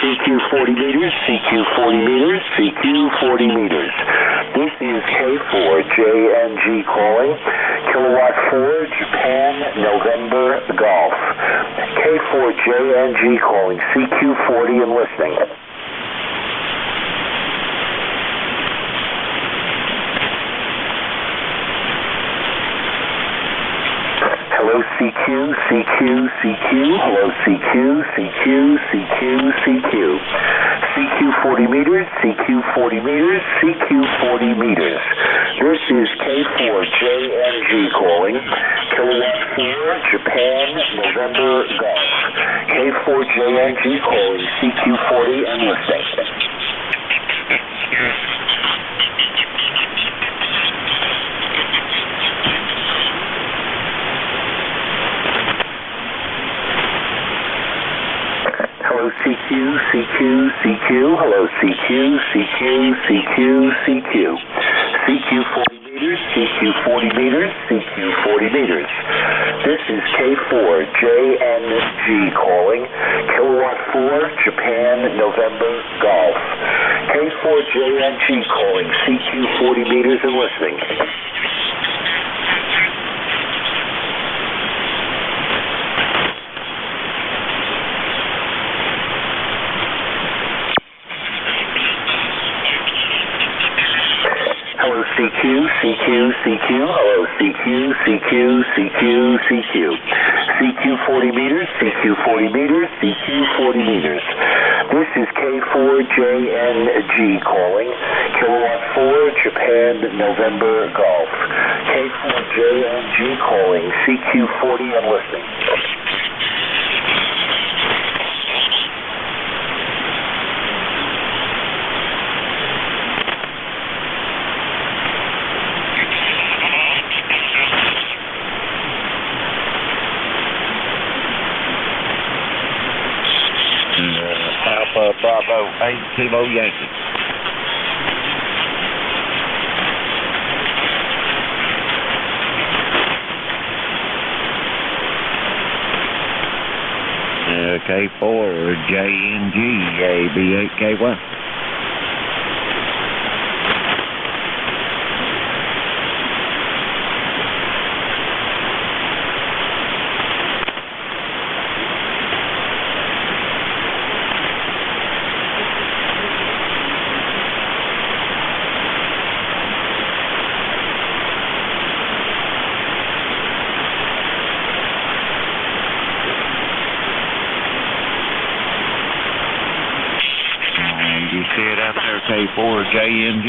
CQ 40 meters, CQ 40 meters, CQ 40 meters. This is K4JNG calling. Kilowatt 4, Japan, November, Golf. K4JNG calling. CQ 40 and listening. Hello, CQ, CQ, CQ. Hello, CQ, CQ, CQ, CQ. CQ 40 meters, CQ 40 meters, CQ 40 meters. This is K4JNG calling. Kilowatt 4, Japan, November, Golf. K4JNG calling. CQ 40 and listening. Hello, CQ, CQ, CQ. Hello, CQ, CQ, CQ, CQ. CQ 40 meters, CQ 40 meters, CQ 40 meters. This is K4JNG calling. Kilowatt 4, Japan, November, Golf. K4JNG calling. CQ 40 meters and listening. Hello, CQ, CQ, CQ. Hello, CQ, CQ, CQ, CQ. CQ 40 meters, CQ 40 meters, CQ 40 meters. This is K4JNG calling. Kilowatt 4, Japan, November, Golf. K4JNG calling. CQ 40 and listening. Alpha Bravo 8 Kilo Yankee. K4JNG AB8KY. You see it out there, K4JNG?